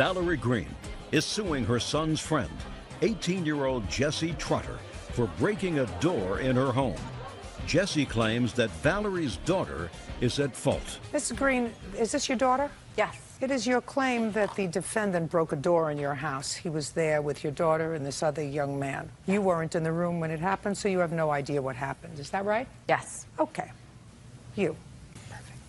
Valerie Green is suing her son's friend, 18-year-old Jesse Trotter, for breaking a door in her home. Jesse claims that Valerie's daughter is at fault. Mrs. Green, is this your daughter? Yes. It is your claim that the defendant broke a door in your house. He was there with your daughter and this other young man. You weren't in the room when it happened, so you have no idea what happened. Is that right? Yes. Okay. You. Perfect.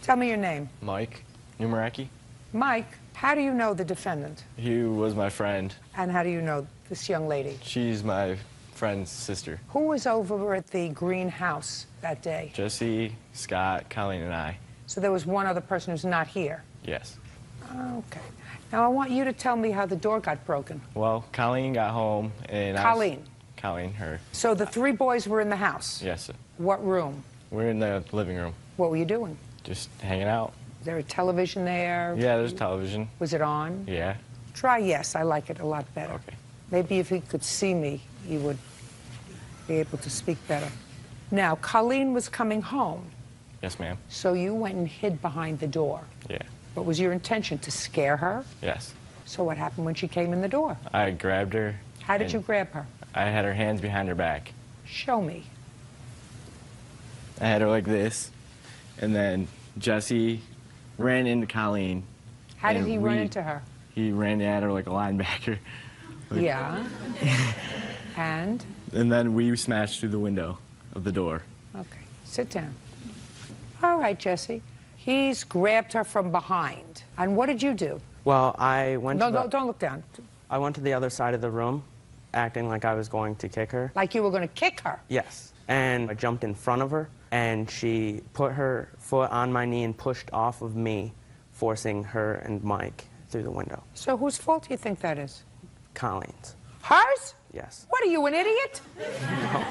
Tell me your name. Mike Numeraki. Mike, how do you know the defendant? He was my friend. And how do you know this young lady? She's my friend's sister. Who was over at the Green house that day? Jesse, Scott, Colleen, and I. So there was one other person who's not here? Yes. Okay. Now I want you to tell me how the door got broken. Well, Colleen got home and Colleen? Colleen, her. So the three boys were in the house? Yes, sir. What room? We're in the living room. What were you doing? Just hanging out. Is there a television there? Yeah, there's television. Was it on? Yeah. Try yes. I like it a lot better. Okay. Maybe if he could see me, he would be able to speak better. Now, Colleen was coming home. Yes, ma'am. So you went and hid behind the door. Yeah. What was your intention? To scare her? Yes. So what happened when she came in the door? I grabbed her. How did you grab her? I had her hands behind her back. Show me. I had her like this, and then Jesse ran into Colleen. How did he run into her? He ran at her like a linebacker. Like, yeah. And? And then we smashed through the window of the door. Okay. Sit down. All right, Jesse. He's grabbed her from behind. And what did you do? Well, I went to No, don't look down. I went to the other side of the room, acting like I was going to kick her. Like you were going to kick her? Yes. And I jumped in front of her, and she put her foot on my knee and pushed off of me, forcing her and Mike through the window. So whose fault do you think that is? Colleen's. Hers? Yes. What, are you an idiot? No.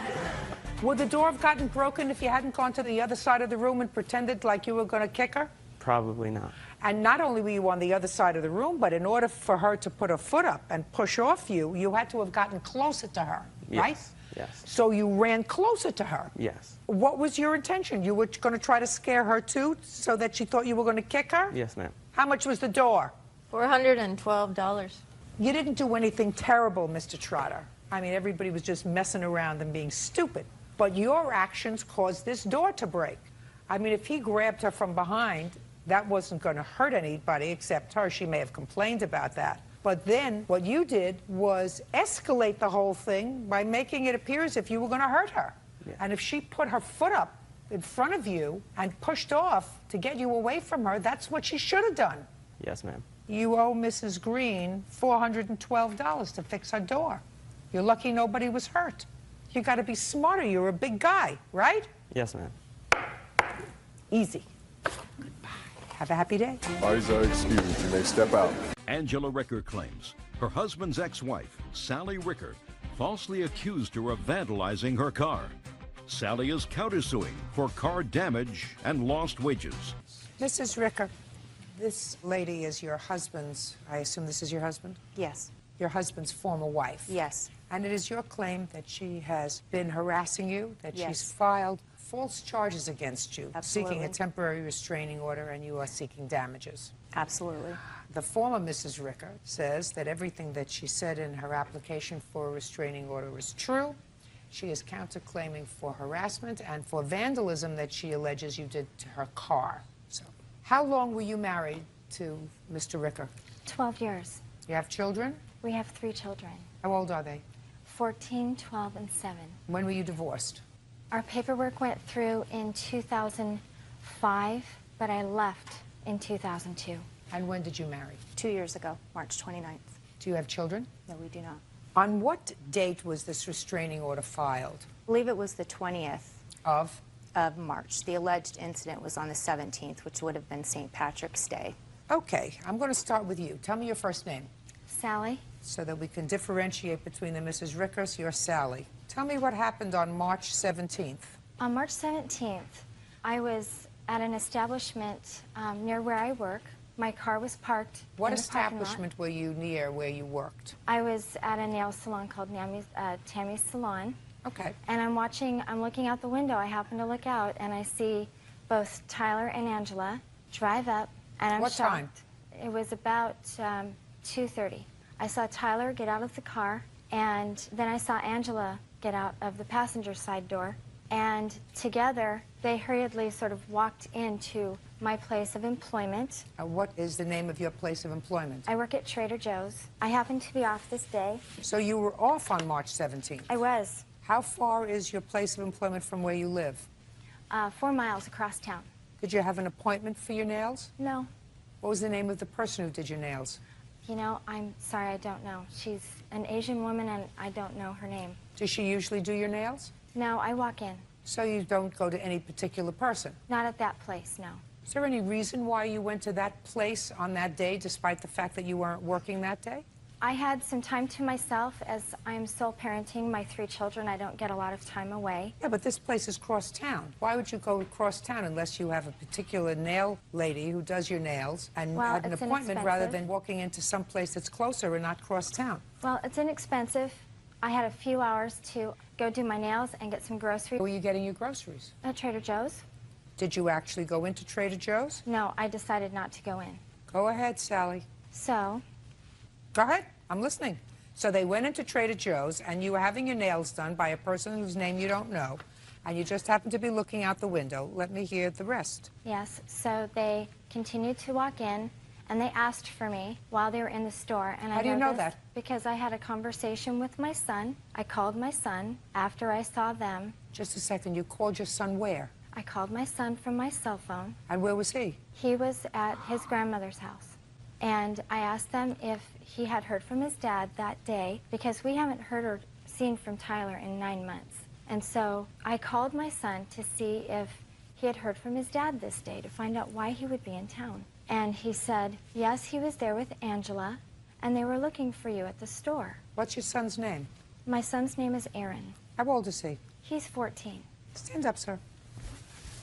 Would the door have gotten broken if you hadn't gone to the other side of the room and pretended like you were going to kick her? Probably not. And not only were you on the other side of the room, but in order for her to put her foot up and push off you, you had to have gotten closer to her, right? Yes. So you ran closer to her? Yes. What was your intention? You were going to try to scare her too, so that she thought you were going to kick her? Yes, ma'am. How much was the door? $412. You didn't do anything terrible, Mr. Trotter. I mean, everybody was just messing around and being stupid. But your actions caused this door to break. I mean, if he grabbed her from behind, that wasn't going to hurt anybody except her. She may have complained about that. But then what you did was escalate the whole thing by making it appear as if you were going to hurt her. Yeah. And if she put her foot up in front of you and pushed off to get you away from her, that's what she should have done. Yes, ma'am. You owe Mrs. Green $412 to fix her door. You're lucky nobody was hurt. You got to be smarter. You're a big guy, right? Yes, ma'am. Easy. Goodbye. Have a happy day. Eyes are excused. You may step out. Angela Ricker claims her husband's ex-wife, Sally Ricker, falsely accused her of vandalizing her car. Sally is countersuing for car damage and lost wages. Mrs. Ricker, this lady is your husband's, I assume this is your husband? Yes. Your husband's former wife. Yes. And it is your claim that she has been harassing you, that Yes. she's filed false charges against you, Absolutely. seeking a temporary restraining order, and you are seeking damages. Absolutely. The former Mrs. Ricker says that everything that she said in her application for a restraining order is true. She is counterclaiming for harassment and for vandalism that she alleges you did to her car. So, how long were you married to Mr. Ricker? 12 years. You have children? We have 3 children, How old are they? 14, 12, and 7. When were you divorced? Our paperwork went through in 2005, but I left in 2002. And when did you marry? 2 years ago, March 29th. Do you have children? No, we do not. On what date was this restraining order filed? I believe it was the 20th Of? of March. The alleged incident was on the 17th, which would have been St. Patrick's Day. Okay, I'm going to start with you. Tell me your first name Sally, so that we can differentiate between the Mrs. Rickers. You're Sally. Tell me what happened on March 17th. on March 17th, I was at an establishment near where I work. My car was parked What in the parking lot. establishment were you near where you worked? I was at a nail salon called Tammy's Salon. Okay. And I'm looking out the window. I happen to look out, and I see both Tyler and Angela drive up, And I'm What shocked. time? It was about 2:30. I saw Tyler get out of the car, and then I saw Angela get out of the passenger side door. And together, they hurriedly sort of walked into my place of employment. What is the name of your place of employment? I work at Trader Joe's. I happened to be off this day. So you were off on March 17th. I was How far is your place of employment from where you live? 4 miles across town. Did you have an appointment for your nails? No, What was the name of the person who did your nails? you know, I'm sorry, I don't know. She's an Asian woman, and I don't know her name. Does she usually do your nails? No, I walk in. So you don't go to any particular person? Not at that place, no. Is there any reason why you went to that place on that day, despite the fact that you weren't working that day? I had some time to myself. As I'm sole parenting my 3 children, I don't get a lot of time away. Yeah, but this place is cross town. Why would you go cross town unless you have a particular nail lady who does your nails and Well, had an it's appointment rather inexpensive. than walking into some place that's closer and not cross town? Well, it's inexpensive. I had a few hours to go do my nails and get some groceries Where were you getting your groceries? at Trader Joe's. Did you actually go into Trader Joe's? No, I decided not to go in. Go ahead, Sally. So, Go ahead. I'm listening. So they went into Trader Joe's, and you were having your nails done by a person whose name you don't know, and you just happened to be looking out the window. Let me hear the rest. yes, so they continued to walk in, and they asked for me while they were in the store. And How do you know this that? Because I had a conversation with my son. I called my son after I saw them. Just a second. You called your son where? I called my son from my cell phone. And where was he? He was at his grandmother's house. And I asked them if he had heard from his dad that day, because we haven't heard or seen from Tyler in 9 months. And so I called my son to see if he had heard from his dad this day, to find out why he would be in town. And he said, yes, he was there with Angela, and they were looking for you at the store. What's your son's name? My son's name is Aaron. How old is he? He's 14. Stand up, sir.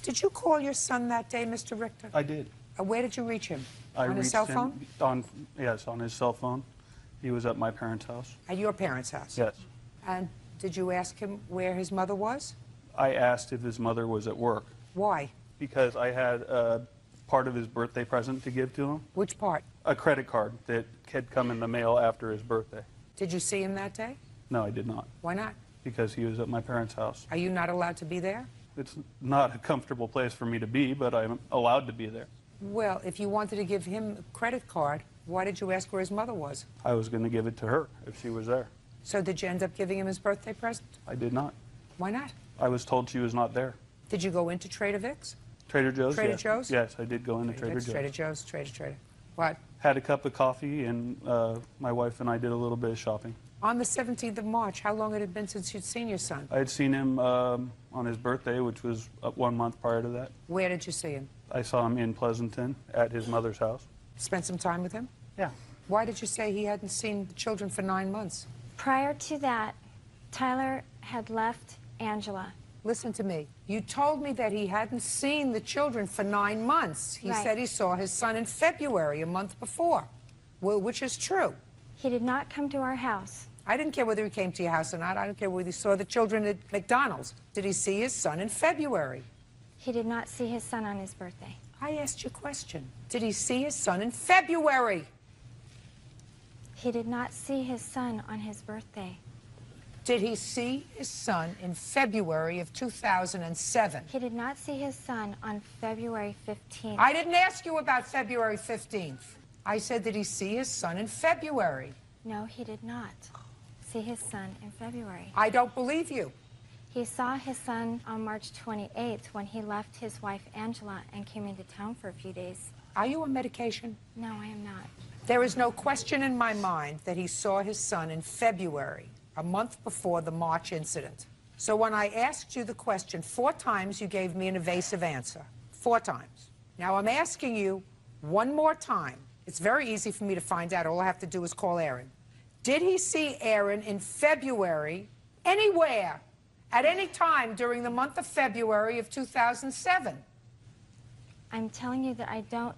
Did you call your son that day, Mr. Richter? I did. Where did you reach him? I On his reached cell him phone? Yes, on his cell phone. He was at my parents' house. At your parents' house? Yes. And did you ask him where his mother was? I asked if his mother was at work Why? because I had part of his birthday present to give to him. Which part? A credit card that had come in the mail after his birthday. Did you see him that day? No, I did not, Why not? because he was at my parents' house. Are you not allowed to be there? It's not a comfortable place for me to be, but I'm allowed to be there. Well, if you wanted to give him a credit card, why did you ask where his mother was? I was going to give it to her if she was there. So did you end up giving him his birthday present? I did not. Why not? I was told she was not there. Did you go into Trader Vic's? Trader Joe's? Trader yes. Joe's? Yes, I did go into Trader Vic's, Joe's. Trader Joe's, Trader. What? Had a cup of coffee, and my wife and I did a little bit of shopping. On the 17th of March, how long had it been since you'd seen your son? I had seen him on his birthday, which was 1 month prior to that. Where did you see him? I saw him in Pleasanton at his mother's house. Spent some time with him? Yeah. Why did you say he hadn't seen the children for 9 months? Prior to that, Tyler had left Angela. Listen to me. You told me that he hadn't seen the children for 9 months. He Right. said he saw his son in February, a month before. Well, which is true. He did not come to our house. I didn't care whether he came to your house or not. I don't care whether he saw the children at McDonald's. Did he see his son in February? He did not see his son on his birthday. I asked you a question. Did he see his son in February? He did not see his son on his birthday. Did he see his son in February of 2007? He did not see his son on February 15th. I didn't ask you about February 15th. I said, did he see his son in February? No, he did not see his son in February. I don't believe you. He saw his son on March 28th when he left his wife Angela and came into town for a few days. Are you on medication? No, I am not. There is no question in my mind that he saw his son in February, a month before the March incident. So when I asked you the question 4 times, you gave me an evasive answer. 4 times. Now I'm asking you one more time. It's very easy for me to find out. All I have to do is call Aaron. Did he see Aaron in February, anywhere, at any time during the month of February of 2007? I'm telling you that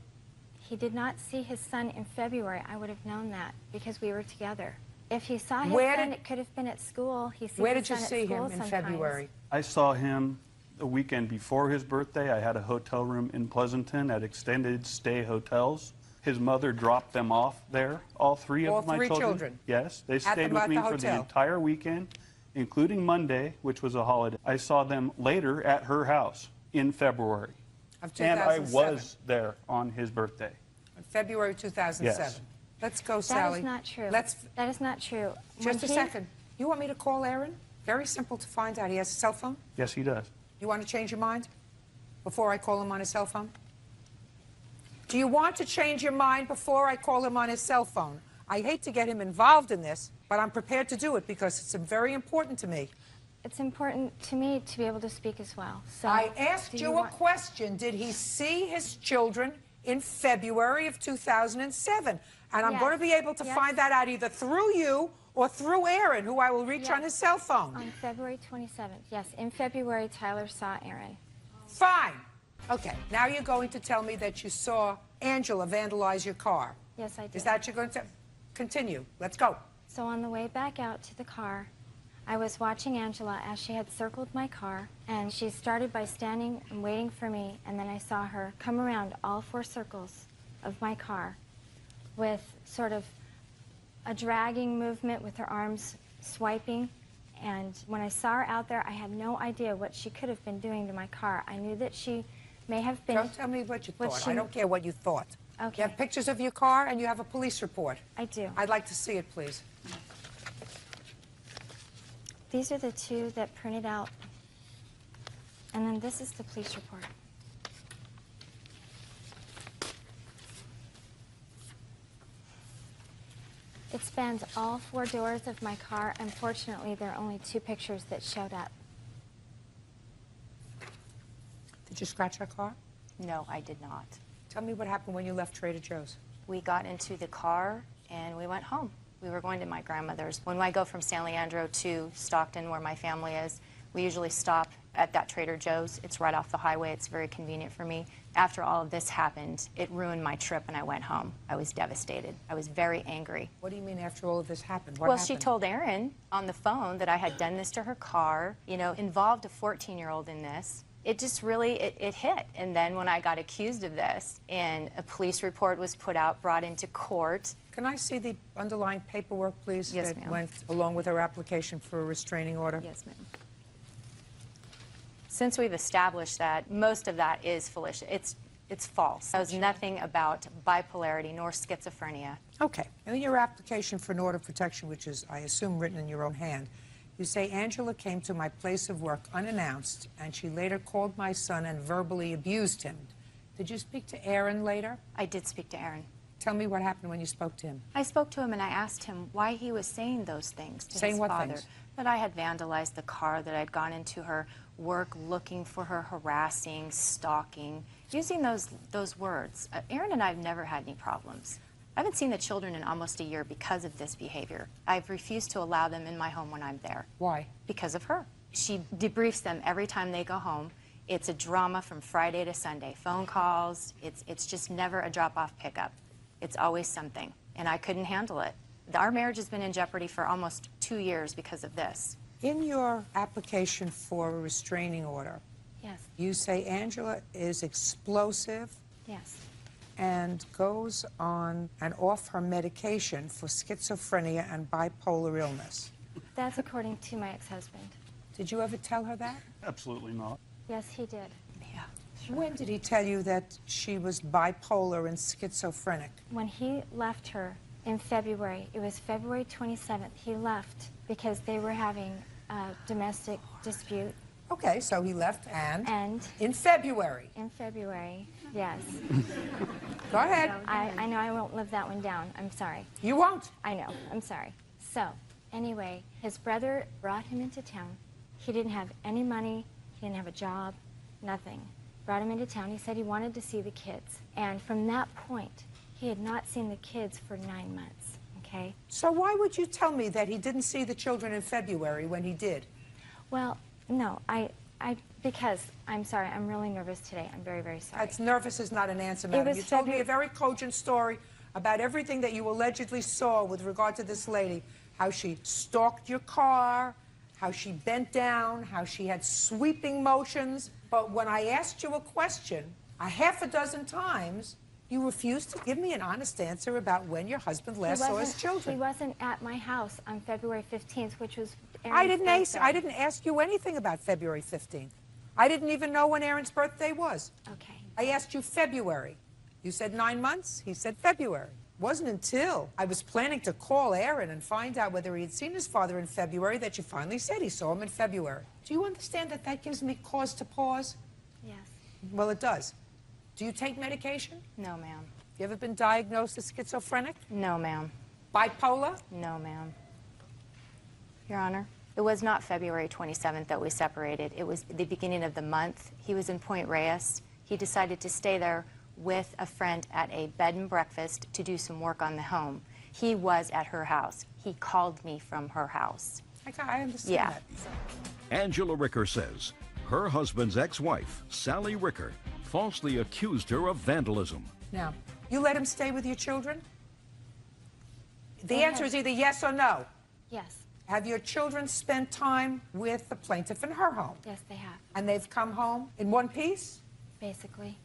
he did not see his son in February. I would have known that because we were together. If he saw his son, it could have been at school. He sees Where his did you son at see school him in sometimes. February? I saw him The weekend before his birthday, I had a hotel room in Pleasanton at Extended Stay Hotels. His mother dropped them off there, all three of my All three children? Yes, they At stayed with me for the hotel? entire weekend, including Monday, which was a holiday. I saw them later at her house in February. Of And I 2007. was there on his birthday. In February 2007. Yes. Let's go, That Sally. is not true. Let's That is not true. just When a he- second. You want me to call Aaron? Very simple to find out. He has a cell phone. Yes, he does. You want to change your mind before I call him on his cell phone? Do you want to change your mind before I call him on his cell phone? I hate to get him involved in this, but I'm prepared to do it because it's very important to me. It's important to me to be able to speak as well. So I asked do you a want- question. Did he see his children in February of 2007? And I'm Yes. going to be able to Yes. find that out either through you or through Aaron, who I will reach on Yes. his cell phone. On February 27th, yes. In February, Tyler saw Aaron. Fine. Okay, now you're going to tell me that you saw Angela vandalize your car. Yes, I did. Is that you're going to continue? Let's go. So on the way back out to the car, I was watching Angela as she had circled my car, and she started by standing and waiting for me, and then I saw her come around all 4 circles of my car with sort of a dragging movement with her arms swiping. And when I saw her out there, I had no idea what she could have been doing to my car. I knew that she may have been... Don't tell me what you What thought. she- I don't care what you thought. Okay. You have pictures of your car and you have a police report. I do. I'd like to see it, please. These are the 2 that printed out. And then this is the police report. It spans all 4 doors of my car. Unfortunately, there are only 2 pictures that showed up. Did you scratch her car? No, I did not. Tell me what happened when you left Trader Joe's. We got into the car and we went home. We were going to my grandmother's. When I go from San Leandro to Stockton, where my family is, we usually stop at that Trader Joe's. It's right off the highway. It's very convenient for me. After all of this happened, it ruined my trip and I went home. I was devastated. I was very angry. What do you mean after all of this happened? What Well, happened? she told Erin on the phone that I had done this to her car, you know, involved a 14-year-old in this. It just really, it hit. And then when I got accused of this and a police report was put out, brought into court. Can I see the underlying paperwork, please, Yes, that ma'am. went along with her application for a restraining order? Yes, ma'am. Since we've established that, most of that is fallacious. It's false. There was nothing about bipolarity nor schizophrenia. Okay. And in your application for an order of protection, which is, I assume, written in your own hand, you say Angela came to my place of work unannounced, and she later called my son and verbally abused him. Did you speak to Aaron later? I did speak to Aaron. Tell me what happened when you spoke to him. I spoke to him and I asked him why he was saying those things to Saying his what father. things? That I had vandalized the car, that I'd gone into her work looking for her, harassing, stalking, using those words. Aaron and I have never had any problems. I haven't seen the children in almost a year because of this behavior. I've refused to allow them in my home when I'm there. Why? Because of her. She debriefs them every time they go home. It's a drama from Friday to Sunday. Phone calls, it's just never a drop-off pickup. It's always something, and I couldn't handle it. Our marriage has been in jeopardy for almost 2 years because of this. In your application for a restraining order, Yes, you say Angela is explosive yes. and goes on and off her medication for schizophrenia and bipolar illness. That's according to my ex-husband. Did you ever tell her that? Absolutely not. Yes, he did. Yeah. When did he tell you that she was bipolar and schizophrenic? When he left her in February, it was February 27th, he left because they were having a domestic dispute. Okay, so he left And in February. in February, yes. Go ahead. I know I won't live that one down. I'm sorry. You won't. I know. I'm sorry. So, anyway, his brother brought him into town. He didn't have any money. He didn't have a job. Nothing. Brought him into town. He said he wanted to see the kids. And from that point, he had not seen the kids for 9 months, okay? So why would you tell me that he didn't see the children in February when he did? Well, no, because, I'm sorry, I'm really nervous today. I'm very, very sorry. That's nervous is not an answer, madam. was You told me February- a very cogent story about everything that you allegedly saw with regard to this lady, how she stalked your car, how she bent down, how she had sweeping motions. But when I asked you a question a half a dozen times, you refused to give me an honest answer about when your husband last saw his children. He wasn't at my house on February 15th, which was I Aaron's didn't ask you anything about February 15th. I didn't even know when Aaron's birthday was. Okay. I asked you February. You said 9 months. He said February. Wasn't until I was planning to call Aaron and find out whether he had seen his father in February that you finally said he saw him in February. Do you understand that that gives me cause to pause? Yes. Well, it does. Do you take medication? No, ma'am. You ever been diagnosed as schizophrenic? No, ma'am. Bipolar? No, ma'am. Your Honor, it was not February 27th that we separated. It was the beginning of the month. He was in Point Reyes. He decided to stay there with a friend at a bed and breakfast to do some work on the home. He was at her house. He called me from her house. I understand Yeah. that. Angela Ricker says her husband's ex-wife, Sally Ricker, falsely accused her of vandalism. Now, you let him stay with your children? The They answer have- is either yes or no. Yes. Have your children spent time with the plaintiff in her home? Yes, they have. And they've come home in one piece? Basically.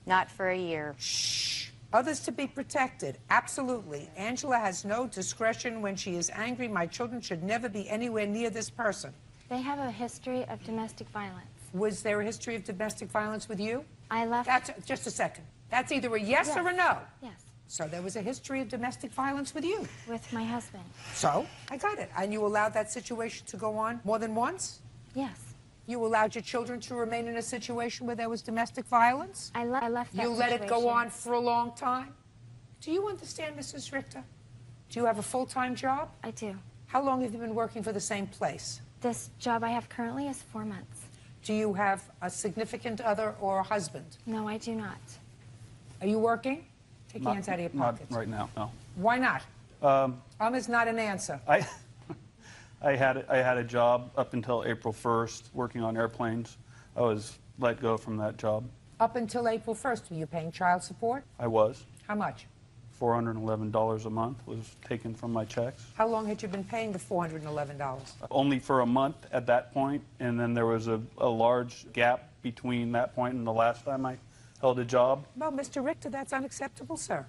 Not for a year. Shh. Others to be protected. Absolutely. Angela has no discretion when she is angry. My children should never be anywhere near this person. They have a history of domestic violence. Was there a history of domestic violence with you? I left. That's just a second. That's either a yes or a no. Yes. So there was a history of domestic violence with you. With my husband. So I got it. And you allowed that situation to go on more than once? Yes. You allowed your children to remain in a situation where there was domestic violence? I left that You let it go situation. on for a long time? Do you understand, Mrs. Richter? Do you have a full-time job? I do. How long have you been working for the same place? This job I have currently is 4 months. Do you have a significant other or a husband? No, I do not. Are you working? Take your hands out of your pockets. Not right now, no. Why not? Is not an answer. I had a job up until April 1st working on airplanes. I was let go from that job. Up until April 1st, were you paying child support? I was. How much? $411 a month was taken from my checks. How long had you been paying the $411? Only for a month at that point, and then there was a large gap between that point and the last time I held a job. Well, Mr. Richter, that's unacceptable, sir.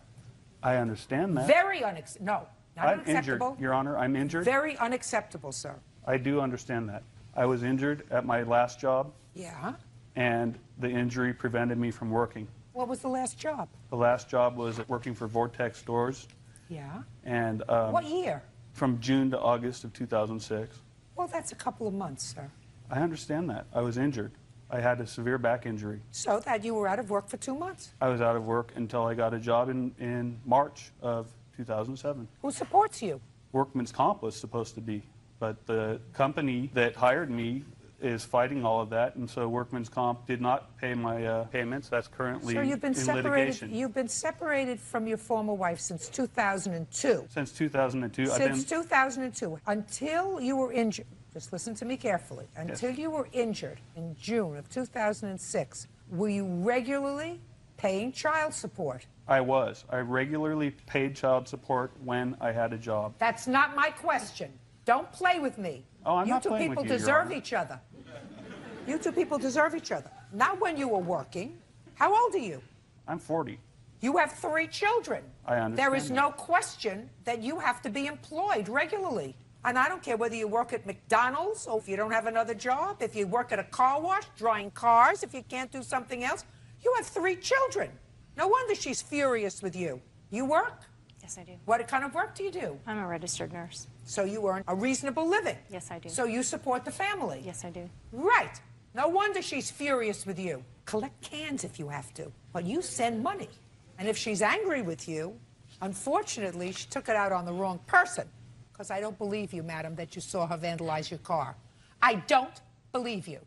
I understand that. Very unacceptable. No, not I'm injured, unacceptable. Your Honor. I'm injured. Very unacceptable, sir. I do understand that. I was injured at my last job, Yeah? and the injury prevented me from working. What was the last job? The last job was working for Vortex Stores, Yeah? and What year? from June to August of 2006. Well, that's a couple of months, sir. I understand that. I was injured. I had a severe back injury. So that you were out of work for 2 months. I was out of work until I got a job in March of 2007. Who supports you? Workman's Comp was supposed to be, but the company that hired me is fighting all of that, and so Workman's Comp did not pay my payments. That's currently So you've been in separated. litigation. You've been separated from your former wife since 2002. Since 2002, Since 2002, until you were injured. Just listen to me carefully. Until you were injured in June of 2006, were you regularly paying child support? I was. I regularly paid child support when I had a job. That's not my question. Don't play with me. Oh, I'm you not two playing people with you, Your deserve Honor. each other. You two people deserve each other. Not when you were working. How old are you? I'm 40. You have 3 children. I understand There is that. no question that you have to be employed regularly. And I don't care whether you work at McDonald's or if you don't have another job, if you work at a car wash, drying cars, if you can't do something else. You have 3 children. No wonder she's furious with you. You work? Yes, I do. What kind of work do you do? I'm a registered nurse. So you earn a reasonable living. Yes, I do. So you support the family. Yes, I do. Right. No wonder she's furious with you. Collect cans if you have to, but you send money. And if she's angry with you, unfortunately, she took it out on the wrong person. Because I don't believe you, madam, that you saw her vandalize your car. I don't believe you.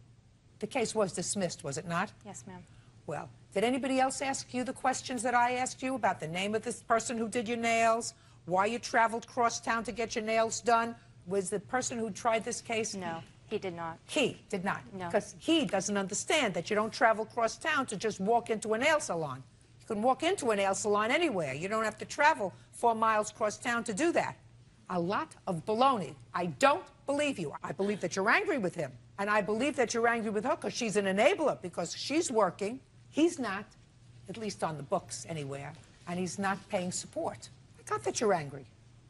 The case was dismissed, was it not? Yes, ma'am. Well, did anybody else ask you the questions that I asked you about the name of this person who did your nails, why you traveled cross town to get your nails done? Was the person who tried this case? No, he did not. He did not. No. Because he doesn't understand that you don't travel cross town to just walk into a nail salon. You can walk into a nail salon anywhere. You don't have to travel 4 miles cross town to do that. A lot of baloney. I don't believe you. I believe that you're angry with him. And I believe that you're angry with her because she's an enabler, because she's working. He's not, at least on the books anywhere, and he's not paying support. I got that you're angry.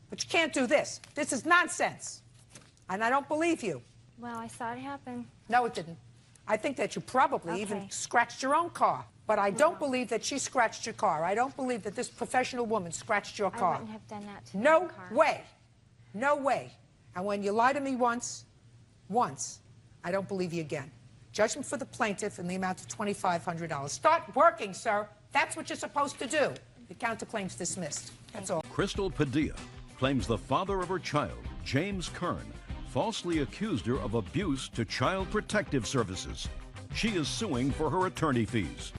But you can't do this. This is nonsense. And I don't believe you. Well, I saw it happen. No, it didn't. I think that you probably even scratched your own car. But I don't believe that she scratched your car. I don't believe that this professional woman scratched your car. I wouldn't have done that to No my car. way. No way. And when you lie to me once, I don't believe you again. Judgment for the plaintiff in the amount of $2,500. Start working, sir. That's what you're supposed to do. The counterclaim's dismissed. That's all. Crystal Padilla claims the father of her child, James Kern, falsely accused her of abuse to Child Protective Services. She is suing for her attorney fees.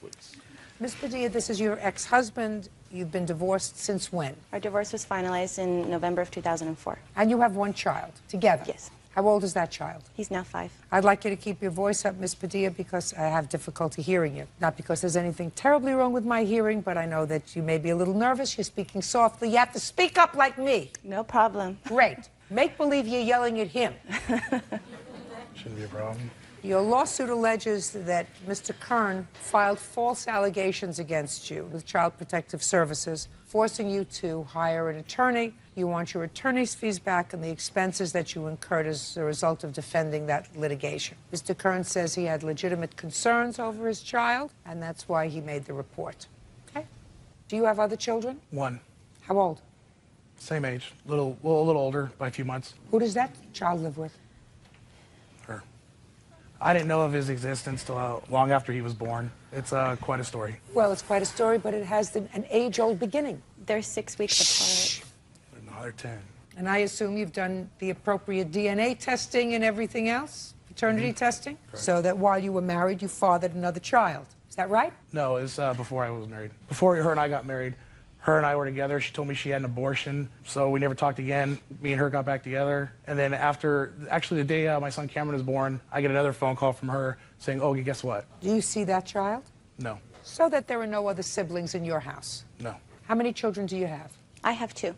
Ms. Padilla, this is your ex-husband. You've been divorced since when? Our divorce was finalized in November of 2004. And you have one child together? Yes. How old is that child? He's now 5. I'd like you to keep your voice up, Ms. Padilla, because I have difficulty hearing you. Not because there's anything terribly wrong with my hearing, but I know that you may be a little nervous. You're speaking softly. You have to speak up like me. No problem. Great. Make believe you're yelling at him. Shouldn't be a problem. Your lawsuit alleges that Mr. Kern filed false allegations against you with Child Protective Services, forcing you to hire an attorney. You want your attorney's fees back and the expenses that you incurred as a result of defending that litigation. Mr. Kern says he had legitimate concerns over his child, and that's why he made the report. Okay? Do you have other children? One. How old? Same age. A little older by a few months. Who does that child live with? Her. I didn't know of his existence till long after he was born. It's quite a story. Well, it's quite a story, but it has an age-old beginning. They're 6 weeks apart. Another 10. And I assume you've done the appropriate DNA testing and everything else? Paternity testing? Correct. So that while you were married, you fathered another child. Is that right? No, it was before I was married. Before her and I got married, her and I were together. She told me she had an abortion, so we never talked again. Me and her got back together. And then after, actually the day my son Cameron was born, I get another phone call from her saying, oh, guess what? Do you see that child? No. So that there are no other siblings in your house? No. How many children do you have? I have 2.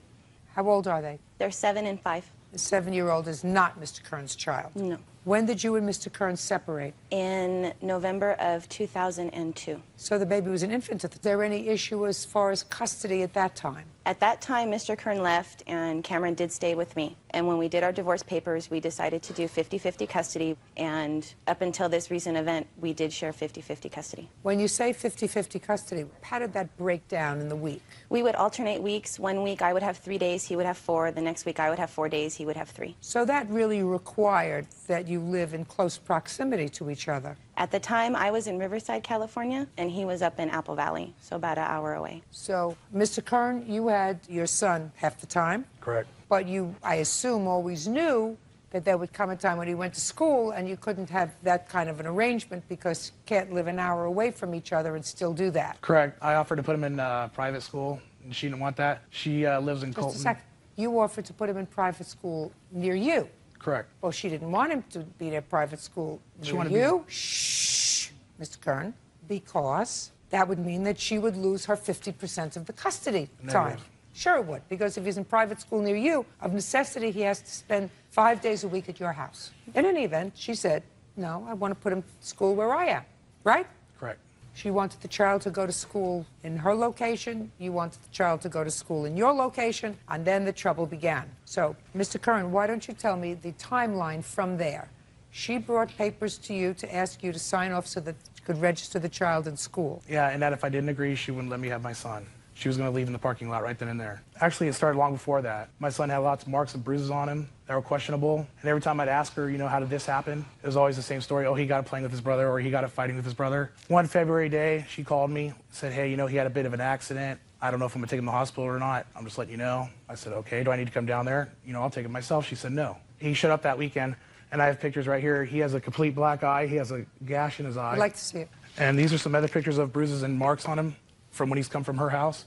How old are they? They're 7 and 5. The 7-year-old is not Mr. Kern's child. No. When did you and Mr. Kern separate? In November of 2002. So the baby was an infant. Is there any issue as far as custody at that time? At that time, Mr. Kern left, and Cameron did stay with me. And when we did our divorce papers, we decided to do 50-50 custody. And up until this recent event, we did share 50-50 custody. When you say 50-50 custody, how did that break down in the week? We would alternate weeks. 1 week I would have 3 days, he would have 4. The next week I would have 4 days, he would have 3. So that really required that you live in close proximity to each other. At the time, I was in Riverside, California, and he was up in Apple Valley, so about an hour away. So, Mr. Kern, you had your son half the time. Correct. But you, I assume, always knew that there would come a time when he went to school and you couldn't have that kind of an arrangement because you can't live an hour away from each other and still do that. Correct. I offered to put him in private school, and she didn't want that. She lives in Colton. Just a second. You offered to put him in private school near you. Correct. Well, she didn't want him to be in a private school near you. Shh, Mr. Kern, because that would mean that she would lose her 50% of the custody time. Sure it would, because if he's in private school near you, of necessity, he has to spend 5 days a week at your house. In any event, she said, no, I want to put him to school where I am, right? Correct. She wanted the child to go to school in her location. You wanted the child to go to school in your location, and then the trouble began. So, Mr. Kern, why don't you tell me the timeline from there? She brought papers to you to ask you to sign off so that you could register the child in school. Yeah, and that if I didn't agree, she wouldn't let me have my son. She was going to leave in the parking lot right then and there. Actually, it started long before that. My son had lots of marks and bruises on him that were questionable. And every time I'd ask her, you know, how did this happen? It was always the same story. Oh, he got it playing with his brother, or he got it fighting with his brother. One February day, she called me, said, hey, you know, he had a bit of an accident. I don't know if I'm going to take him to the hospital or not. I'm just letting you know. I said, okay, do I need to come down there? You know, I'll take him myself. She said, no. He showed up that weekend, and I have pictures right here. He has a complete black eye. He has a gash in his eye. I'd like to see it. And these are some other pictures of bruises and marks on him from when he's come from her house.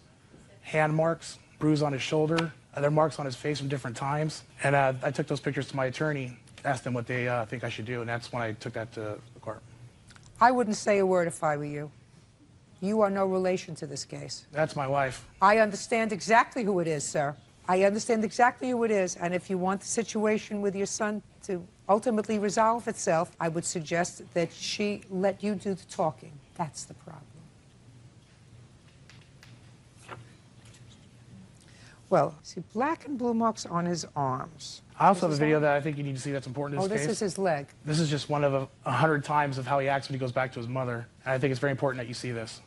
Hand marks, bruise on his shoulder, other marks on his face from different times. And I took those pictures to my attorney, asked them what they think I should do, and that's when I took that to the court. I wouldn't say a word if I were you. You are no relation to this case. That's my wife. I understand exactly who it is, sir. I understand exactly who it is, and if you want the situation with your son to ultimately resolve itself, I would suggest that she let you do the talking. That's the problem. Well, see, black and blue marks on his arms. I also have a video that I think you need to see that's important in this case. Oh, this is his leg. This is just one of 100 times of how he acts when he goes back to his mother. And I think it's very important that you see this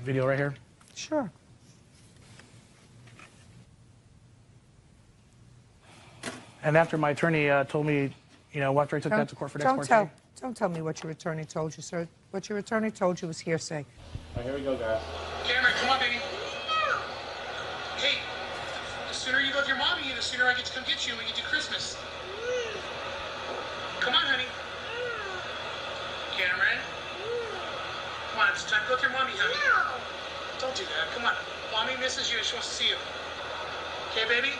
video right here. Sure. And after my attorney told me, you know, after I took that to court for ex parte. Don't tell me what your attorney told you, sir. What your attorney told you was hearsay. All right, here we go, guys. Cameron, come on, baby. Hey, the sooner you go with your mommy, the sooner I get to come get you and we can do Christmas. Come on, honey. Cameron. Come on, it's time to go with your mommy, honey. Don't do that. Come on. Mommy misses you and she wants to see you. Okay, baby?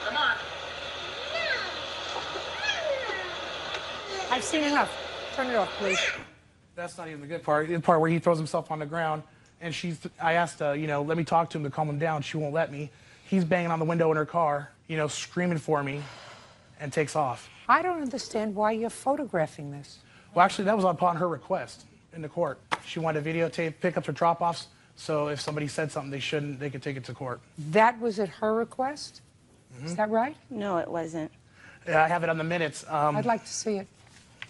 Come on. I've seen enough. Turn it off, please. That's not even the good part. The part where he throws himself on the ground, and I asked, you know, let me talk to him to calm him down. She won't let me. He's banging on the window in her car, you know, screaming for me, and takes off. I don't understand why you're photographing this. Well, actually, that was upon her request in the court. She wanted to videotape pickups or drop-offs, so if somebody said something they shouldn't, they could take it to court. That was at her request? Mm-hmm. Is that right? No, it wasn't. Yeah, I have it on the minutes. I'd like to see it.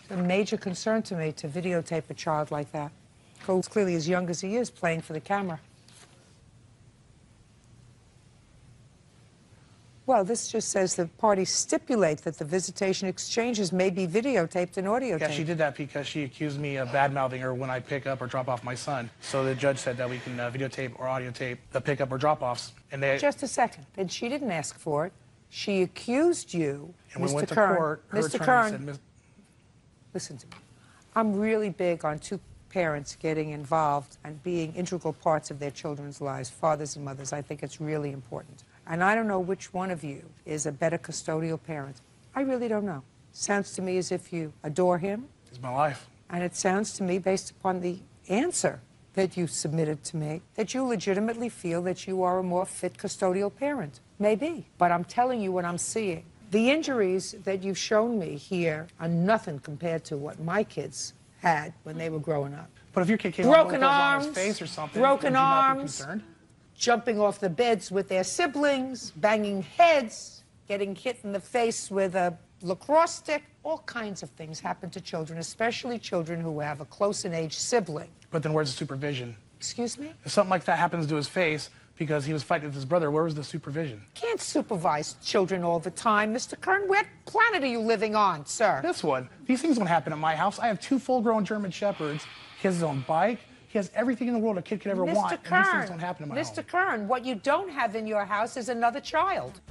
It's a major concern to me to videotape a child like that, who's clearly as young as he is, playing for the camera. Well, this just says the parties stipulate that the visitation exchanges may be videotaped and audiotaped. Yeah, she did that because she accused me of bad-mouthing her when I pick up or drop off my son. So the judge said that we can videotape or audiotape the pickup or drop-offs. And they... Just a second. And she didn't ask for it. She accused you, and we Mr. went to Kern. court. Her Mr. attorney Kern, said, listen to me. I'm really big on two parents getting involved and being integral parts of their children's lives, fathers and mothers. I think it's really important. And I don't know which one of you is a better custodial parent. I really don't know. Sounds to me as if you adore him. It's my life. And it sounds to me, based upon the answer that you submitted to me, that you legitimately feel that you are a more fit custodial parent. Maybe. But I'm telling you what I'm seeing. The injuries that you've shown me here are nothing compared to what my kids had when they were growing up. But if your kid came broken on arms, his face or something, broken would you not be arms, concerned? jumping off the beds with their siblings, banging heads, getting hit in the face with a lacrosse stick. All kinds of things happen to children, especially children who have a close in age sibling. But then where's the supervision? Excuse me? If something like that happens to his face because he was fighting with his brother, where was the supervision? Can't supervise children all the time, Mr. Kern. What planet are you living on, sir? This one. These things don't happen at my house. I have 2 full-grown German Shepherds. He has his own bike. He has everything in the world a kid could ever want. And these things don't happen in my home. Mr. Kern, what you don't have in your house is another child.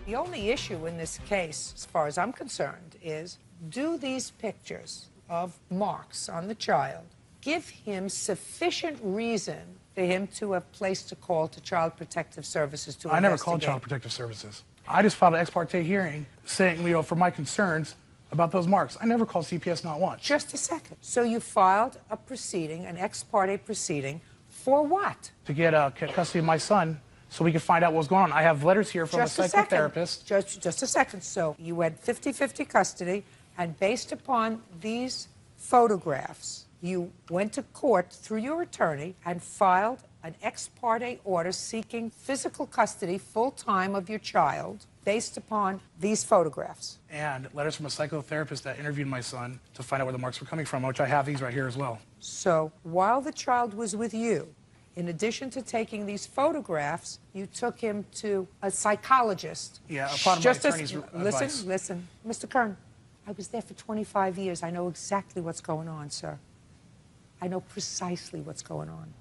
The only issue in this case, as far as I'm concerned, is do these pictures of marks on the child give him sufficient reason for him to have placed a call to Child Protective Services to investigate? I never called Child Protective Services. I just filed an ex parte hearing saying, you know, for my concerns about those marks. I never called CPS not once. Just a second. So you filed a proceeding, an ex parte proceeding, for what? To get custody of my son so we could find out what was going on. I have letters here from a psychotherapist. Just a second. So you had 50-50 custody, and based upon these photographs, you went to court through your attorney and filed an ex parte order seeking physical custody full-time of your child based upon these photographs. And letters from a psychotherapist that interviewed my son to find out where the marks were coming from, which I have these right here as well. So while the child was with you, in addition to taking these photographs, you took him to a psychologist. Yeah, upon my attorney's advice. Listen, Mr. Kern, I was there for 25 years. I know exactly what's going on, sir. I know precisely what's going on.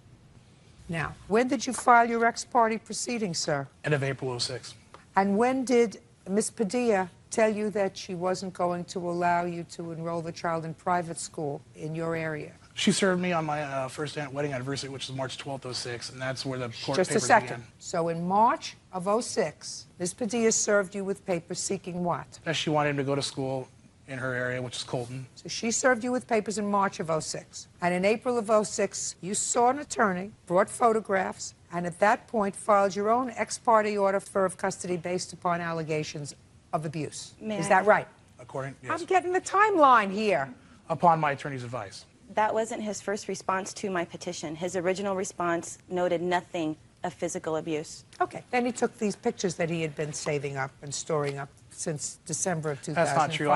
Now, when did you file your ex parte proceeding, sir? End of April '06. And when did Miss Padilla tell you that she wasn't going to allow you to enroll the child in private school in your area? She served me on my first wedding anniversary, which was March 12th, '06, and that's where the court papers began. Just a second. So in March of '06, Miss Padilla served you with papers seeking what? That she wanted him to go to school in her area, which is Colton. So she served you with papers in March of '06. And in April of '06, you saw an attorney, brought photographs, and at that point filed your own ex parte order for of custody based upon allegations of abuse. Is that right? According, yes. I'm getting the timeline here. Upon my attorney's advice. That wasn't his first response to my petition. His original response noted nothing of physical abuse. Okay. Then he took these pictures that he had been saving up and storing up since December of 2005. That's not true.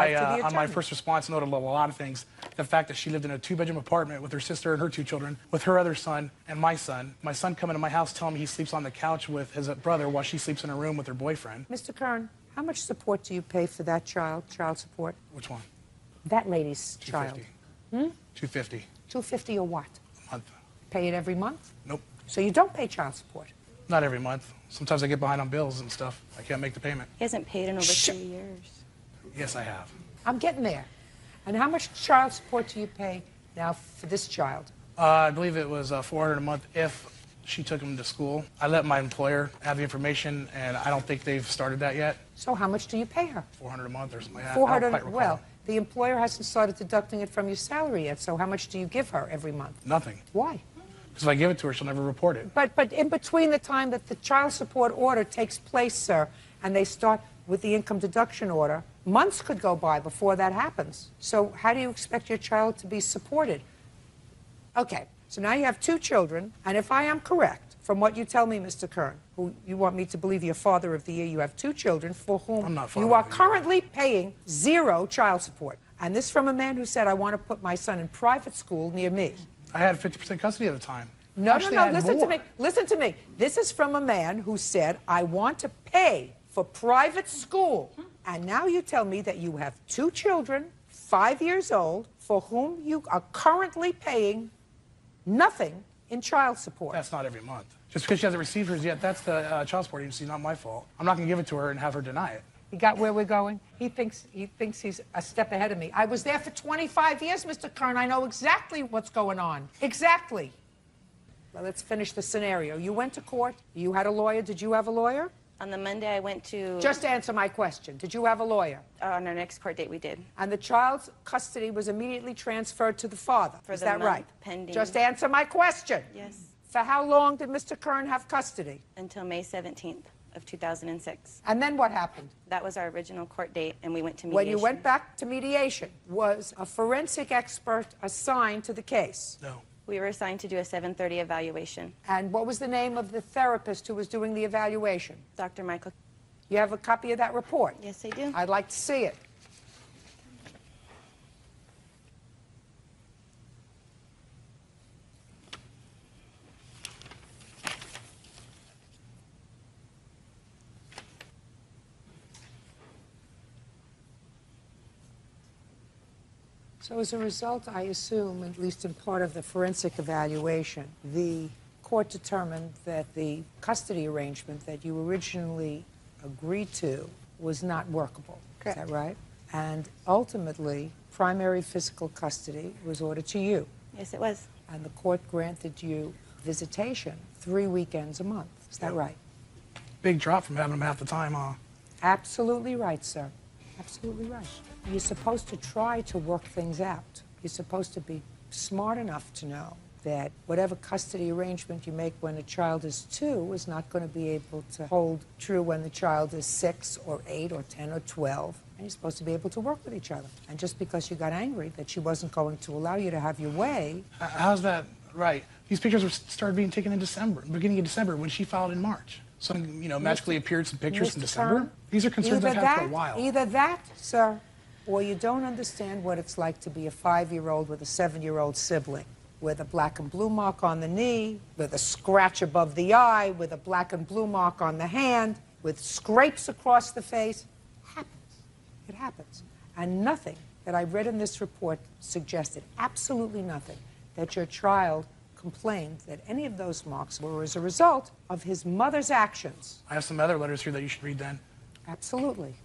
On my first response, noted a lot of things. The fact that she lived in a 2-bedroom apartment with her sister and her 2 children, with her other son and my son. My son coming to my house telling me he sleeps on the couch with his brother while she sleeps in a room with her boyfriend. Mr. Kern, how much support do you pay for that child support? Which one? That lady's child. $250. $250. $250 or what? A month. Pay it every month? Nope. So you don't pay child support? Not every month. Sometimes I get behind on bills and stuff. I can't make the payment. He hasn't paid in over 3 years. Yes, I have. I'm getting there. And how much child support do you pay now for this child? I believe it was $400 a month if she took him to school. I let my employer have the information, and I don't think they've started that yet. So how much do you pay her? $400 a month or something like that. $400. Well, the employer hasn't started deducting it from your salary yet. So how much do you give her every month? Nothing. Why? Because if I give it to her, she'll never report it. But in between the time that the child support order takes place, sir, and they start with the income deduction order, months could go by before that happens. So how do you expect your child to be supported? Okay, so now you have 2 children, and if I am correct, from what you tell me, Mr. Kern, who you want me to believe you're father of the year, you have 2 children for whom you are currently paying 0 child support. And this from a man who said, I want to put my son in private school near me. I had 50% custody at the time. No, listen to me. Listen to me. This is from a man who said, I want to pay for private school. And now you tell me that you have 2 children, 5 years old, for whom you are currently paying nothing in child support. That's not every month. Just because she hasn't received hers yet, that's the child support agency, not my fault. I'm not going to give it to her and have her deny it. You got where we're going? He thinks he's a step ahead of me. I was there for 25 years, Mr. Kern. I know exactly what's going on. Exactly. Well, let's finish the scenario. You went to court. You had a lawyer. Did you have a lawyer? On the Monday, I went to... Just answer my question. Did you have a lawyer? On our next court date, we did. And the child's custody was immediately transferred to the father. Is that right? Pending. Just answer my question. Yes. For how long did Mr. Kern have custody? Until May 17th of 2006. And then what happened? That was our original court date, and we went to mediation. When you went back to mediation, was a forensic expert assigned to the case? No. We were assigned to do a 7:30 evaluation. And what was the name of the therapist who was doing the evaluation? Dr. Michael. You have a copy of that report? Yes, I do. I'd like to see it. So as a result, I assume, at least in part of the forensic evaluation, the court determined that the custody arrangement that you originally agreed to was not workable. Correct. Is that right? And ultimately, primary physical custody was ordered to you. Yes, it was. And the court granted you visitation 3 weekends a month. Is that right? Big drop from having them half the time, huh? Absolutely right, sir. Absolutely right. You're supposed to try to work things out. You're supposed to be smart enough to know that whatever custody arrangement you make when a child is 2 is not going to be able to hold true when the child is 6 or 8 or 10 or 12. And you're supposed to be able to work with each other. And just because you got angry that she wasn't going to allow you to have your way... How's that right? These pictures were started being taken in December, beginning of December, when she filed in March. So, you know, magically appeared some pictures in December. These are concerns I've had for a while. Either that, sir, or you don't understand what it's like to be a 5-year-old with a 7-year-old sibling, with a black and blue mark on the knee, with a scratch above the eye, with a black and blue mark on the hand, with scrapes across the face. Happens. It happens. And nothing that I read in this report suggested, absolutely nothing, that your child complained that any of those marks were as a result of his mother's actions. I have some other letters here that you should read then. Absolutely.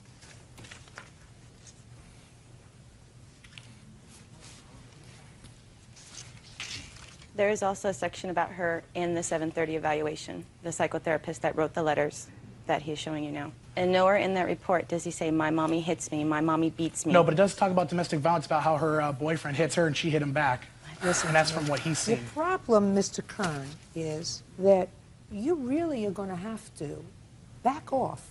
There is also a section about her in the 7:30 evaluation, the psychotherapist that wrote the letters that he's showing you now. And nowhere in that report does he say, my mommy hits me, my mommy beats me. No, but it does talk about domestic violence, about how her boyfriend hits her and she hit him back. Listen, and that's from what he's seen. The problem, Mr. Kern, is that you really are going to have to back off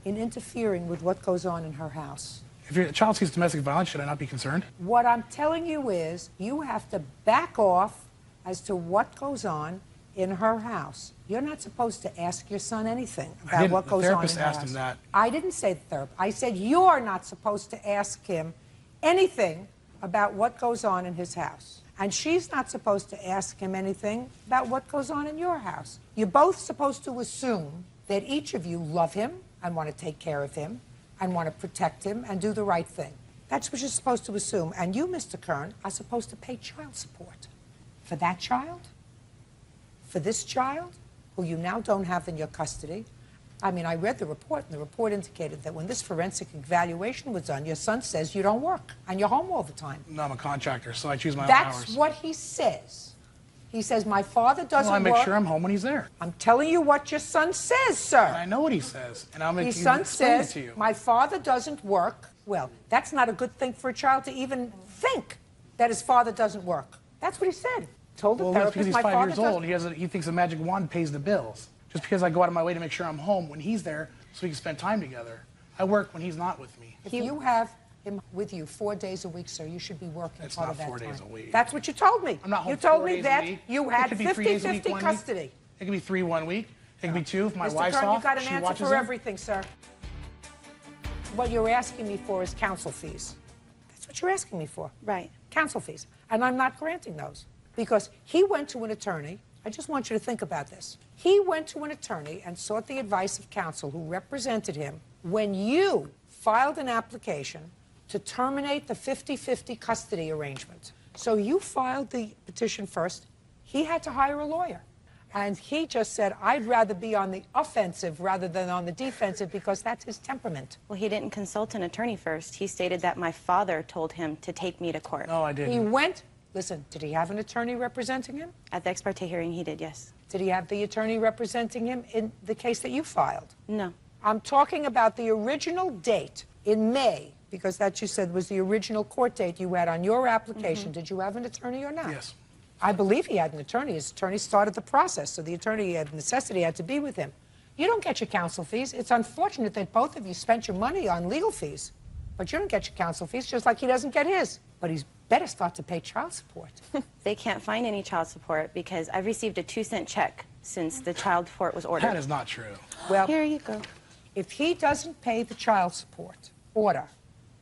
in interfering with what goes on in her house. If your child sees domestic violence, should I not be concerned? What I'm telling you is you have to back off as to what goes on in her house. You're not supposed to ask your son anything about what goes on in her house. The therapist asked him that. I didn't say the therapist. I said you're not supposed to ask him anything about what goes on in his house. And she's not supposed to ask him anything about what goes on in your house. You're both supposed to assume that each of you love him and want to take care of him and want to protect him and do the right thing. That's what you're supposed to assume. And you, Mr. Kern, are supposed to pay child support for that child, for this child, who you now don't have in your custody. I mean, I read the report, and the report indicated that when this forensic evaluation was done, your son says you don't work, and you're home all the time. No, I'm a contractor, so I choose my own hours. That's what he says. He says, my father doesn't work. Well, I make sure I'm home when he's there. I'm telling you what your son says, sir. And I know what he says, and I'll make Your you son explain says, it to you. my father doesn't work. Well, that's not a good thing for a child to even think that his father doesn't work. That's what he said. Told the Well, that's therapist, because he's my 5 father years old. He thinks a magic wand pays the bills. Just because I go out of my way to make sure I'm home when he's there so we can spend time together. I work when he's not with me. If you have him with you 4 days a week, sir, you should be working It's part not of that 4 days time. a week. That's what you told me. I'm not home You told 4 me days that a week. you It had could be 3 days a week, 50-50 1 custody. week. It could be 3 1 week. It could be 2 if my Mr. wife's Kern, off. you've got an she answer watches for him. everything, sir. What you're asking me for is counsel fees. That's what you're asking me for. Right. Counsel fees. And I'm not granting those because he went to an attorney. I just want you to think about this. He went to an attorney and sought the advice of counsel who represented him when you filed an application to terminate the 50-50 custody arrangement. So you filed the petition first. He had to hire a lawyer. And he just said, I'd rather be on the offensive rather than on the defensive because that's his temperament. Well, he didn't consult an attorney first. He stated that my father told him to take me to court. No, I didn't. He went, listen, did he have an attorney representing him? At the ex parte hearing, he did, yes. Did he have the attorney representing him in the case that you filed? No. I'm talking about the original date in May, because that you said was the original court date you had on your application. Did you have an attorney or not? Yes. I believe he had an attorney. His attorney started the process, so the attorney of necessity had to be with him. You don't get your counsel fees. It's unfortunate that both of you spent your money on legal fees, but you don't get your counsel fees, just like he doesn't get his. But he's better start to pay child support. They can't find any child support because I've received a 2-cent check since the child support was ordered. That is not true. Well, Here you go. if he doesn't pay the child support order,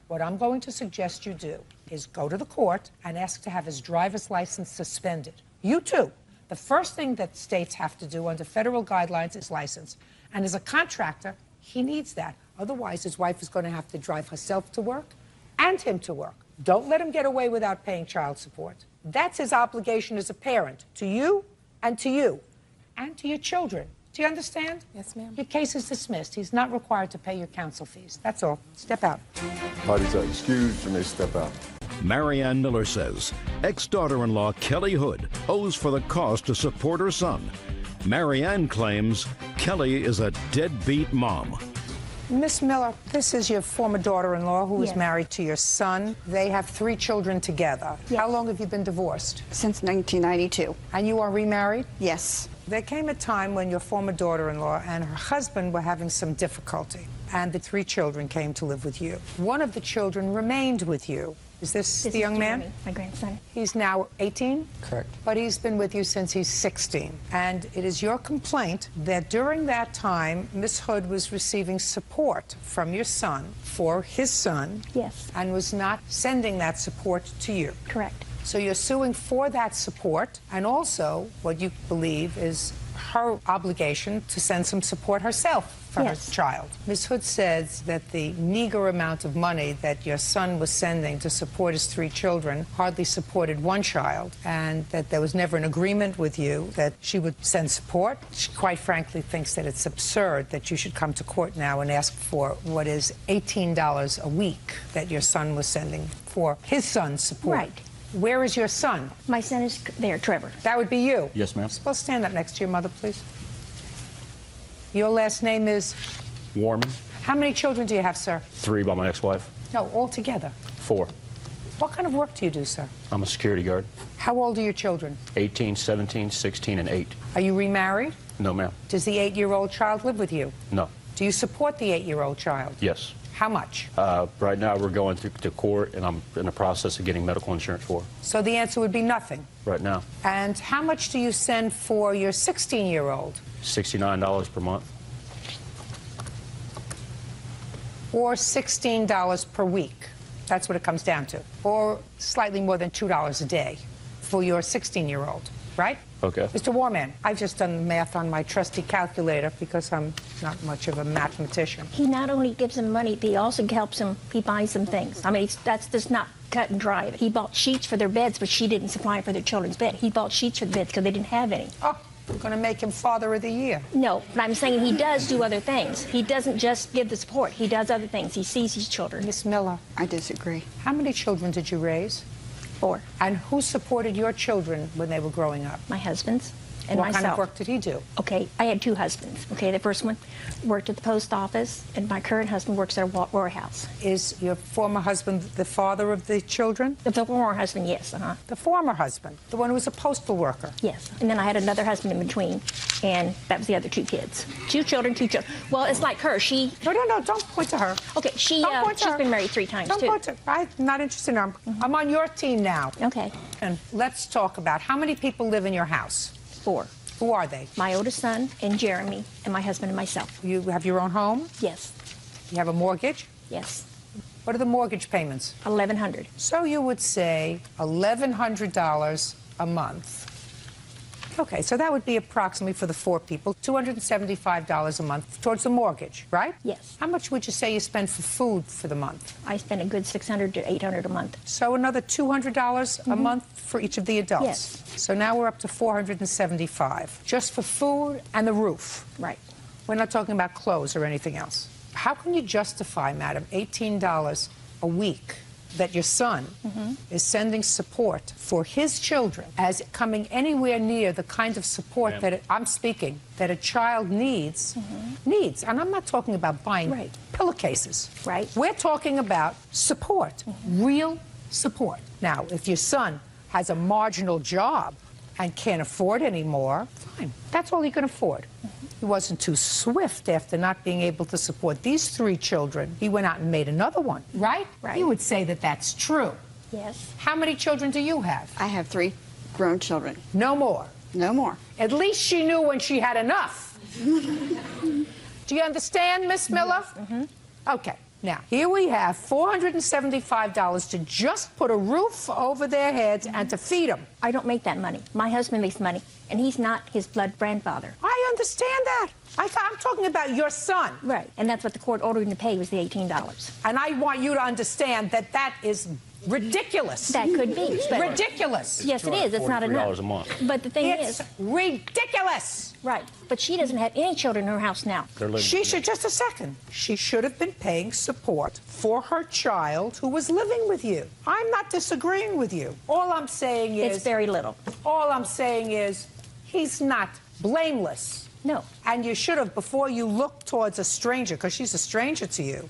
what I'm going to suggest you do is go to the court and ask to have his driver's license suspended. You too. The first thing that states have to do under federal guidelines is license. And as a contractor, he needs that. Otherwise, his wife is going to have to drive herself to work and him to work. Don't let him get away without paying child support. That's his obligation as a parent, to you and to you and to your children. Do you understand? Yes, ma'am. Your case is dismissed. He's not required to pay your counsel fees. That's all. Step out. Parties are excused. You may step out. Marianne Miller says ex-daughter-in-law Kelly Hood owes for the cost to support her son. Marianne claims Kelly is a deadbeat mom. Miss Miller, this is your former daughter-in-law who is Yes. married to your son. They have 3 children together. Yes. How long have you been divorced? Since 1992. And you are remarried? Yes. There came a time when your former daughter-in-law and her husband were having some difficulty, and the 3 children came to live with you. One of the children remained with you. Is this the young man? Jeremy, my grandson. He's now 18? Correct. But he's been with you since he's 16. And it is your complaint that during that time, Miss Hood was receiving support from your son for his son. Yes. And was not sending that support to you. Correct. So you're suing for that support, and also what you believe is her obligation to send some support herself for Yes. her child. Ms. Hood says that the meager amount of money that your son was sending to support his 3 children hardly supported one child, and that there was never an agreement with you that she would send support. She quite frankly thinks that it's absurd that you should come to court now and ask for what is $18 a week that your son was sending for his son's support. Right. Where is your son? My son is there, Trevor. That would be you. Yes, ma'am. Well, stand up next to your mother, please. Your last name is? Warman. How many children do you have, sir? 3 by my ex-wife. No, all together. 4. What kind of work do you do, sir? I'm a security guard. How old are your children? 18, 17, 16, and 8. Are you remarried? No, ma'am. Does the 8-year-old child live with you? No. Do you support the 8-year-old child? Yes. How much? Right now, we're going to court, and I'm in the process of getting medical insurance for her. So the answer would be nothing. Right now. And how much do you send for your 16-year-old? $69 per month. Or $16 per week. That's what it comes down to. Or slightly more than $2 a day for your 16-year-old, right? Okay. Mr. Warman, I've just done the math on my trusty calculator because I'm not much of a mathematician. He not only gives them money, but he also helps them. He buys them things. I mean, that's just not cut and dry. He bought sheets for their beds, but she didn't supply for their children's bed. He bought sheets for the beds because they didn't have any. Oh, I'm going to make him Father of the Year. No, but I'm saying he does do other things. He doesn't just give the support. He does other things. He sees his children. Miss Miller. I disagree. How many children did you raise? 4. And who supported your children when they were growing up? My husband's and what myself. kind of work did he do? Okay, I had 2 husbands. Okay, the first one worked at the post office, and my current husband works at a warehouse. Is your former husband the father of the children? The former husband, yes. The former husband, the one who was a postal worker? Yes. And then I had another husband in between, and that was the other 2 kids. 2 children, 2 children. Well, it's like her. She... No, don't point to her. Okay, she's been married 3 times, don't too. Point to, I'm not interested in her. I'm on your team now. Okay. And let's talk about how many people live in your house? 4. Who are they? My oldest son and Jeremy and my husband and myself. You have your own home? Yes. You have a mortgage? Yes. What are the mortgage payments? $1,100. So you would say $1,100 a month. Okay, so that would be approximately for the 4 people, $275 a month towards the mortgage, right? Yes. How much would you say you spend for food for the month? I spend a good $600 to $800 a month. So another $200 a month for each of the adults. Yes. So now we're up to $475 just for food and the roof. Right. We're not talking about clothes or anything else. How can you justify, madam, $18 a week that your son is sending support for his children as coming anywhere near the kind of support that I'm speaking that a child needs, and I'm not talking about buying pillowcases. Right. We're talking about support, real support. Now, if your son has a marginal job and can't afford anymore, fine. That's all he can afford. He wasn't too swift after not being able to support these 3 children. He went out and made another one, right? Right. You would say that that's true. Yes. How many children do you have? I have 3 grown children. No more. No more. At least she knew when she had enough. Do you understand, Miss Miller? Yes. Okay. Now, here we have $475 to just put a roof over their heads and to feed them. I don't make that money. My husband makes money, and he's not his blood grandfather. I understand that. I'm talking about your son. Right. And that's what the court ordered him to pay was the $18. And I want you to understand that that is ridiculous. That could be. But ridiculous. Yes, it is. It's not enough. $43 a month. But the thing It's is... ridiculous. Right. But she doesn't have any children in her house now. She should, just a second, she should have been paying support for her child who was living with you. I'm not disagreeing with you. All I'm saying is... It's very little. All I'm saying is he's not blameless. No. And you should have, before you look towards a stranger, because she's a stranger to you,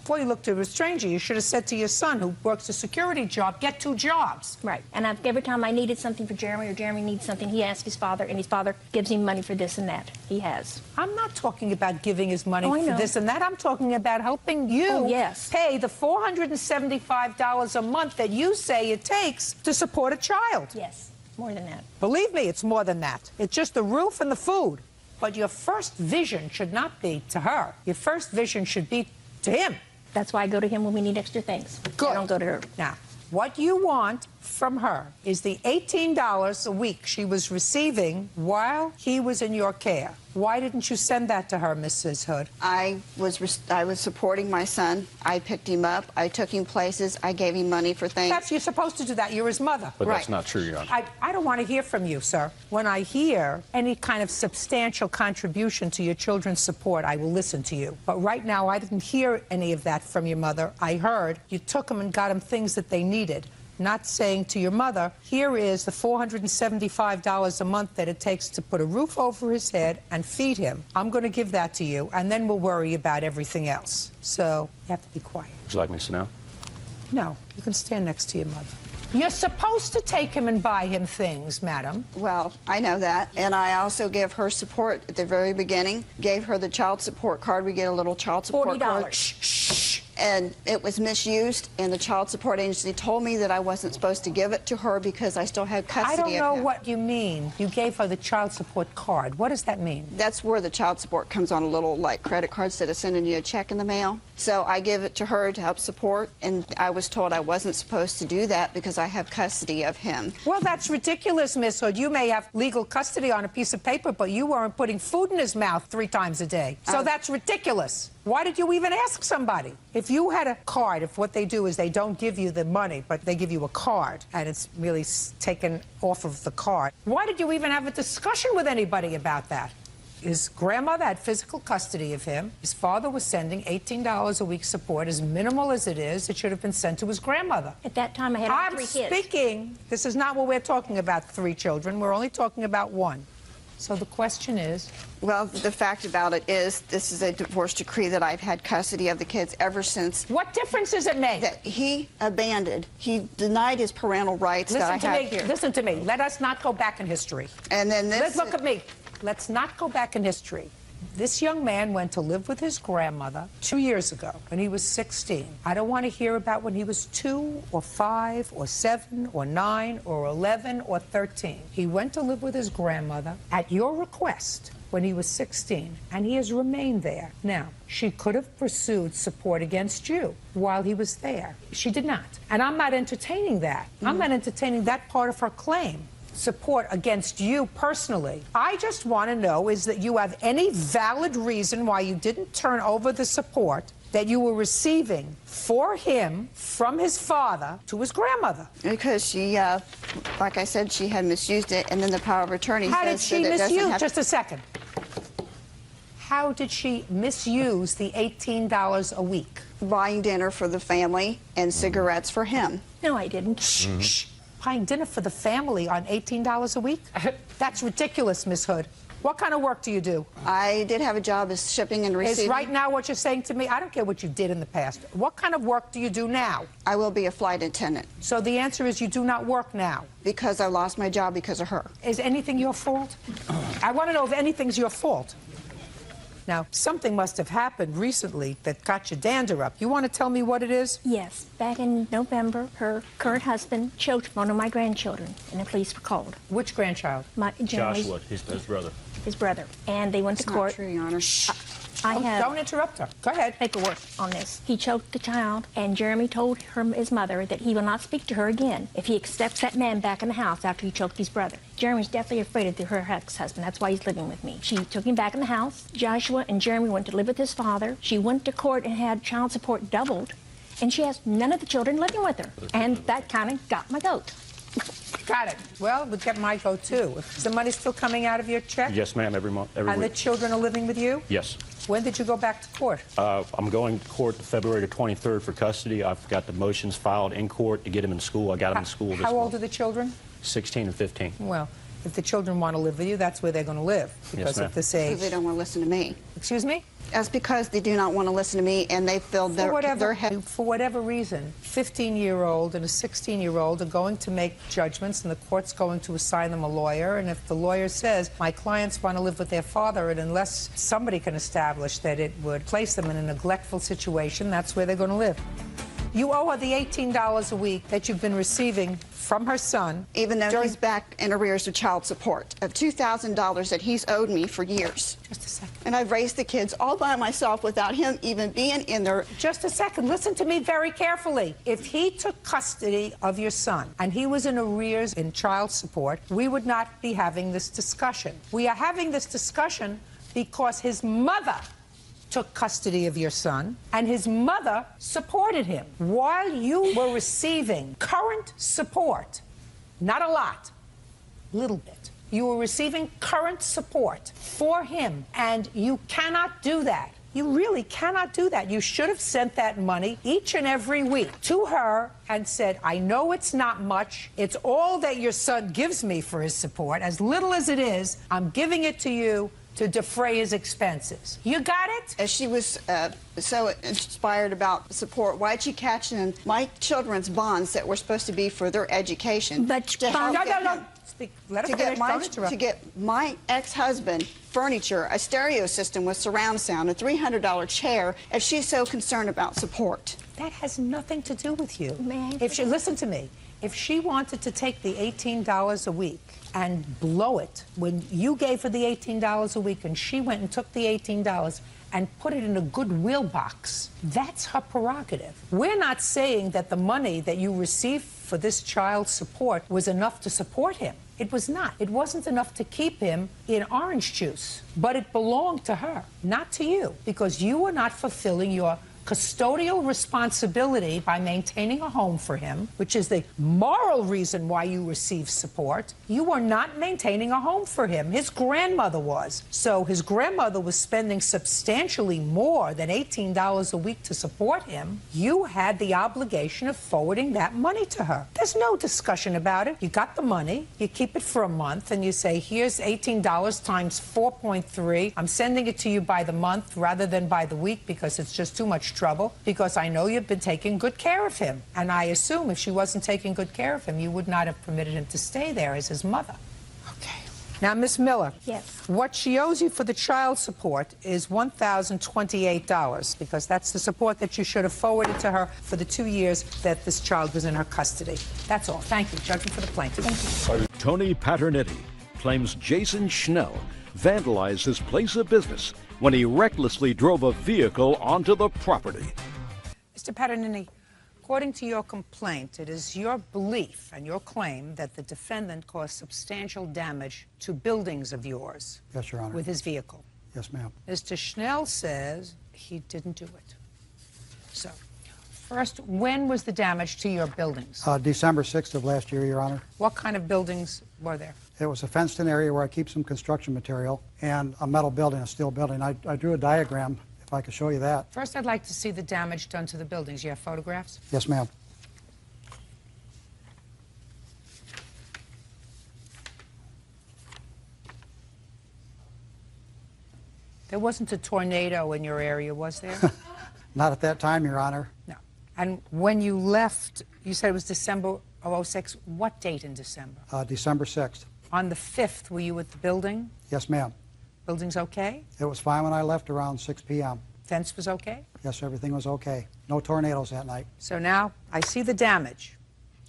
before you look to a stranger, you should have said to your son, who works a security job, get 2 jobs. Right. And every time I needed something for Jeremy or Jeremy needs something, he asks his father, and his father gives him money for this and that. He has. I'm not talking about giving his money I for know. this and that. I'm talking about helping you pay the $475 a month that you say it takes to support a child. Yes, more than that. Believe me, it's more than that. It's just the roof and the food. But your first vision should not be to her. Your first vision should be to him. That's why I go to him when we need extra things. Good. I don't go to her. Now, what you want from her is the $18 a week she was receiving while he was in your care. Why didn't you send that to her, Mrs. Hood? I was supporting my son. I picked him up. I took him places. I gave him money for things. You're supposed to do that. You're his mother. But that's not true, Your Honor. I don't want to hear from you, sir. When I hear any kind of substantial contribution to your children's support, I will listen to you. But right now, I didn't hear any of that from your mother. I heard you took them and got them things that they needed. Not saying to your mother, here is the $475 a month that it takes to put a roof over his head and feed him. I'm going to give that to you, and then we'll worry about everything else. So you have to be quiet. Would you like me to sit down? No, you can stand next to your mother. You're supposed to take him and buy him things, madam. Well, I know that. And I also give her support at the very beginning. Gave her the child support card. We get a little child support card. $40. Shh. And it was misused, and the child support agency told me that I wasn't supposed to give it to her because I still had custody of him. I don't know what you mean. You gave her the child support card. What does that mean? That's where the child support comes on a little, like, credit card instead of sending you a check in the mail. So I give it to her to help support, and I was told I wasn't supposed to do that because I have custody of him. Well, that's ridiculous, Miss Hood. You may have legal custody on a piece of paper, but you weren't putting food in his mouth 3 times a day. So that's ridiculous. Why did you even ask somebody? If you had a card, if what they do is they don't give you the money, but they give you a card, and it's really taken off of the card, why did you even have a discussion with anybody about that? His grandmother had physical custody of him. His father was sending $18 a week support. As minimal as it is, it should have been sent to his grandmother. At that time, I had 3 kids. I'm speaking. This is not what we're talking about, 3 children. We're only talking about 1. So the question is? Well, the fact about it is this is a divorce decree that I've had custody of the kids ever since. What difference does it make? That he abandoned. He denied his parental rights that I have here. Listen to me. Let us not go back in history. And then this... Let's look at me. Let's not go back in history. This young man went to live with his grandmother 2 years ago when he was 16. I don't want to hear about when he was 2 or 5 or 7 or 9 or 11 or 13. He went to live with his grandmother at your request when he was 16, and he has remained there. Now, she could have pursued support against you while he was there. She did not. And I'm not entertaining that. I'm not entertaining that part of her claim. Support against you personally. I just want to know is that you have any valid reason why you didn't turn over the support that you were receiving for him from his father to his grandmother. Because she, like I said, she had misused it, and then the power of attorney How says did she that it doesn't misuse? have... Just a second. How did she misuse the $18 a week? Buying dinner for the family and cigarettes for him. No, I didn't. Shh. Buying dinner for the family on $18 a week? That's ridiculous, Miss Hood. What kind of work do you do? I did have a job as shipping and receiving. Is right now what you're saying to me? I don't care what you did in the past. What kind of work do you do now? I will be a flight attendant. So the answer is you do not work now? Because I lost my job because of her. Is anything your fault? I want to know if anything's your fault. Now, something must have happened recently that got your dander up. You want to tell me what it is? Yes. Back in November, her current husband choked one of my grandchildren, and the police were called. Which grandchild? Joshua, his brother. His brother. And they went to court. Not true, Your Honor. I have Don't interrupt her. Go ahead. paperwork on this. He choked the child, and Jeremy told his mother that he will not speak to her again if he accepts that man back in the house after he choked his brother. Jeremy's deathly afraid of her ex-husband. That's why he's living with me. She took him back in the house. Joshua and Jeremy went to live with his father. She went to court and had child support doubled, and she has none of the children living with her. And that kind of got my goat. Got it. Well, we'll get my vote, too. Is the money still coming out of your check? Yes, ma'am, every month, every And week. the children are living with you? Yes. When did you go back to court? I'm going to court February the 23rd for custody. I've got the motions filed in court to get him in school. I got him in school this month. How old are the children? 16 and 15. Well, if the children want to live with you, that's where they're going to live. Because ma'am. at this age. Because they don't want to listen to me. Excuse me? That's because they do not want to listen to me, and they filled their head. For whatever reason, 15-year-old and a 16-year-old are going to make judgments, and the court's going to assign them a lawyer. And if the lawyer says, my clients want to live with their father, and unless somebody can establish that it would place them in a neglectful situation, that's where they're going to live. You owe her the $18 a week that you've been receiving from her son. Even though he's back in arrears of child support of $2,000 that he's owed me for years. Just a second. And I've raised the kids all by myself without him even being in there. Just a second. Listen to me very carefully. If he took custody of your son and he was in arrears in child support, we would not be having this discussion. We are having this discussion because his mother took custody of your son, and his mother supported him while you were receiving current support. Not a lot, little bit. You were receiving current support for him, and you cannot do that. You really cannot do that. You should have sent that money each and every week to her and said, I know it's not much. It's all that your son gives me for his support. As little as it is, I'm giving it to you. to defray his expenses. You got it? As she was so inspired about support, why'd she catch in my children's bonds that were supposed to be for their education? But to help no. Speak. Let her finish. to get my ex-husband furniture, a stereo system with surround sound, a $300 chair, if she's so concerned about support. That has nothing to do with you. Man. If she, listen to me, if she wanted to take the $18 a week and blow it, when you gave her the $18 a week and she went and took the $18 and put it in a Goodwill box, that's her prerogative. We're not saying that the money that you received for this child's support was enough to support him. It was not. It wasn't enough to keep him in orange juice, but it belonged to her, not to you, because you were not fulfilling your custodial responsibility by maintaining a home for him, which is the moral reason why you receive support. You were not maintaining a home for him. His grandmother was. So his grandmother was spending substantially more than $18 a week to support him. You had the obligation of forwarding that money to her. There's no discussion about it. You got the money, you keep it for a month, and you say, here's $18 times 4.3. I'm sending it to you by the month rather than by the week because it's just too much trouble, because I know you've been taking good care of him. And I assume if she wasn't taking good care of him, you would not have permitted him to stay there as his mother. Okay. Now, Miss Miller. Yes. What she owes you for the child support is $1,028, because that's the support that you should have forwarded to her for the 2 years that this child was in her custody. That's all. Thank you. Judgment for the plaintiff. Thank you. Tony Paternetti claims Jason Schnell vandalized his place of business when he recklessly drove a vehicle onto the property. Mr. Paternetti, according to your complaint, it is your belief and your claim that the defendant caused substantial damage to buildings of yours. Yes, Your Honor. With his vehicle. Yes, ma'am. Mr. Schnell says he didn't do it. So, first, when was the damage to your buildings? December 6th of last year, Your Honor. What kind of buildings were there? It was a fenced-in area where I keep some construction material and a metal building, a steel building. I drew a diagram, if I could show you that. First, I'd like to see the damage done to the buildings. You have photographs? Yes, ma'am. There wasn't a tornado in your area, was there? Not at that time, Your Honor. No. And when you left, you said it was December of '06. What date in December? December 6th. On the 5th, were you at the building? Yes, ma'am. Building's okay? It was fine when I left around 6 p.m. Fence was okay? Yes, everything was okay. No tornadoes that night. So now I see the damage.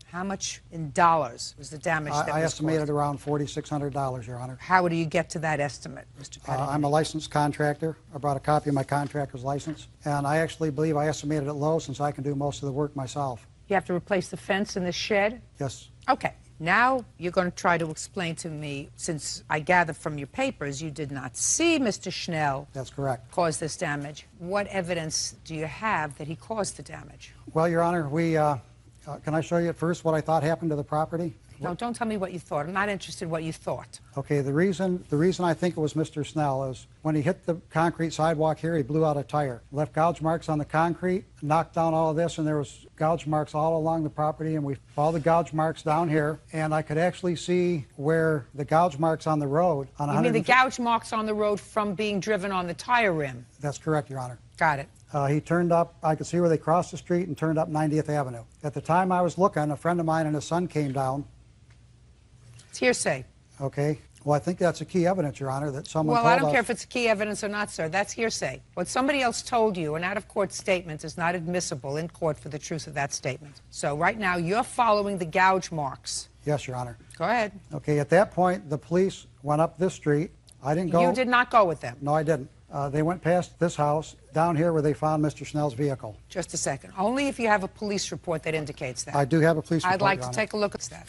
How much in dollars was the damage that was I estimated caused? around $4,600, Your Honor. How do you get to that estimate, Mr. Paternetti? I'm a licensed contractor. I brought a copy of my contractor's license, and I actually believe I estimated it low since I can do most of the work myself. You have to replace the fence in the shed? Yes. Okay. Now you're going to try to explain to me, since I gather from your papers you did not see Mr. Schnell. That's correct. Cause this damage. What evidence do you have that he caused the damage? Well, Your Honor, can I show you at first what I thought happened to the property? No, don't tell me what you thought. I'm not interested in what you thought. Okay, the reason I think it was Mr. Snell is when he hit the concrete sidewalk here, he blew out a tire, left gouge marks on the concrete, knocked down all of this, and there was gouge marks all along the property, and we followed the gouge marks down here, and I could actually see where the gouge marks on the road. You mean the gouge marks on the road from being driven on the tire rim? That's correct, Your Honor. Got it. He turned up, I could see where they crossed the street and turned up 90th Avenue. At the time I was looking, a friend of mine and his son came down. It's hearsay. Okay. Well, I think that's a key evidence, Your Honor, that someone told us. Well, I don't care if it's key evidence or not, sir. That's hearsay. What somebody else told you, an out-of-court statement, is not admissible in court for the truth of that statement. So right now, you're following the gouge marks. Yes, Your Honor. Go ahead. Okay, at that point, the police went up this street. I didn't go. You did not go with them? No, I didn't. They went past this house, down here where they found Mr. Schnell's vehicle. Just a second. Only if you have a police report that indicates that. I do have a police report, I'd like Your to Honor. take a look at that.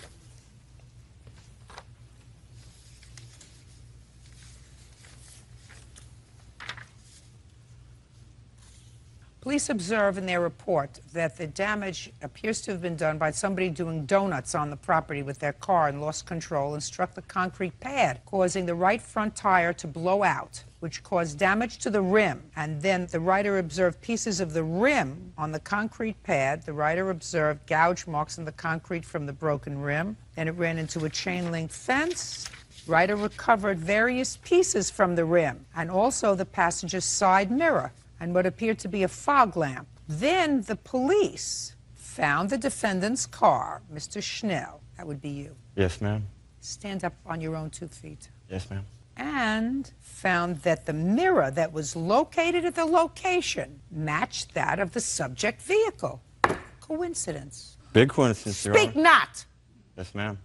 Police observe in their report that the damage appears to have been done by somebody doing donuts on the property with their car and lost control and struck the concrete pad, causing the right front tire to blow out, which caused damage to the rim. And then the writer observed pieces of the rim on the concrete pad. The writer observed gouge marks on the concrete from the broken rim. Then it ran into a chain link fence. Ryder recovered various pieces from the rim and also the passenger's side mirror and what appeared to be a fog lamp. Then the police found the defendant's car, Mr. Schnell. That would be you. Yes, ma'am. Stand up on your own 2 feet. Yes, ma'am. And found that the mirror that was located at the location matched that of the subject vehicle. Coincidence. Big coincidence, Your Speak Honor. not! Yes, ma'am.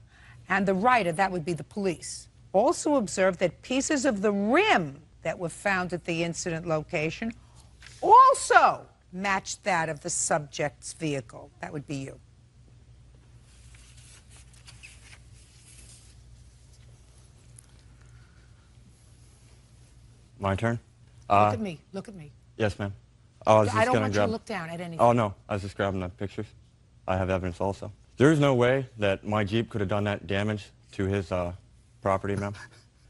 And the writer, that would be the police, also observed that pieces of the rim that were found at the incident location also matched that of the subject's vehicle. That would be you. My turn? Look at me. Look at me. Yes, ma'am. I was just I don't gonna want you grab... to look down at anything. Oh, no. I was just grabbing the pictures. I have evidence also. There's no way that my Jeep could have done that damage to his property, ma'am.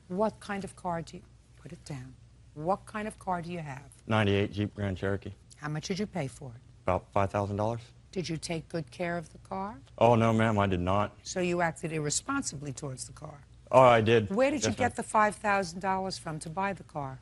What kind of car do you... Put it down. What kind of car do you have? 98 Jeep Grand Cherokee. How much did you pay for it? About $5,000. Did you take good care of the car? Oh, no, ma'am, I did not. So you acted irresponsibly towards the car. Oh, I did. Where did you Yes, get the $5,000 from to buy the car?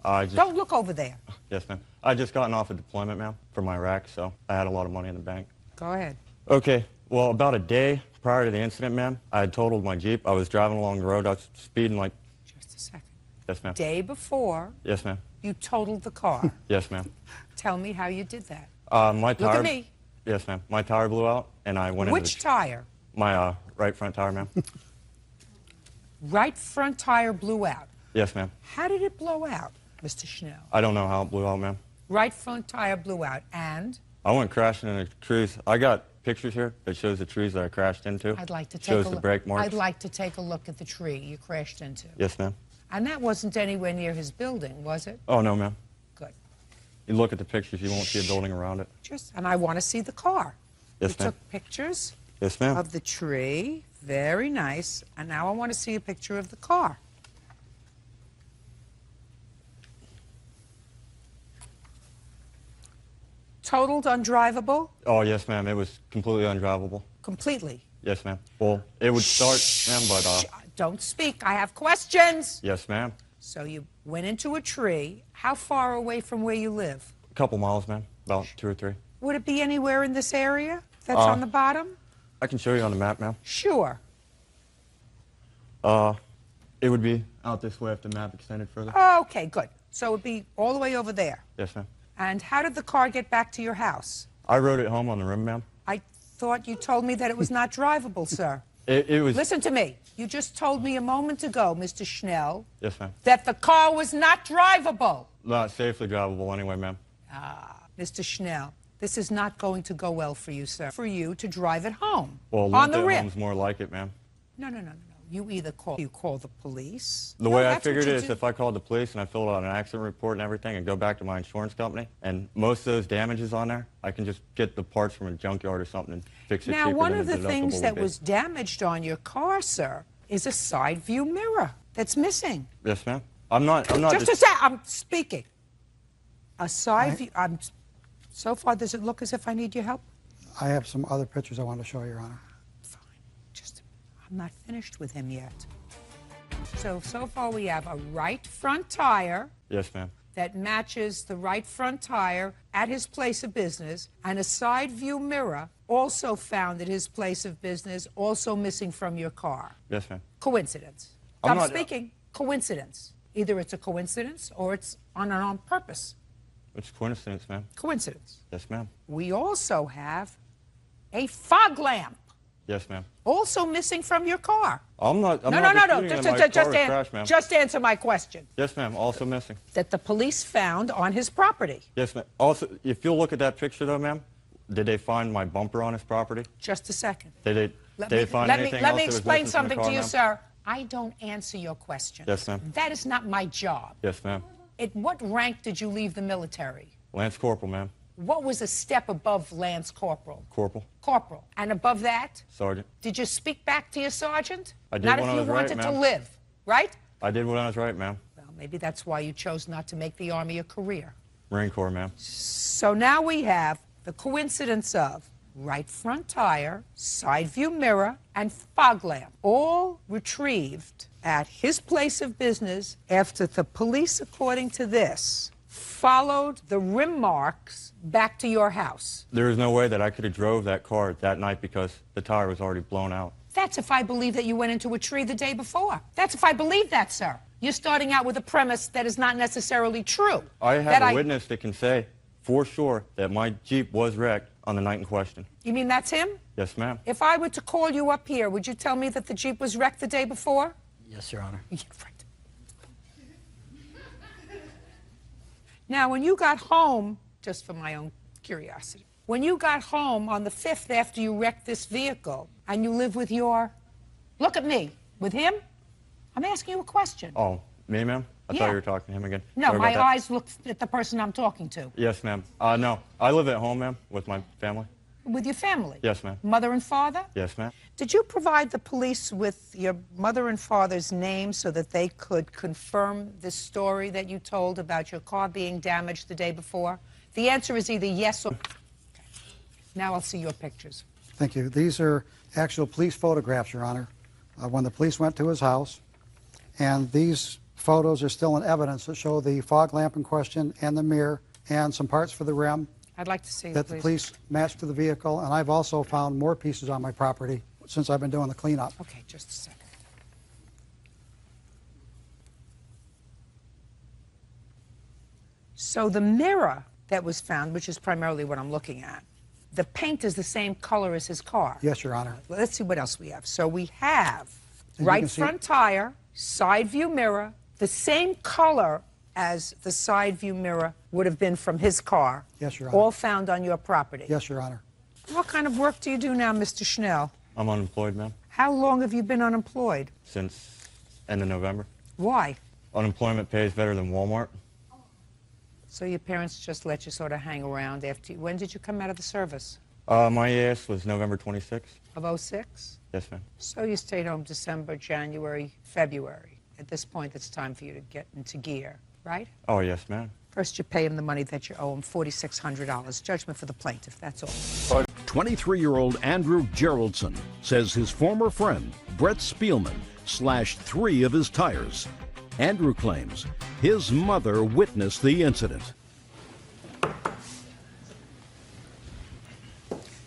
Just... Don't look over there. Yes, ma'am. I just gotten off a deployment, ma'am, from Iraq, so I had a lot of money in the bank. Go ahead. Okay, well, about a day prior to the incident, ma'am, I had totaled my Jeep. I was driving along the road. I was speeding like... Just a second. Yes, ma'am. Day before, Yes, ma'am. you totaled the car. Yes, ma'am. Tell me how you did that. My tire... Look at me. Yes, ma'am. My tire blew out, and I went into Which tire? My right front tire, ma'am. Right front tire blew out. Yes, ma'am. How did it blow out, Mr. Schnell? I don't know how it blew out, ma'am. Right front tire blew out, and? I went crashing into trees. I got pictures here that shows the trees that I crashed into. I'd like to take shows a the look. brake marks. I'd like to take a look at the tree you crashed into. Yes, ma'am. And that wasn't anywhere near his building, was it? Oh, no, ma'am. Good. You look at the pictures, you won't see a building around it. And I want to see the car. Yes, You ma'am. took pictures Yes, ma'am. of the tree. Very nice. And now I want to see a picture of the car. Totaled undrivable? Oh, yes, ma'am. It was completely undrivable. Completely. Yes, ma'am. Well, it would start, ma'am, but... Don't speak. I have questions. Yes, ma'am. So you went into a tree. How far away from where you live? A couple miles, ma'am. About 2 or 3. Would it be anywhere in this area that's on the bottom? I can show you on the map, ma'am. Sure. It would be out this way if the map extended further. Okay, good. So it would be all the way over there. Yes, ma'am. And how did the car get back to your house? I rode it home on the rim, ma'am. I thought you told me that it was not drivable, sir. It was... Listen to me. You just told me a moment ago, Mr. Schnell, Yes, ma'am. that the car was not drivable. Not safely drivable anyway, ma'am. Mr. Schnell, this is not going to go well for you, sir. For you to drive it home. Well, on the Limpet rim. Home's more like it, ma'am. No. You either call the police. The way I that's what figured you it is do. if I called the police and I filled out an accident report and everything and go back to my insurance company, and most of those damages on there, I can just get the parts from a junkyard or something and fix it Now, cheaper one than of the deductible things would that be. was damaged on your car, sir, is a side view mirror that's missing. Yes, ma'am. I'm not Just a sec. I'm speaking. A side view. So far, does it look as if I need your help? I have some other pictures I want to show, Your Honor. I'm not finished with him yet. So far we have a right front tire Yes, ma'am. that matches the right front tire at his place of business, and a side view mirror also found at his place of business, also missing from your car. Yes, ma'am. Coincidence. I'm I'm not- speaking coincidence. Either it's a coincidence or it's on purpose. It's coincidence, ma'am. Coincidence. Yes, ma'am. We also have a fog lamp Yes, ma'am. also missing from your car. I'm not No. disputing that my car was crashed, ma'am. Just answer my question. Yes, ma'am. Also missing. That the police found on his property. Yes, ma'am. Also, if you'll look at that picture, though, ma'am, did they find my bumper on his property? Just a second. Did Let they me, find let me, anything let else me that was explain missing from the something car, to you, ma'am? sir. I don't answer your questions. Yes, ma'am. That is not my job. Yes, ma'am. At what rank did you leave the military? Lance Corporal, ma'am. What was a step above Lance Corporal? Corporal. Corporal. And above that, Sergeant. did you speak back to your sergeant? I did Not when if I you was right, wanted to ma'am. live, right? I did when I was right, ma'am. Well, maybe that's why you chose not to make the Army a career. Marine Corps, ma'am. So now we have the coincidence of right front tire, side view mirror, and fog lamp, all retrieved at his place of business after the police, according to this, followed the rim marks back to your house. There is no way that I could have drove that car that night because the tire was already blown out. That's if I believe that you went into a tree the day before. That's if I believe that, sir. You're starting out with a premise that is not necessarily true. I have a witness that can say for sure that my Jeep was wrecked on the night in question. You mean that's him? Yes, ma'am. If I were to call you up here, would you tell me that the Jeep was wrecked the day before? Yes, Your Honor. Yeah, right. Now, when you got home, just for my own curiosity, when you got home on the 5th after you wrecked this vehicle and you live with your, look at me, with him? I'm asking you a question. Oh, me, ma'am? I thought you were talking to him again. No, Sorry my about that. eyes look at the person I'm talking to. Yes, ma'am. No, I live at home, ma'am, with my family. With your family? Yes, ma'am. Mother and father? Yes, ma'am. Did you provide the police with your mother and father's names so that they could confirm this story that you told about your car being damaged the day before? The answer is either yes or... Okay. Now I'll see your pictures. Thank you. These are actual police photographs, Your Honor, when the police went to his house. And these photos are still in evidence that show the fog lamp in question and the mirror and some parts for the rim. I'd like to see that the police matched to the vehicle, and I've also found more pieces on my property since I've been doing the cleanup. Okay, just a second. So the mirror that was found, which is primarily what I'm looking at, the paint is the same color as his car. Yes, Your Honor. Well, let's see what else we have. So we have And right front tire, side view mirror, the same color as the side view mirror would have been from his car. Yes, Your Honor. All found on your property. Yes, Your Honor. What kind of work do you do now, Mr. Schnell? I'm unemployed, ma'am, How long have you been unemployed? since end of November. Why? Unemployment pays better than Walmart. So your parents just let you sort of hang around after you... When did you come out of the service? My EAS was November 26th. Of '06? Yes, ma'am. So you stayed home December, January, February. At this point, it's time for you to get into gear, right? Oh, yes, ma'am. First, you pay him the money that you owe him, $4,600. Judgment for the plaintiff, that's all. 23-year-old Andrew Geraldson says his former friend, Brett Spielman, slashed 3 of his tires. Andrew claims his mother witnessed the incident.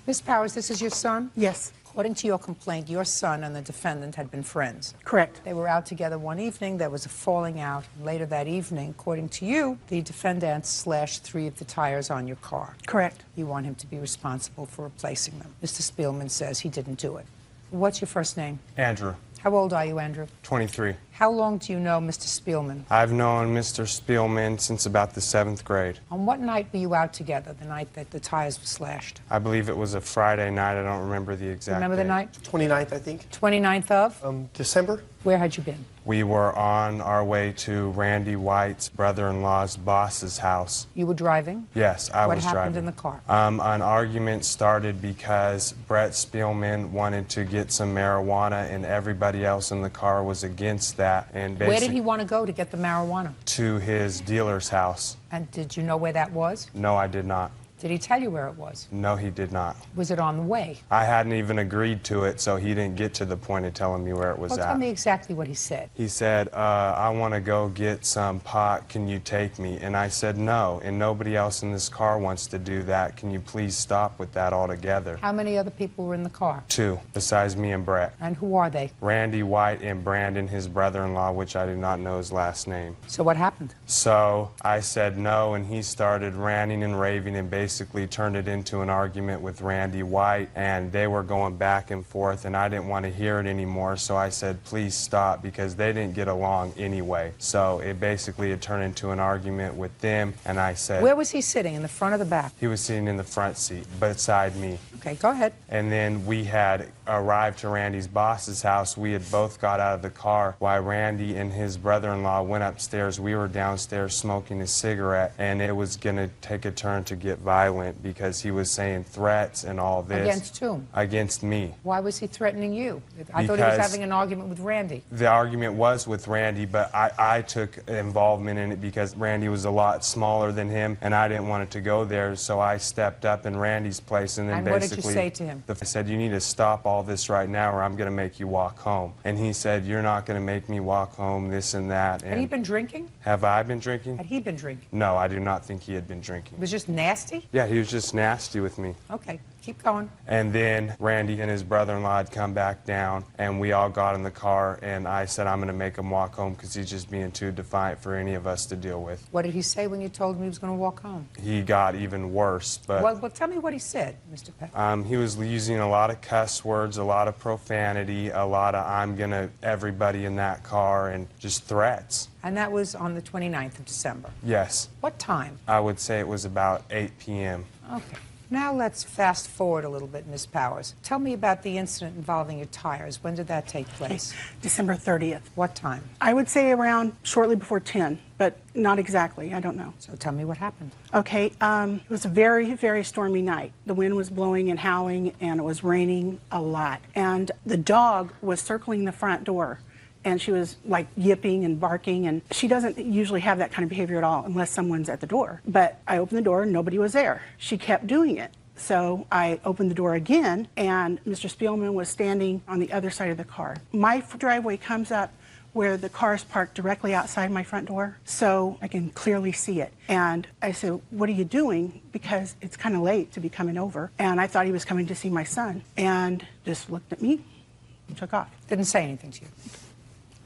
Ms. Powers, this is your son? Yes. According to your complaint, your son and the defendant had been friends. Correct. They were out together one evening. There was a falling out. Later that evening, according to you, the defendant slashed 3 of the tires on your car. Correct. You want him to be responsible for replacing them. Mr. Spielman says he didn't do it. What's your first name? Andrew, How old are you, Andrew? 23. How long do you know Mr. Spielman? I've known Mr. Spielman since about the 7th grade. On what night were you out together, the night that the tires were slashed? I believe it was a Friday night. I don't remember the exact Remember the date. night? 29th, I think. 29th of? December. Where had you been? We were on our way to Randy White's brother-in-law's boss's house. You were driving? Yes, I was driving. What happened in the car? An argument started because Brett Spielman wanted to get some marijuana and everybody else in the car was against that. And Where did he want to go to get the marijuana? To his dealer's house. And did you know where that was? No, I did not. Did he tell you where it was? No, he did not. Was it on the way? I hadn't even agreed to it, so he didn't get to the point of telling me where it was Well, at. tell me exactly what he said. He said, I want to go get some pot. Can you take me? And I said, no, and nobody else in this car wants to do that. Can you please stop with that altogether? How many other people were in the car? 2, besides me and Brett. And who are they? Randy White and Brandon, his brother-in-law, which I do not know his last name. So what happened? So I said no, and he started ranting and raving and basically turned it into an argument with Randy White, and they were going back and forth, and I didn't want to hear it anymore, so I said, please stop, because they didn't get along anyway. So it basically had turned into an argument with them, and I said... Where was he sitting, in the front or the back? He was sitting in the front seat, beside me. Okay, go ahead. And then we had arrived to Randy's boss's house. We had both got out of the car while Randy and his brother-in-law went upstairs. We were downstairs smoking a cigarette, and it was going to take a turn to get violent. violent because he was saying threats and all this. Against whom? Against me. Why was he threatening you? I thought he was having an argument with Randy. The argument was with Randy, but I took involvement in it because Randy was a lot smaller than him, and I didn't want it to go there, so I stepped up in Randy's place, and then And basically... what did you say to him? I said, you need to stop all this right now or I'm going to make you walk home. And he said, you're not going to make me walk home, this and that. Had he been drinking? Have I been drinking? Had he been drinking? No, I do not think he had been drinking. It was just nasty? Yeah, he was just nasty with me. Okay, keep going. And then Randy and his brother-in-law had come back down, and we all got in the car, and I said, I'm going to make him walk home because he's just being too defiant for any of us to deal with. What did he say when you told him he was going to walk home? He got even worse, but... Well, tell me what he said, Mr. Peck. He was using a lot of cuss words, a lot of profanity, a lot of I'm going to everybody in that car, and just threats. And that was on the 29th of December. Yes. What time? I would say it was about 8 p.m. Okay. Now let's fast forward a little bit, Ms. Powers. Tell me about the incident involving your tires. When did that take place? December 30th. What time? I would say around shortly before 10, but not exactly. I don't know. So tell me what happened. Okay. It was a very, very stormy night. The wind was blowing and howling, and it was raining a lot. And the dog was circling the front door. And she was like yipping and barking, and she doesn't usually have that kind of behavior at all unless someone's at the door. But I opened the door and nobody was there. She kept doing it. So I opened the door again, and Mr. Spielman was standing on the other side of the car. My driveway comes up where the car is parked directly outside my front door, so I can clearly see it. And I said, what are you doing? Because it's kind of late to be coming over. And I thought he was coming to see my son, and just looked at me and took off. Didn't say anything to you.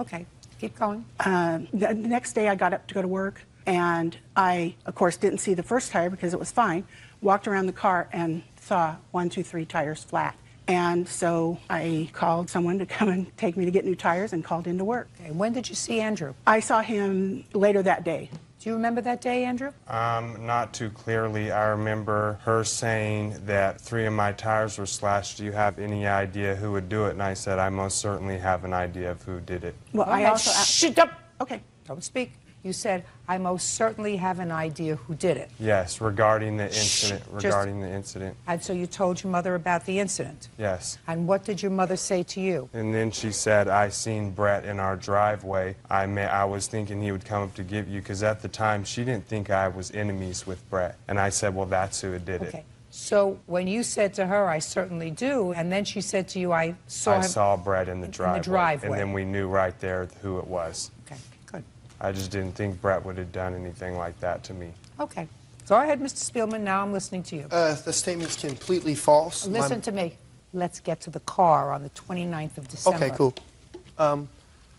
Okay, keep going. The next day I got up to go to work, and I, of course, didn't see the first tire because it was fine. Walked around the car and saw 1, 2, 3 tires flat. And so I called someone to come and take me to get new tires and called into work. Okay, when did you see Andrew? I saw him later that day. Do you remember that day, Andrew? Not too clearly. I remember her saying that 3 of my tires were slashed. Do you have any idea who would do it? And I said, I most certainly have an idea of who did it. Well, I also... Shut up! Okay. Don't speak. You said, I most certainly have an idea who did it. Yes, regarding the incident. And so you told your mother about the incident? Yes. And what did your mother say to you? And then she said, I seen Brett in our driveway. I was thinking he would come up to give you, because at the time she didn't think I was enemies with Brett. And I said, well, that's who did it. Okay. So when you said to her, I certainly do, and then she said to you, I saw Brett in the driveway. And then we knew right there who it was. Okay, good. I just didn't think Brett would have done anything like that to me. Okay. Go ahead, Mr. Spielman. Now I'm listening to you. The statement's completely false. Listen to me. Let's get to the car on the 29th of December. Okay, cool.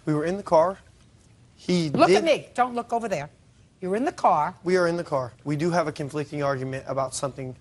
We were in the car. Look at me. Don't look over there. You're in the car. We are in the car. We do have a conflicting argument about something.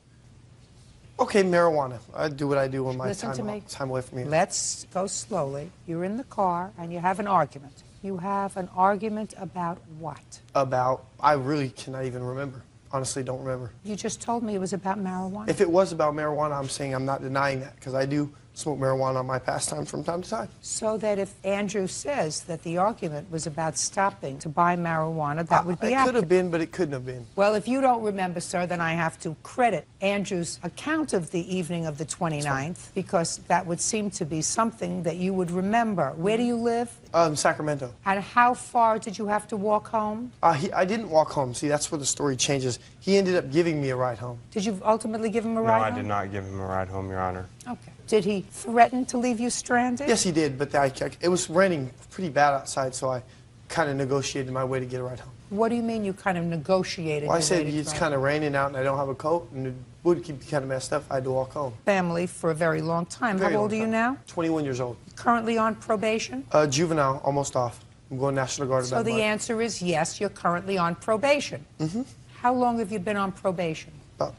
Okay, marijuana. I do what I do when my time away from you. Let's go slowly. You're in the car and you have an argument. You have an argument about what? I really cannot even remember. Honestly, don't remember. You just told me it was about marijuana. If it was about marijuana, I'm saying I'm not denying that, because I do smoke marijuana on my pastime from time to time. So that if Andrew says that the argument was about stopping to buy marijuana, that would be accurate. It could have been, but it couldn't have been. Well, if you don't remember, sir, then I have to credit Andrew's account of the evening of the 29th, because that would seem to be something that you would remember. Where do you live? Sacramento. And how far did you have to walk home? I didn't walk home. See, that's where the story changes. He ended up giving me a ride home. Did you ultimately give him a ride home? No, I did not give him a ride home, Your Honor. Okay. Did he threaten to leave you stranded? Yes, he did, but it was raining pretty bad outside, so I kind of negotiated my way to get a ride home. What do you mean you kind of negotiated? Well, I said it's kind of raining out and I don't have a coat, and it would keep kind of messed up. I had to walk home. Family for a very long time. How old are you now? 21 years old. Currently on probation? Juvenile, almost off. I'm going National Guard. So the answer is yes, you're currently on probation. Mm-hmm. How long have you been on probation?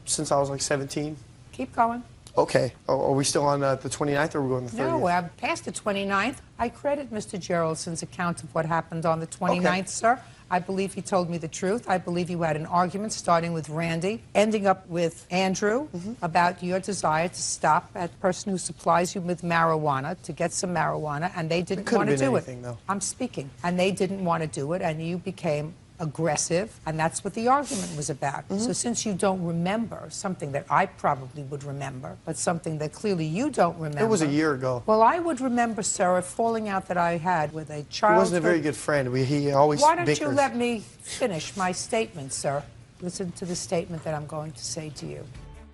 Since I was like 17. Keep going. Okay. Are we still on the 29th, or are we going the 30th? No, we're past the 29th. I credit Mr. Geraldson's account of what happened on the 29th, sir. I believe he told me the truth. I believe you had an argument starting with Randy, ending up with Andrew about your desire to stop at the person who supplies you with marijuana, to get some marijuana, and they didn't want to do it. Though. I'm speaking. And they didn't want to do it, and you became aggressive, and that's what the argument was about. So since you don't remember something that I probably would remember, but something that clearly you don't remember. It was a year ago. Well, I would remember, sir, a falling out that I had with a child. He wasn't a very good friend. He always Why don't you bickers. let me finish my statement, sir? Listen to the statement that I'm going to say to you.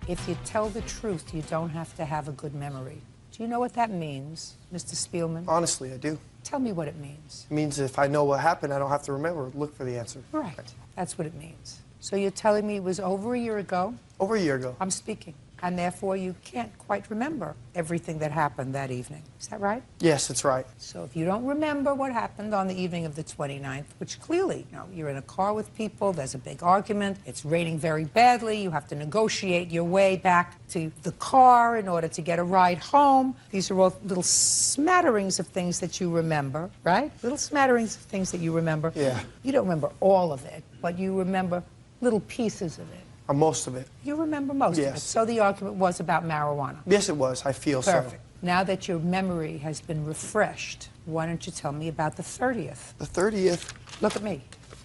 If you tell the truth, you don't have to have a good memory. Do you know what that means, Mr. Spielman? Honestly, I do. Tell me what it means. It means if I know what happened, I don't have to remember. Look for the answer. Right. That's what it means. So you're telling me it was over a year ago? Over a year ago. I'm speaking. And therefore you can't quite remember everything that happened that evening. Is that right? Yes, that's right. So if you don't remember what happened on the evening of the 29th, which clearly, you're in a car with people, there's a big argument, it's raining very badly, you have to negotiate your way back to the car in order to get a ride home. These are all little smatterings of things that you remember, right? Little smatterings of things that you remember. Yeah. You don't remember all of it, but you remember little pieces of it. Most of it. You remember most of it. So the argument was about marijuana. Yes, it was. I feel Perfect. so. Now that your memory has been refreshed, why don't you tell me about the 30th? The 30th? Look at me.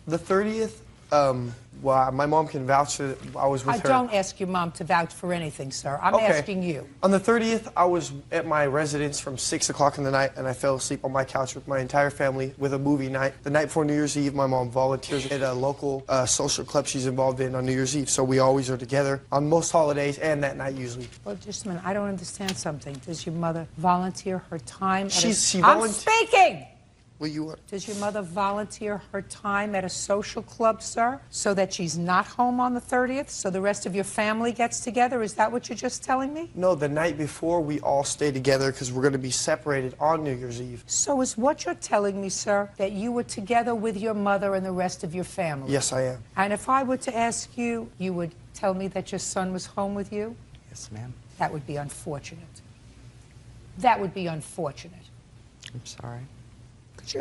The 30th? Well, my mom can vouch that I was with her. I don't ask your mom to vouch for anything, sir. I'm Okay. asking you. On the 30th, I was at my residence from 6 o'clock in the night, and I fell asleep on my couch with my entire family with a movie night. The night before New Year's Eve, my mom volunteers at a local social club she's involved in on New Year's Eve, so we always are together on most holidays and that night usually. Well, just a minute. I don't understand something. Does your mother volunteer her time? I'm speaking! Well, you are. Does your mother volunteer her time at a social club, sir, so that she's not home on the 30th, so the rest of your family gets together? Is that what you're just telling me? No, the night before, we all stay together because we're going to be separated on New Year's Eve. So is what you're telling me, sir, that you were together with your mother and the rest of your family? Yes, I am. And if I were to ask you, you would tell me that your son was home with you? Yes, ma'am. That would be unfortunate. That would be unfortunate. I'm sorry.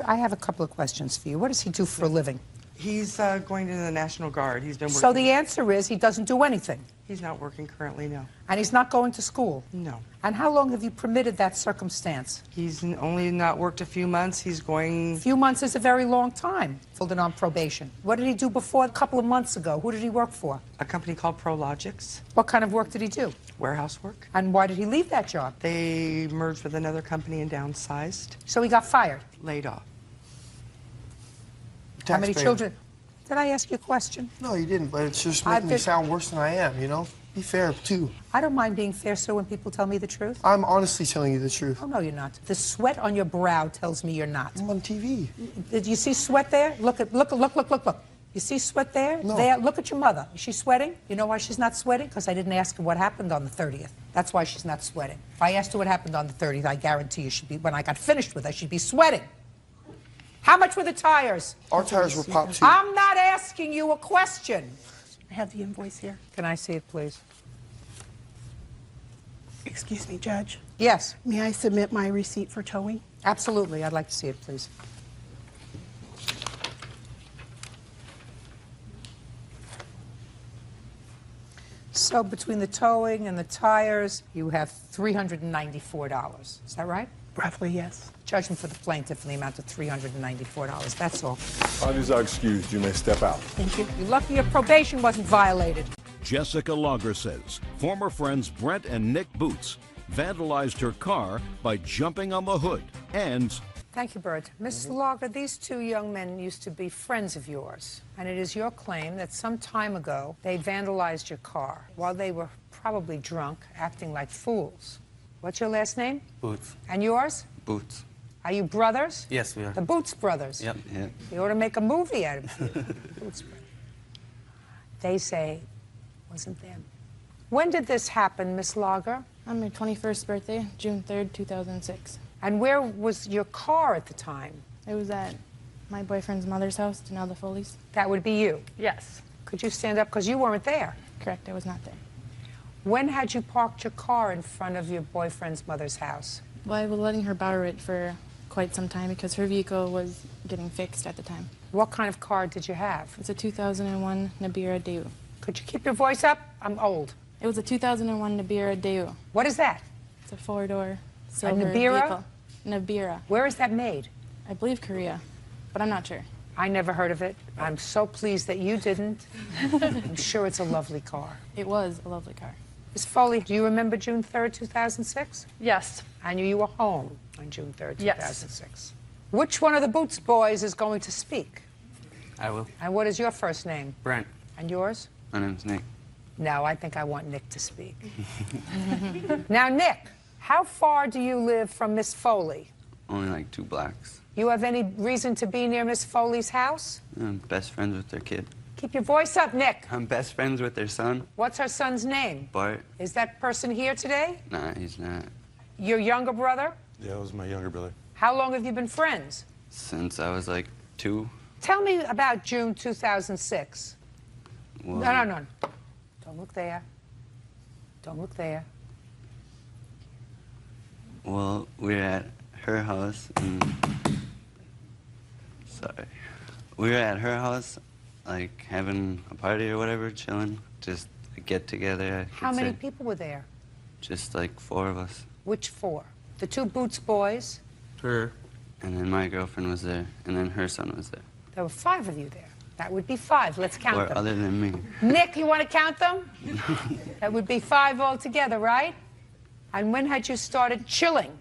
I have a couple of questions for you. What does he do for a living? He's going to the National Guard. He's been working. So the answer is he doesn't do anything. He's not working currently, no. And he's not going to school? No. And how long have you permitted that circumstance? He's only not worked a few months. He's going... A few months is a very long time, filled in on probation. What did he do before a couple of months ago? Who did he work for? A company called Prologics. What kind of work did he do? Warehouse work. And why did he leave that job? They merged with another company and downsized. So he got fired? Laid off. How many children? Did I ask you a question? No, you didn't, but it's just making me sound worse than I am, you know? Be fair, too. I don't mind being fair, sir, when people tell me the truth. I'm honestly telling you the truth. Oh, no, you're not. The sweat on your brow tells me you're not. I'm on TV. Did you see sweat there? Look. You see sweat there? No. There. Look at your mother. Is she sweating? You know why she's not sweating? Because I didn't ask her what happened on the 30th. That's why she's not sweating. If I asked her what happened on the 30th, I guarantee you she'd be, when I got finished with her, she'd be sweating. How much were the tires? Our tires were popped, too. I'm not asking you a question. I have the invoice here. Can I see it, please? Excuse me, Judge. Yes. May I submit my receipt for towing? Absolutely. I'd like to see it, please. So between the towing and the tires, you have $394. Is that right? Roughly, yes. Judgment for the plaintiff in the amount of $394. That's all. Parties are excused. You may step out. Thank you. You're lucky your probation wasn't violated. Jessica Lager says former friends Brent and Nick Boots vandalized her car by jumping on the hood and... Thank you, Bert. Miss Lager, these two young men used to be friends of yours, and it is your claim that some time ago they vandalized your car while they were probably drunk, acting like fools. What's your last name? Boots. And yours? Boots. Are you brothers? Yes, we are. The Boots brothers? Yep. Yeah. You ought to make a movie out of it. Boots brothers. They say it wasn't them. When did this happen, Miss Lager? On my 21st birthday, June 3rd, 2006. And where was your car at the time? It was at my boyfriend's mother's house, Denelda Foley's. That would be you? Yes. Could you stand up? Because you weren't there. Correct, I was not there. When had you parked your car in front of your boyfriend's mother's house? Well, I was letting her borrow it for quite some time because her vehicle was getting fixed at the time. What kind of car did you have? It's a 2001 Nabira Daewoo. Could you keep your voice up? I'm old. It was a 2001 Nabira Daewoo. What is that? It's a four-door silver Nabira? vehicle. Nabira. Where is that made? I believe Korea, but I'm not sure. I never heard of it. I'm so pleased that you didn't. I'm sure it's a lovely car. It was a lovely car. Ms. Foley, do you remember June 3rd, 2006? Yes. I knew you were home on June 3rd, Yes. 2006. Which one of the Boots boys is going to speak? I will. And what is your first name? Brent. And yours? My name's Nick. No, I think I want Nick to speak. Now, Nick, how far do you live from Miss Foley? Only like 2 blocks. You have any reason to be near Miss Foley's house? I'm best friends with their kid. Keep your voice up, Nick. I'm best friends with their son, What's her son's name? Bart. Is that person here today? Nah, he's not. Your younger brother? Yeah, it was my younger brother. How long have you been friends? Since I was like 2. Tell me about June 2006. Well, No. Don't look there. Don't look there. Well, we were at her house and... Sorry. We were at her house, like, having a party or whatever, chilling. Just a get-together, I could How many say. people were there? Just like 4 of us. Which 4? The 2 Boots boys? Her. And then my girlfriend was there, and then her son was there. There were 5 of you there. That would be 5. Let's count Or them. other than me. Nick, you want to count them? That would be 5 altogether, right? And when had you started chilling?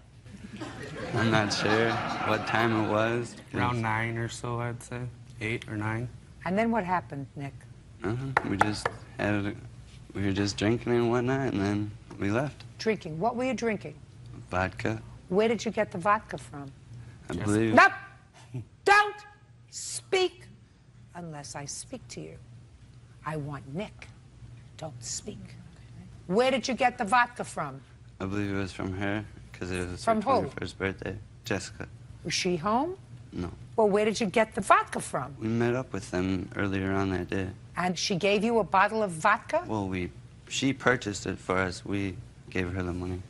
I'm not sure what time it was. Around 9 or so, I'd say. 8 or 9. And then what happened, Nick? We were just drinking and whatnot, and then we left. Drinking. What were you drinking? Vodka, Where did you get the vodka from? I believe. No! Don't speak unless I speak to you. I want Nick. Don't speak. Where did you get the vodka from? I believe it was from her, because it was From her who? 21st birthday. Jessica. Was she home? No. Well, where did you get the vodka from? We met up with them earlier on that day. And she gave you a bottle of vodka? Well, she purchased it for us. We gave her the money.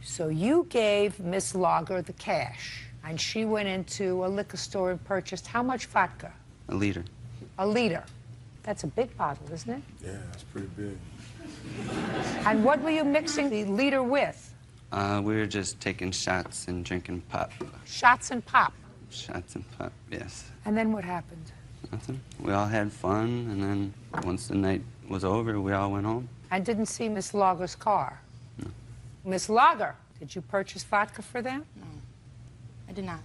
So you gave Miss Lager the cash, and she went into a liquor store and purchased how much vodka? A liter. A liter. That's a big bottle, isn't it? Yeah, that's pretty big. And what were you mixing the liter with? We were just taking shots and drinking pop. Shots and pop. Shots and pop, yes. And then what happened? Nothing. We all had fun, and then once the night was over, we all went home. And didn't see Miss Lager's car? No. Miss Lager, did you purchase vodka for them? No, I did not.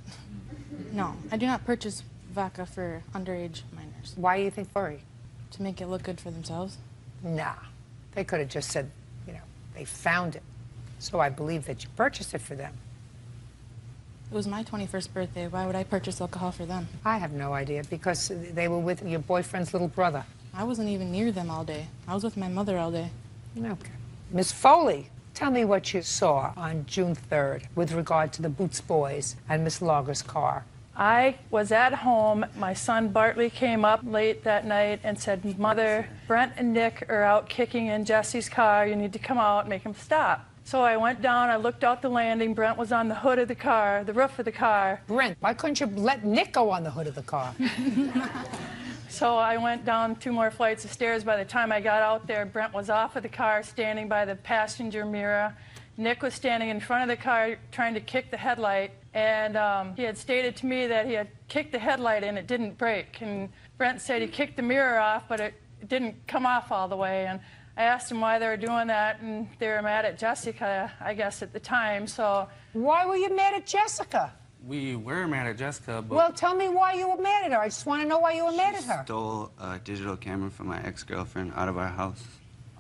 No, I do not purchase vodka for underage minors. Why do you think furry? To make it look good for themselves. Nah. They could have just said, they found it. So I believe that you purchased it for them. It was my 21st birthday. Why would I purchase alcohol for them? I have no idea, because they were with your boyfriend's little brother. I wasn't even near them all day. I was with my mother all day. Okay. Miss Foley, tell me what you saw on June 3rd with regard to the Boots boys and Miss Lager's car. I was at home. My son Bartley came up late that night and said, Mother, Brent and Nick are out kicking in Jesse's car. You need to come out and make him stop. So I went down, I looked out the landing. Brent was on the hood of the car, the roof of the car. Brent, why couldn't you let Nick go on the hood of the car? So I went down 2 more flights of stairs. By the time I got out there, Brent was off of the car, standing by the passenger mirror. Nick was standing in front of the car trying to kick the headlight. And he had stated to me that he had kicked the headlight and it didn't break. And Brent said he kicked the mirror off, but it didn't come off all the way. And I asked him why they were doing that, and they were mad at Jessica, I guess, at the time. So why were you mad at Jessica? We were mad at Jessica, but... Well, tell me why you were mad at her. I just want to know why you were mad at her. Stole a digital camera from my ex-girlfriend out of our house.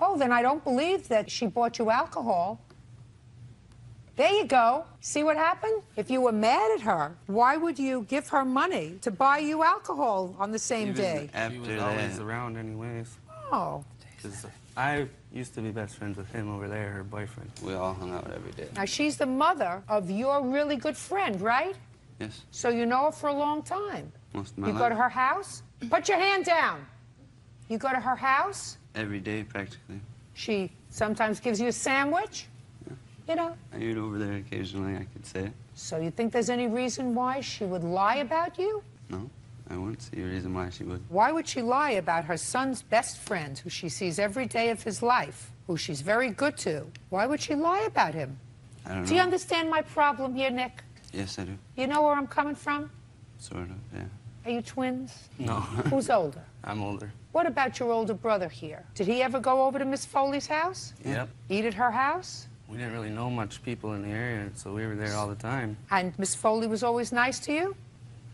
Oh, then I don't believe that she bought you alcohol. There you go. See what happened? If you were mad at her, why would you give her money to buy you alcohol on the same day? She was always around anyways. Oh. Because I used to be best friends with him over there, her boyfriend. We all hung out every day. Now, she's the mother of your really good friend, right? Yes. So you know her for a long time. Most of my You life. go to her house? Put your hand down. You go to her house? Every day, practically. She sometimes gives you a sandwich? You know? I eat over there occasionally, I could say. So you think there's any reason why she would lie about you? No, I wouldn't see a reason why she would. Why would she lie about her son's best friend, who she sees every day of his life, who she's very good to? Why would she lie about him? I don't know. Do you understand my problem here, Nick? Yes, I do. You know where I'm coming from? Sort of, yeah. Are you twins? No. Who's older? I'm older. What about your older brother here? Did he ever go over to Miss Foley's house? Yep. Eat at her house? We didn't really know much people in the area, so we were there all the time. And Miss Foley was always nice to you?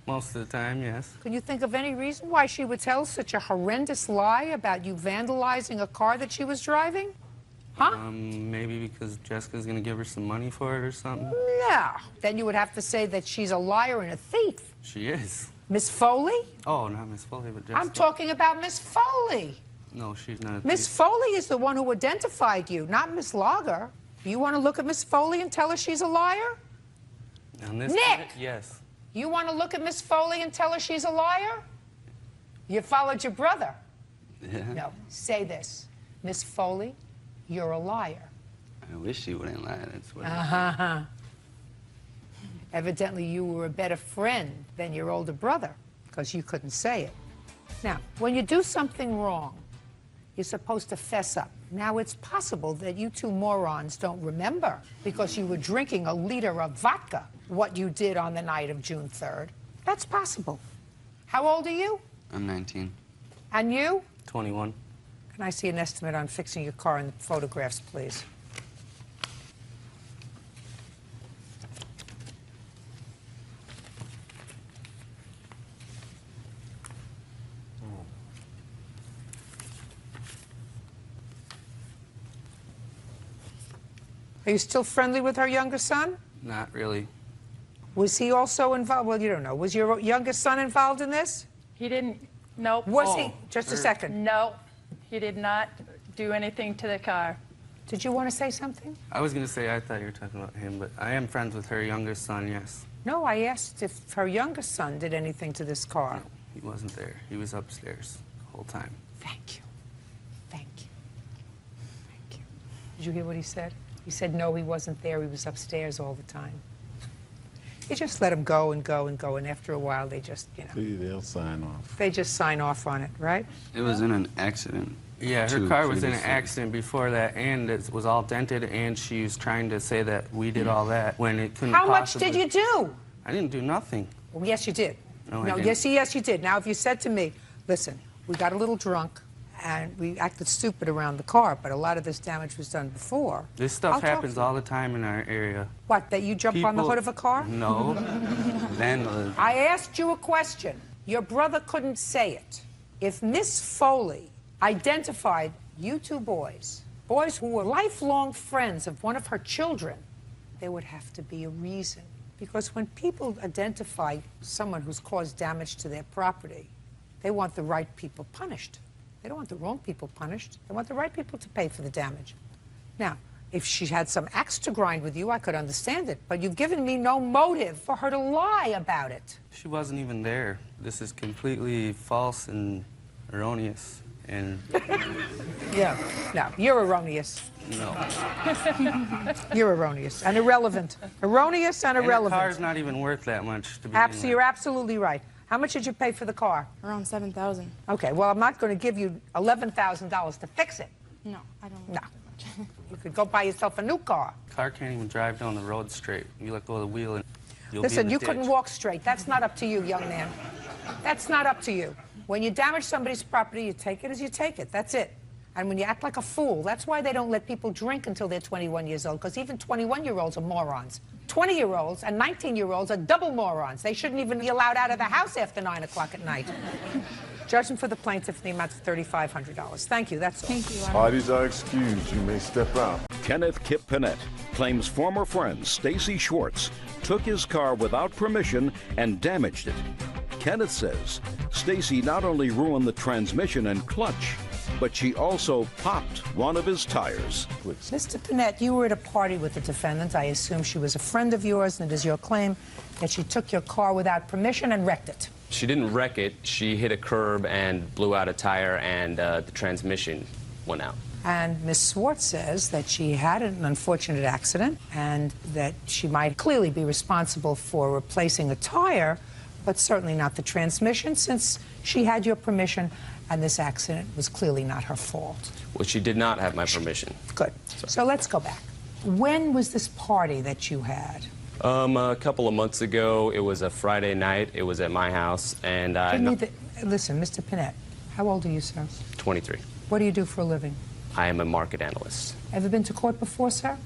Most of the time, yes. Can you think of any reason why she would tell such a horrendous lie about you vandalizing a car that she was driving? Huh? Maybe because Jessica's gonna give her some money for it or something. No. Then you would have to say that she's a liar and a thief. She is. Miss Foley? Oh, not Miss Foley, but Jessica. I'm talking about Miss Foley. No, she's not. Miss Foley is the one who identified you, not Miss Lager. You want to look at Miss Foley and tell her she's a liar? On this Nick! minute, yes. You want to look at Miss Foley and tell her she's a liar? You followed your brother. Yeah. No, say this. Miss Foley, you're a liar. I wish she wouldn't lie. That's what. Uh-huh. Evidently, you were a better friend than your older brother, because you couldn't say it. Now, when you do something wrong, you're supposed to fess up. Now, it's possible that you two morons don't remember, because you were drinking a liter of vodka, what you did on the night of June 3rd. That's possible. How old are you? I'm 19. And you? 21. Can I see an estimate on fixing your car and the photographs, please? Are you still friendly with her younger son? Not really. Was he also involved? Well, you don't know. Was your youngest son involved in this? He didn't. Nope. Was he? Just a second. No, he did not do anything to the car. Did you want to say something? I was gonna say I thought you were talking about him, but I am friends with her youngest son, yes. No, I asked if her youngest son did anything to this car. No, he wasn't there. He was upstairs the whole time. Thank you. Thank you. Thank you. Did you hear what he said? He said, no, he wasn't there. He was upstairs all the time. You just let him go and go and go, and after a while, they just, you know. They'll sign off. They just sign off on it, right? It was in an accident. Yeah, her car was in an accident before that, and it was all dented, and she was trying to say that we did all that when it couldn't How much possibly. did you do? I didn't do nothing. Well, yes, you did. No, I didn't. Yes, you did. Now, if you said to me, listen, we got a little drunk, and we acted stupid around the car, but a lot of this damage was done before. This stuff I'll talk happens to you. all the time in our area. What, that you jump on the hood of a car? No. Landlord. I asked you a question. Your brother couldn't say it. If Miss Foley identified you two boys who were lifelong friends of one of her children, there would have to be a reason. Because when people identify someone who's caused damage to their property, they want the right people punished. They don't want the wrong people punished. They want the right people to pay for the damage. Now, if she had some axe to grind with you, I could understand it. But you've given me no motive for her to lie about it. She wasn't even there. This is completely false and erroneous. And Yeah. No, you're erroneous. no. You're erroneous and irrelevant. Erroneous and And the irrelevant. car's not even worth that much to begin with. You're absolutely right. How much did you pay for the car? Around $7,000. Okay, well, I'm not going to give you $11,000 to fix it. No, I don't. No. You could go buy yourself a new car. Car can't even drive down the road straight. You let go of the wheel and you'll be in Listen, the you ditch. couldn't walk straight. That's not up to you, young man. That's not up to you. When you damage somebody's property, you take it as you take it. That's it. And when you act like a fool, that's why they don't let people drink until they're 21 years old, because even 21-year-olds are morons. 20-year-olds and 19-year-olds are double morons. They shouldn't even be allowed out of the house after 9 o'clock at night. Judgment for the plaintiff in the amount of $3,500. Thank you, that's all. Thank you. Parties are excused. You may step out. Kenneth Kip Panett claims former friend Stacy Schwartz took his car without permission and damaged it. Kenneth says Stacy not only ruined the transmission and clutch, but she also popped one of his tires. Mr. Panett, you were at a party with the defendant. I assume she was a friend of yours, and it is your claim that she took your car without permission and wrecked it. She didn't wreck it. She hit a curb and blew out a tire, and the transmission went out. And Ms. Schwartz says that she had an unfortunate accident and that she might clearly be responsible for replacing a tire, but certainly not the transmission, since she had your permission and this accident was clearly not her fault. Well, she did not have my permission. Good. So let's go back. When was this party that you had? A couple of months ago, it was a Friday night. It was at my house, and Listen, Mr. Panett, how old are you, sir? 23. What do you do for a living? I am a market analyst. Ever been to court before, sir?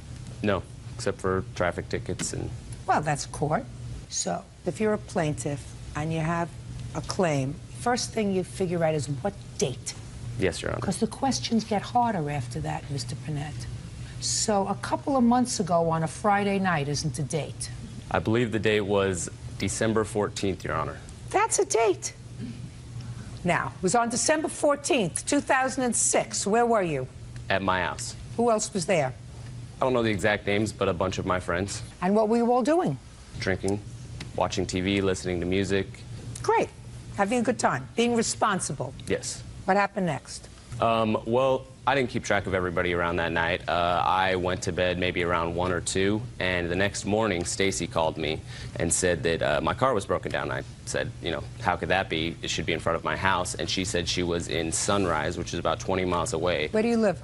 No, except for traffic tickets and... Well, that's court. So, if you're a plaintiff and you have a claim, first thing you figure out is what date. Yes, Your Honor. Because the questions get harder after that, Mr. Panett. So, a couple of months ago on a Friday night isn't a date. I believe the date was December 14th, Your Honor. That's a date. Now, it was on December 14th, 2006. Where were you? At my house. Who else was there? I don't know the exact names, but a bunch of my friends. And what were you all doing? Drinking, watching TV, listening to music. Great. Having a good time. Being responsible. Yes. What happened next? Well, I didn't keep track of everybody around that night. I went to bed maybe around 1 or 2, and the next morning, Stacy called me and said that my car was broken down. I said, you know, how could that be? It should be in front of my house. And she said she was in Sunrise, which is about 20 miles away. Where do you live?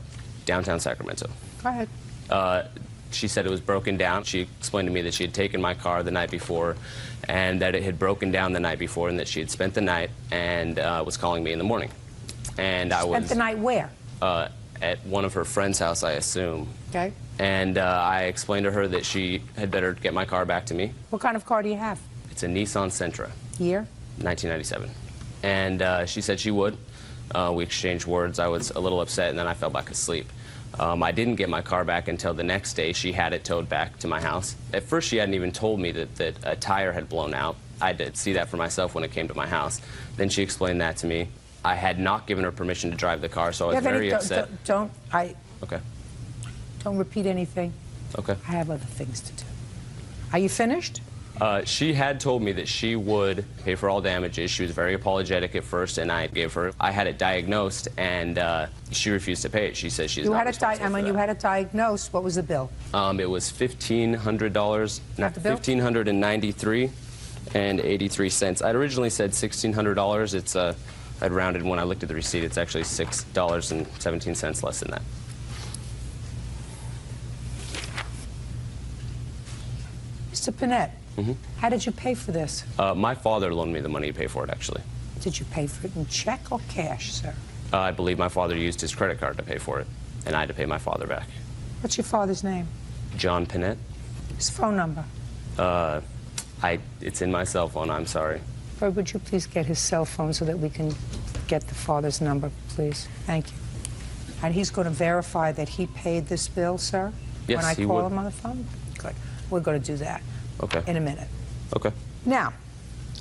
Downtown Sacramento. Go ahead. She said it was broken down. She explained to me that she had taken my car the night before and that it had broken down the night before and that she had spent the night and was calling me in the morning. And I was... Spent the night where? At one of her friend's house, I assume. Okay. And I explained to her that she had better get my car back to me. What kind of car do you have? It's a Nissan Sentra. Year? 1997. And she said she would. We exchanged words. I was a little upset, and then I fell back asleep. I didn't get my car back until the next day. She had it towed back to my house. At first, she hadn't even told me that a tire had blown out. I did see that for myself when it came to my house. Then she explained that to me. I had not given her permission to drive the car, so I was very upset. Okay. Don't repeat anything. Okay. I have other things to do. Are you finished? She had told me that she would pay for all damages. She was very apologetic at first, and I had it diagnosed, and she refused to pay it. She says she's not responsible for that. You had it diagnosed. What was the bill? It was $1,500, not $1,593.83. I'd originally said $1,600. It's I'd rounded when I looked at the receipt. It's actually $6.17 less than that. Mr. Panett, how did you pay for this? My father loaned me the money to pay for it, actually. Did you pay for it in check or cash, sir? I believe my father used his credit card to pay for it, and I had to pay my father back. What's your father's name? John Panett. His phone number? It's in my cell phone. I'm sorry. Or would you please get his cell phone so that we can get the father's number, please? Thank you. And he's going to verify that he paid this bill, sir? Yes, when I he call would. him on the phone? Good. We're going to do that. Okay. In a minute. Okay. Now,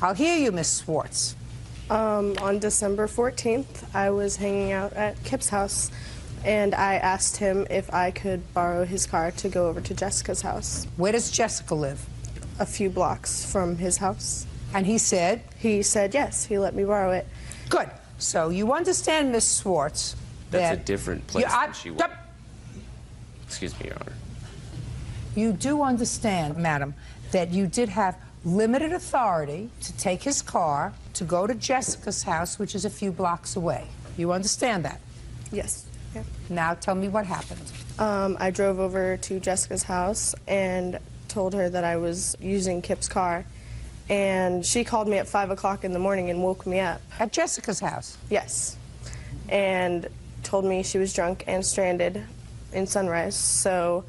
I'll hear you, Miss Swartz. On December 14th, I was hanging out at Kip's house, and I asked him if I could borrow his car to go over to Jessica's house. Where does Jessica live? A few blocks from his house. And he said? He said yes. He let me borrow it. Good. So you understand, Miss Swartz, That's a different place than she was. Excuse me, Your Honor. You do understand, madam, that you did have limited authority to take his car to go to Jessica's house, which is a few blocks away. You understand that? Yes. Yeah. Now tell me what happened. I drove over to Jessica's house and told her that I was using Kip's car. And she called me at 5 o'clock in the morning and woke me up. At Jessica's house? Yes. And told me she was drunk and stranded in Sunrise. So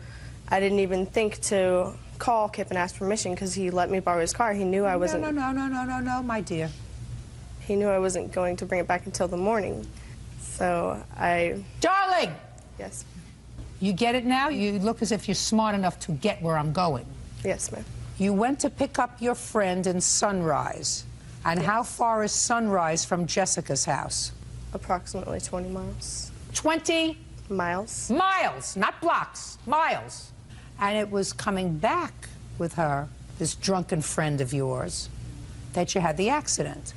I didn't even think to call Kip and ask permission because he let me borrow his car. He knew I wasn't... No, my dear. He knew I wasn't going to bring it back until the morning. So I... Darling! Yes. You get it now? You look as if you're smart enough to get where I'm going. Yes, ma'am. You went to pick up your friend in Sunrise. And how far is Sunrise from Jessica's house? Approximately 20 miles. 20? Miles. Miles, not blocks, miles. And it was coming back with her, this drunken friend of yours, that you had the accident.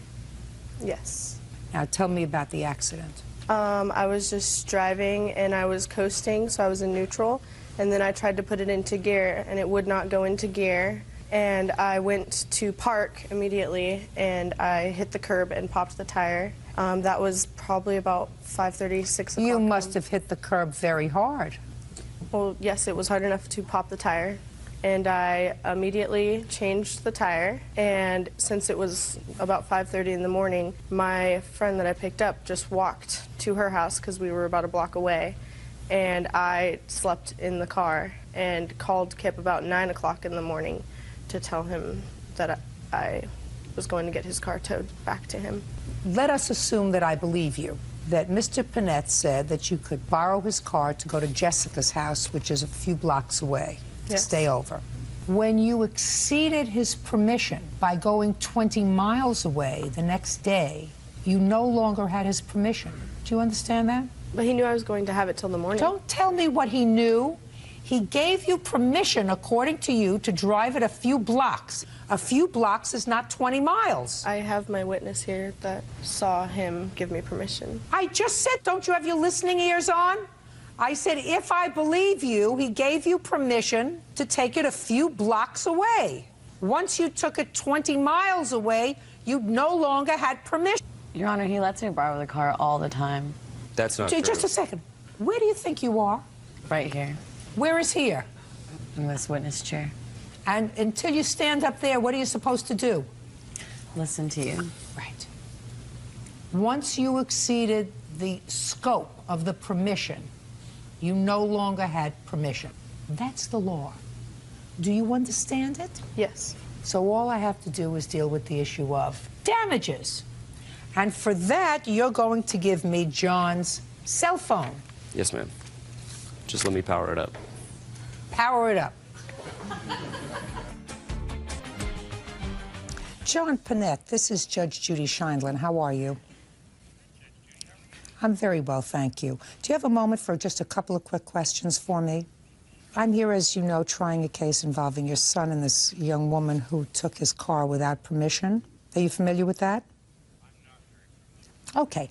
Yes. Now tell me about the accident. I was just driving and I was coasting, so I was in neutral. And then I tried to put it into gear and it would not go into gear. And I went to park immediately and I hit the curb and popped the tire. That was probably about 5:30, 6 o'clock. You must have hit the curb very hard. Well, yes, it was hard enough to pop the tire. and I immediately changed the tire. And since it was about 5:30 in the morning, my friend that I picked up just walked to her house because we were about a block away, and I slept in the car and called Kip about 9 o'clock in the morning to tell him that I was going to get his car towed back to him. Let us assume that I believe you, that Mr. Panett said that you could borrow his car to go to Jessica's house, which is a few blocks away, to stay over. When you exceeded his permission by going 20 miles away the next day, you no longer had his permission. Do you understand that? But he knew I was going to have it till the morning. Don't tell me what he knew. He gave you permission, according to you, to drive it a few blocks. A few blocks is not 20 miles. I have my witness here that saw him give me permission. I just said, don't you have your listening ears on? I said, if I believe you, he gave you permission to take it a few blocks away. Once you took it 20 miles away, you no longer had permission. Your Honor, he lets me borrow the car all the time. That's not true. Just a second. Where do you think you are? Right here. Where is here? In this witness chair. And until you stand up there, what are you supposed to do? Listen to you. Right. Once you exceeded the scope of the permission, you no longer had permission. That's the law. Do you understand it? Yes. So all I have to do is deal with the issue of damages. And for that, you're going to give me John's cell phone. Yes, ma'am. Just let me power it up. Power it up. John Panett, this is Judge Judy Scheindlin. How are you? I'm very well, thank you. Do you have a moment for just a couple of quick questions for me? I'm here, as you know, trying a case involving your son and this young woman who took his car without permission. Are you familiar with that? Okay.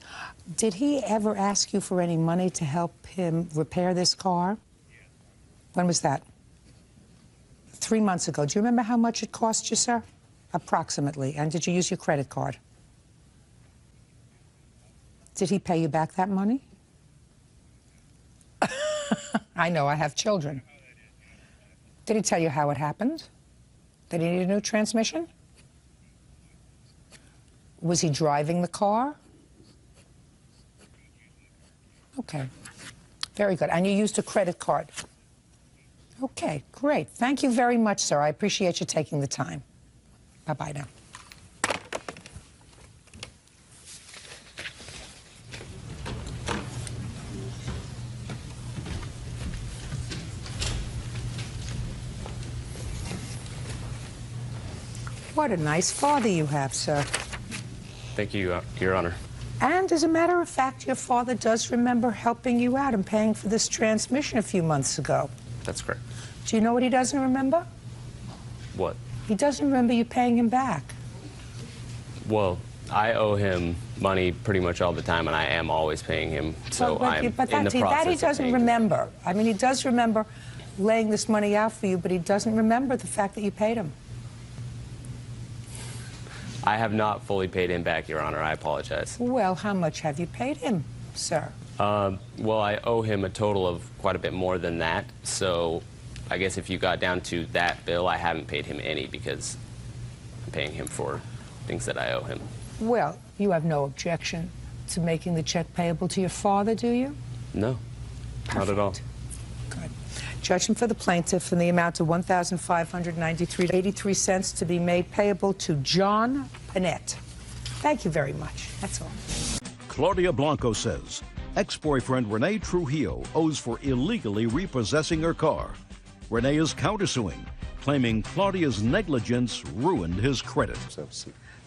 Did he ever ask you for any money to help him repair this car? When was that? 3 months ago. Do you remember how much it cost you, sir? Approximately. And did you use your credit card? Did he pay you back that money? I know, I have children. Did he tell you how it happened? That he needed a new transmission? Was he driving the car? Okay. Very good. And you used a credit card? Okay, great. Thank you very much, sir. I appreciate you taking the time. Bye-bye now. What a nice father you have, sir. Thank you, Your Honor. And as a matter of fact, your father does remember helping you out and paying for this transmission a few months ago. That's correct. Do you know what he doesn't remember? What? He doesn't remember you paying him back. Well, I owe him money pretty much all the time, and I am always paying him. So I'm in the process that he of doesn't paying him. remember. I mean, he does remember laying this money out for you, but he doesn't remember the fact that you paid him. I have not fully paid him back, Your Honor. I apologize. Well, how much have you paid him, sir? Well, I owe him a total of quite a bit more than that. So I guess if you got down to that bill, I haven't paid him any because I'm paying him for things that I owe him. Well, you have no objection to making the check payable to your father, do you? No, not at all. Good. Judgment for the plaintiff in the amount of $1,593.83 to be made payable to John Panett. Thank you very much. That's all. Claudia Blanco says ex-boyfriend Rene Trujillo owes for illegally repossessing her car. Rene is countersuing, claiming Claudia's negligence ruined his credit.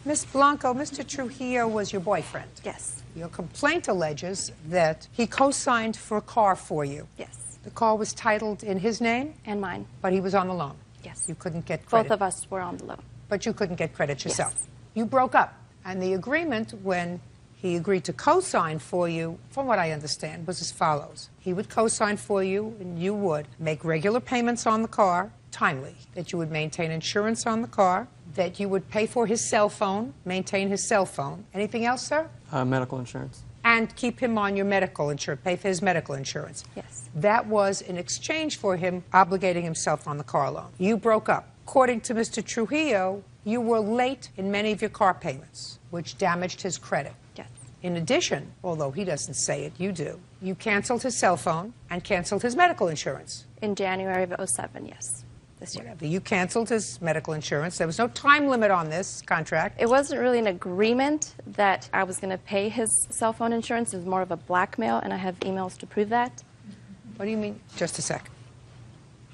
Ms. Blanco, Mr. Trujillo was your boyfriend. Yes. Your complaint alleges that he co-signed for a car for you. Yes. The car was titled in his name? And mine. But he was on the loan? Yes. You couldn't get credit? Both of us were on the loan. But you couldn't get credit yourself? Yes. You broke up. And the agreement, when he agreed to co-sign for you, from what I understand, was as follows. He would co-sign for you, and you would make regular payments on the car, timely, that you would maintain insurance on the car, that you would pay for his cell phone, maintain his cell phone. Anything else, sir? Medical insurance. and keep him on your medical insurance, pay for his medical insurance. Yes. That was in exchange for him obligating himself on the car loan. You broke up. According to Mr. Trujillo, you were late in many of your car payments, which damaged his credit. Yes. In addition, although he doesn't say it, you do, you canceled his cell phone and canceled his medical insurance. In January of '07, yes. This year. Whatever. You canceled his medical insurance. There was no time limit on this contract. It wasn't really an agreement that I was going to pay his cell phone insurance. It was more of a blackmail, and I have emails to prove that. What do you mean? Just a sec.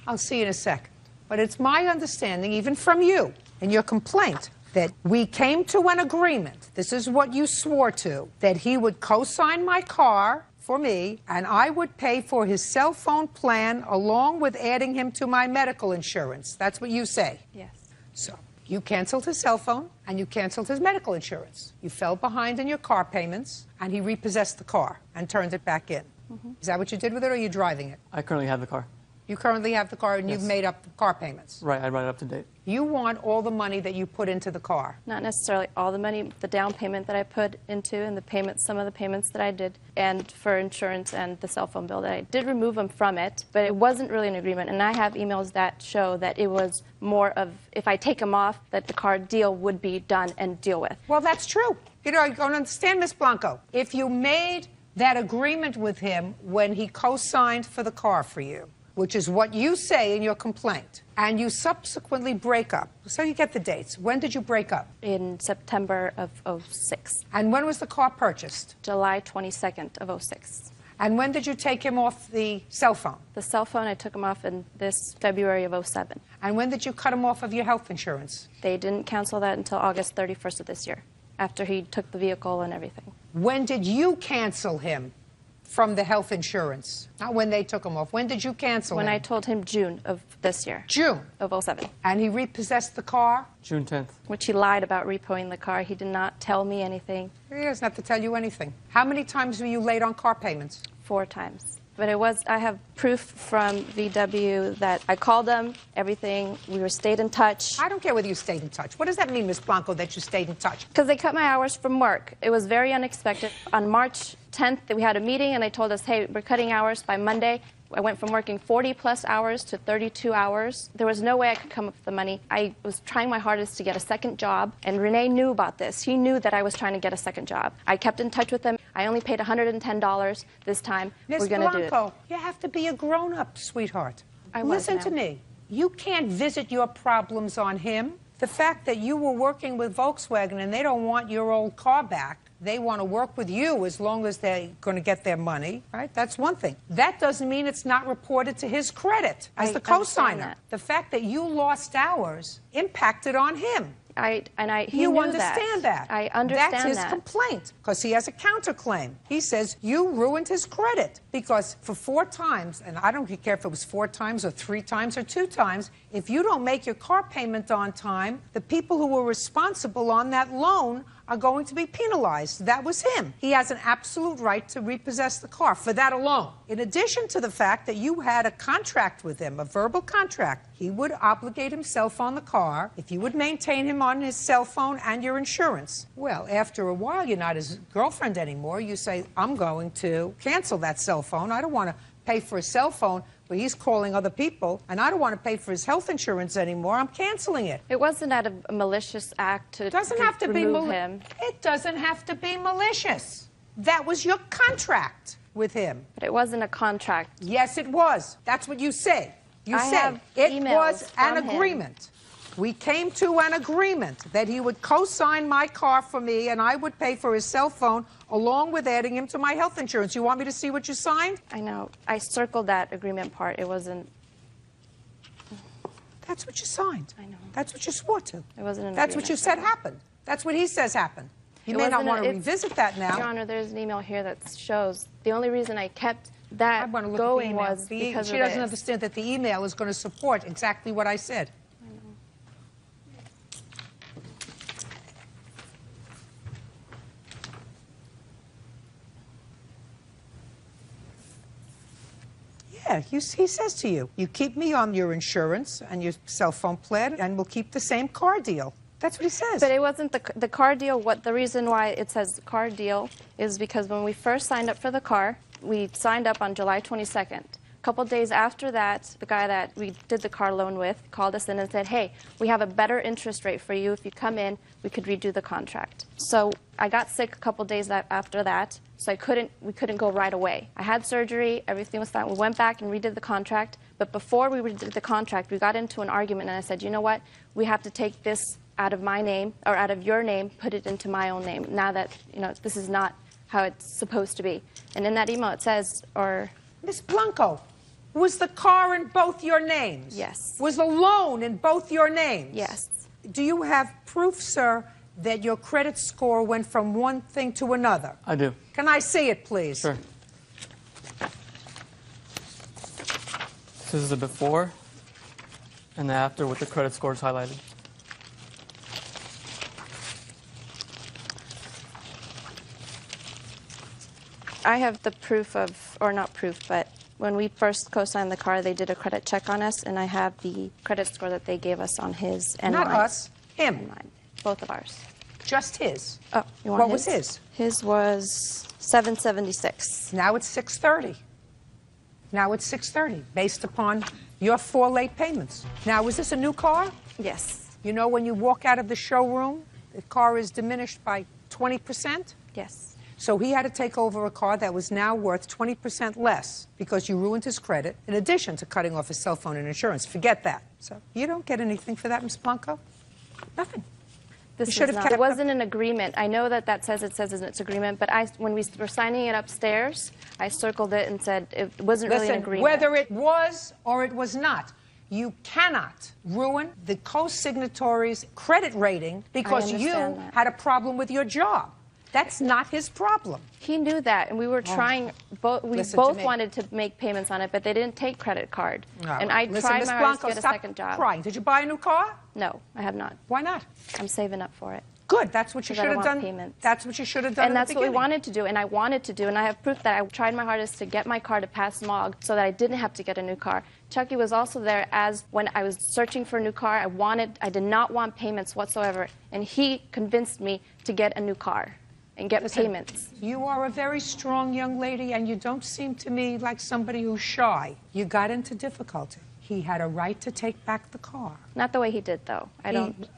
I'll see you in a second. But it's my understanding, even from you, in your complaint, that we came to an agreement, this is what you swore to, that he would co-sign my car for me, and I would pay for his cell phone plan along with adding him to my medical insurance. That's what you say. Yes. So you canceled his cell phone and you canceled his medical insurance. You fell behind in your car payments, and he repossessed the car and turned it back in. Is that what you did with it, or are you driving it? I currently have the car. You currently have the car, and Yes. you've made up the car payments. Right, I write it up to date. You want all the money that you put into the car. Not necessarily all the money, the down payment that I put into and the payments, some of the payments that I did, and for insurance and the cell phone bill that I did remove them from it, but it wasn't really an agreement. And I have emails that show that it was more of, if I take them off, that the car deal would be done and deal with. Well, that's true. You know, I don't understand, Ms. Blanco. If you made that agreement with him when he co-signed for the car for you, which is what you say in your complaint, and you subsequently break up. So you get the dates. When did you break up? In September of '06. And when was the car purchased? July 22nd of '06. And when did you take him off the cell phone? The cell phone, I took him off in this February of '07. And when did you cut him off of your health insurance? They didn't cancel that until August 31st of this year, after he took the vehicle and everything. When did you cancel him from the health insurance? Not when they took him off. When did you cancel him? When I told him June of this year. June? Of '07. And he repossessed the car? June 10th. Which he lied about repoing the car. He did not tell me anything. He doesn't have to tell you anything. How many times were you late on car payments? 4 times. But it was, I have proof from VW that I called them, everything, we stayed in touch. I don't care whether you stayed in touch. What does that mean, Ms. Blanco, that you stayed in touch? Because they cut my hours from work. It was very unexpected. On March 10th, we had a meeting and they told us, hey, we're cutting hours by Monday. I went from working 40-plus hours to 32 hours. There was no way I could come up with the money. I was trying my hardest to get a second job, and Renee knew about this. He knew that I was trying to get a second job. I kept in touch with him. I only paid $110 this time. Ms. We're going to do it. Blanco, you have to be a grown-up, sweetheart. I was Listen now. to me. You can't visit your problems on him. The fact that you were working with Volkswagen and they don't want your old car back, they want to work with you as long as they're going to get their money, right? That's one thing. That doesn't mean it's not reported to his credit as the co-signer. that. The fact that you lost hours impacted on him. He You knew understand that. I understand That's his that. complaint, because he has a counterclaim. He says you ruined his credit because for 4 times, and I don't care if it was 4 times or 3 times or 2 times, if you don't make your car payment on time, the people who were responsible on that loan are going to be penalized. That was him. He has an absolute right to repossess the car for that alone. In addition to the fact that you had a contract with him, a verbal contract, he would obligate himself on the car if you would maintain him on his cell phone and your insurance. Well, after a while, you're not his girlfriend anymore. You say, I'm going to cancel that cell phone. I don't want to pay for a cell phone where he's calling other people, and I don't want to pay for his health insurance anymore. I'm canceling it. It wasn't out of a malicious act to Doesn't have to be remove him. It doesn't have to be malicious. That was your contract with him. But it wasn't a contract. Yes, it was. That's what you say. You I said have it emails was an from him. agreement. We came to an agreement that he would co-sign my car for me and I would pay for his cell phone along with adding him to my health insurance. You want me to see what you signed? I know. I circled that agreement part. It wasn't. That's what you signed. I know. That's what you swore to. It wasn't an That's what you agreement. said happened. That's what he says happened. You It may not wasn't want to it's- revisit that now. Your Honor, there's an email here that shows the only reason I kept that I want to look going at the email. was because she of doesn't this. understand that the email is going to support exactly what I said. Yeah, he says to you, you keep me on your insurance and your cell phone plan, and we'll keep the same car deal. That's what he says. But it wasn't the car deal. The reason why it says car deal is because when we first signed up for the car, we signed up on July 22nd. A couple days after that, the guy that we did the car loan with called us in and said, hey, we have a better interest rate for you. If you come in, we could redo the contract. So I got sick a couple days after that, so we couldn't go right away. I had surgery, everything was fine. We went back and redid the contract, but before we redid the contract, we got into an argument, and I said, you know what, we have to take this out of my name, or out of your name, put it into my own name, now that, this is not how it's supposed to be. And in that email it says, Ms. Blanco, was the car in both your names? Yes. Was the loan in both your names? Yes. Do you have proof, sir, that your credit score went from one thing to another? I do. Can I see it, please? Sure. This is the before and the after with the credit scores highlighted. I have the proof of, or not proof, but when we first co-signed the car, they did a credit check on us, and I have the credit score that they gave us on his and Not mine. us, him. And mine. Both of ours. Just his. Oh, you want What his? was his? His was 776. Now it's 630. Now it's 630, based upon your 4 late payments. Now, was this a new car? Yes. You know, when you walk out of the showroom, the car is diminished by 20%? Yes. So he had to take over a car that was now worth 20% less because you ruined his credit, in addition to cutting off his cell phone and insurance. Forget that. So you don't get anything for that, Ms. Blanco? Nothing. This You should have is not, kept it wasn't an agreement. I know that says in its agreement, but when we were signing it upstairs, I circled it and said it wasn't really an agreement. Whether it was or it was not, you cannot ruin the co-signatory's credit rating because you had a problem with your job. That's not his problem. He knew that, and we were trying. We both wanted to make payments on it, but they didn't take credit card. And I tried my hardest to get a second job. Crying. Did you buy a new car? No, I have not. Why not? I'm saving up for it. Good. That's what you should have done. Payments. That's what you should have done. And that's what we wanted to do, and I wanted to do, and I have proof that I tried my hardest to get my car to pass smog so that I didn't have to get a new car. Chucky was also there as when I was searching for a new car. I did not want payments whatsoever, and he convinced me to get a new car and get payments. You are a very strong young lady, and you don't seem to me like somebody who's shy. You got into difficulty. He had a right to take back the car. Not the way he did, though.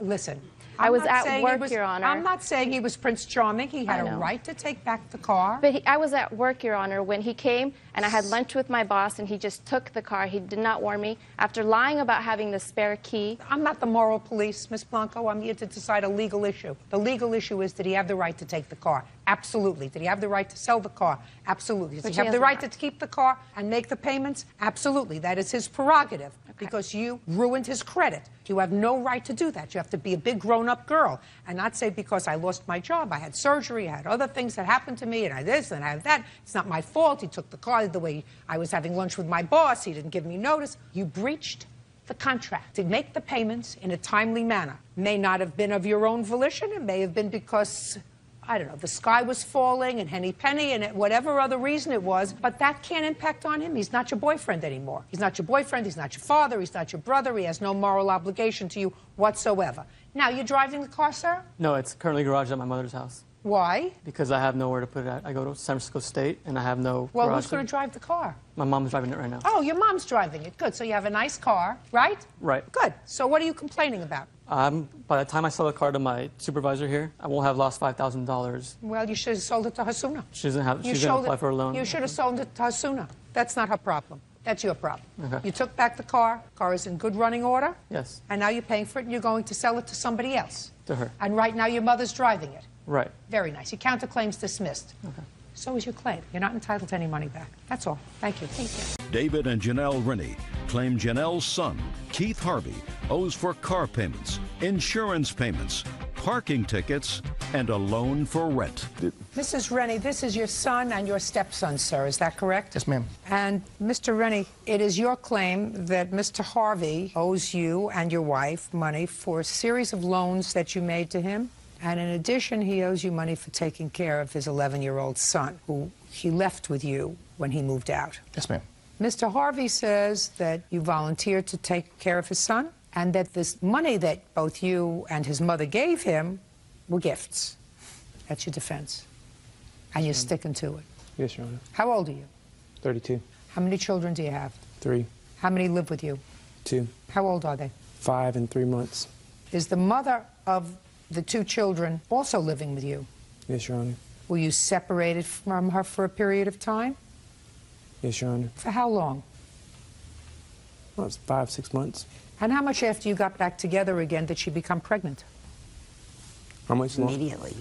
Listen. I was at work, Your Honor. I'm not saying he was Prince Charming. He had a right to take back the car. But I was at work, Your Honor, when he came, and I had lunch with my boss, and he just took the car. He did not warn me. After lying about having the spare key. I'm not the moral police, Ms. Blanco. I'm here to decide a legal issue. The legal issue is, did he have the right to take the car? Absolutely. Did he have the right to sell the car? Absolutely. Does he have the right to keep the car and make the payments? Absolutely. That is his prerogative because you ruined his credit. You have no right to do that. You have to be a big grown-up girl and not say, because I lost my job, I had surgery, I had other things that happened to me, and I this and I have that. It's not my fault. He took the car the way I was having lunch with my boss. He didn't give me notice. You breached the contract to make the payments in a timely manner. May not have been of your own volition. It may have been because, I don't know, the sky was falling and henny penny and whatever other reason it was, but that can't impact on him. He's not your boyfriend anymore. He's not your boyfriend. He's not your father. He's not your brother. He has no moral obligation to you whatsoever. Now, you're driving the car, sir? No, it's currently garaged at my mother's house. Why? Because I have nowhere to put it at. I go to San Francisco State, and I have no Well, garage who's going to drive the car? My mom's driving it right now. Oh, your mom's driving it. Good. So you have a nice car, right? Right. Good. So what are you complaining about? By the time I sell the car to my supervisor here, I won't have lost $5,000. Well, you should have sold it to Hasuna. She's going to apply for a loan. You should have sold it to Hasuna. That's not her problem. That's your problem. Okay. You took back the car. Car is in good running order. Yes. And now you're paying for it, and you're going to sell it to somebody else. To her. And right now your mother's driving it. Right. Very nice. Your counterclaim's dismissed. Okay. So is your claim. You're not entitled to any money back. That's all. Thank you. Thank you. David and Janelle Rennie claim Janelle's son, Keith Harvey, owes for car payments, insurance payments, parking tickets, and a loan for rent. Mrs. Rennie, this is your son and your stepson, sir. Is that correct? Yes, ma'am. And Mr. Rennie, it is your claim that Mr. Harvey owes you and your wife money for a series of loans that you made to him. And in addition, he owes you money for taking care of his 11-year-old son, who he left with you when he moved out. Yes, ma'am. Mr. Harvey says that you volunteered to take care of his son. and that this money that both you and his mother gave him were gifts. That's your defense. And you're sticking to it. Yes, Your Honor. How old are you? 32. How many children do you have? 3. How many live with you? 2. How old are they? 5 and 3 months. Is the mother of the 2 children also living with you? Yes, Your Honor. Were you separated from her for a period of time? Yes, Your Honor. For how long? Well, it's 5, 6 months. And how much after you got back together again did she become pregnant? How much longer? Immediately.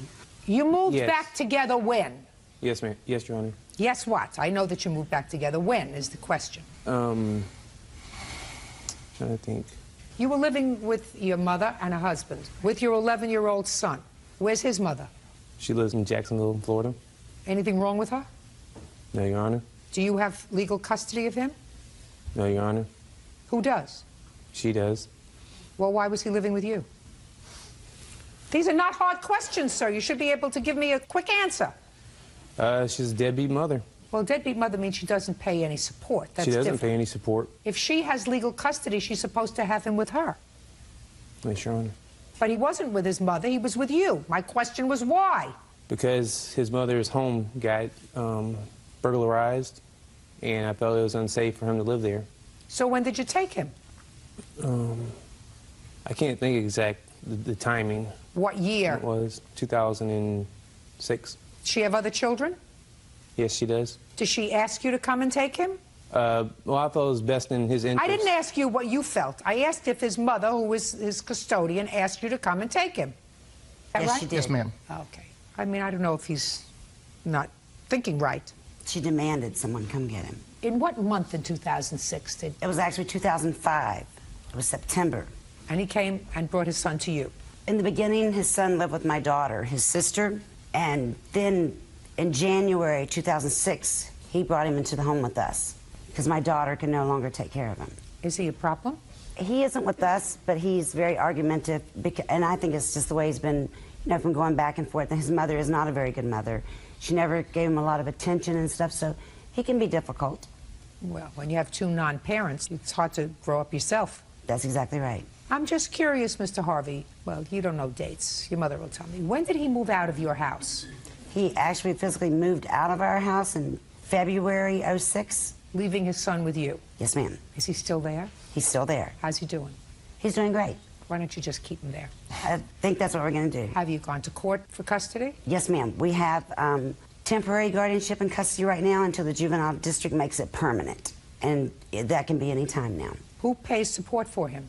You moved Yes. back together when? Yes, ma'am. Yes, Your Honor. Yes, what? I know that you moved back together. When is the question? Trying to think. You were living with your mother and a husband, with your 11-year-old son. Where's his mother? She lives in Jacksonville, Florida. Anything wrong with her? No, Your Honor. Do you have legal custody of him? No, Your Honor. Who does? She does. Well, why was he living with you? These are not hard questions, sir. You should be able to give me a quick answer. She's a deadbeat mother. Well, deadbeat mother means she doesn't pay any support. That's She doesn't different. pay any support. If she has legal custody, she's supposed to have him with her. Yes, Your Honor. But he wasn't with his mother, he was with you. My question was why? Because his mother's home got burglarized, and I felt it was unsafe for him to live there. So when did you take him? I can't think exact the timing. What year? It was 2006. Does she have other children? Yes, she does. Does she ask you to come and take him? Well, I thought it was best in his interest. I didn't ask you what you felt. I asked if his mother, who was his custodian, asked you to come and take him. Is that Yes, right? she did. Yes, ma'am. Okay. I mean, I don't know if he's not thinking right. She demanded someone come get him. In what month in 2006 did... It was actually 2005. It was September. And he came and brought his son to you? In the beginning, his son lived with my daughter, his sister, and then in January 2006, he brought him into the home with us because my daughter can no longer take care of him. Is he a problem? He isn't with us, but he's very argumentative, and I think it's just the way he's been, you know, from going back and forth. And his mother is not a very good mother. She never gave him a lot of attention and stuff, so he can be difficult. Well, when you have 2 non-parents, it's hard to grow up yourself. That's exactly right. I'm just curious, Mr. Harvey. Well, you don't know dates. Your mother will tell me. When did he move out of your house? He actually physically moved out of our house in February '06. Leaving his son with you? Yes, ma'am. Is he still there? He's still there. How's he doing? He's doing great. Why don't you just keep him there? I think that's what we're going to do. Have you gone to court for custody? Yes, ma'am. We have temporary guardianship and custody right now until the juvenile district makes it permanent. And that can be any time now. Who pays support for him?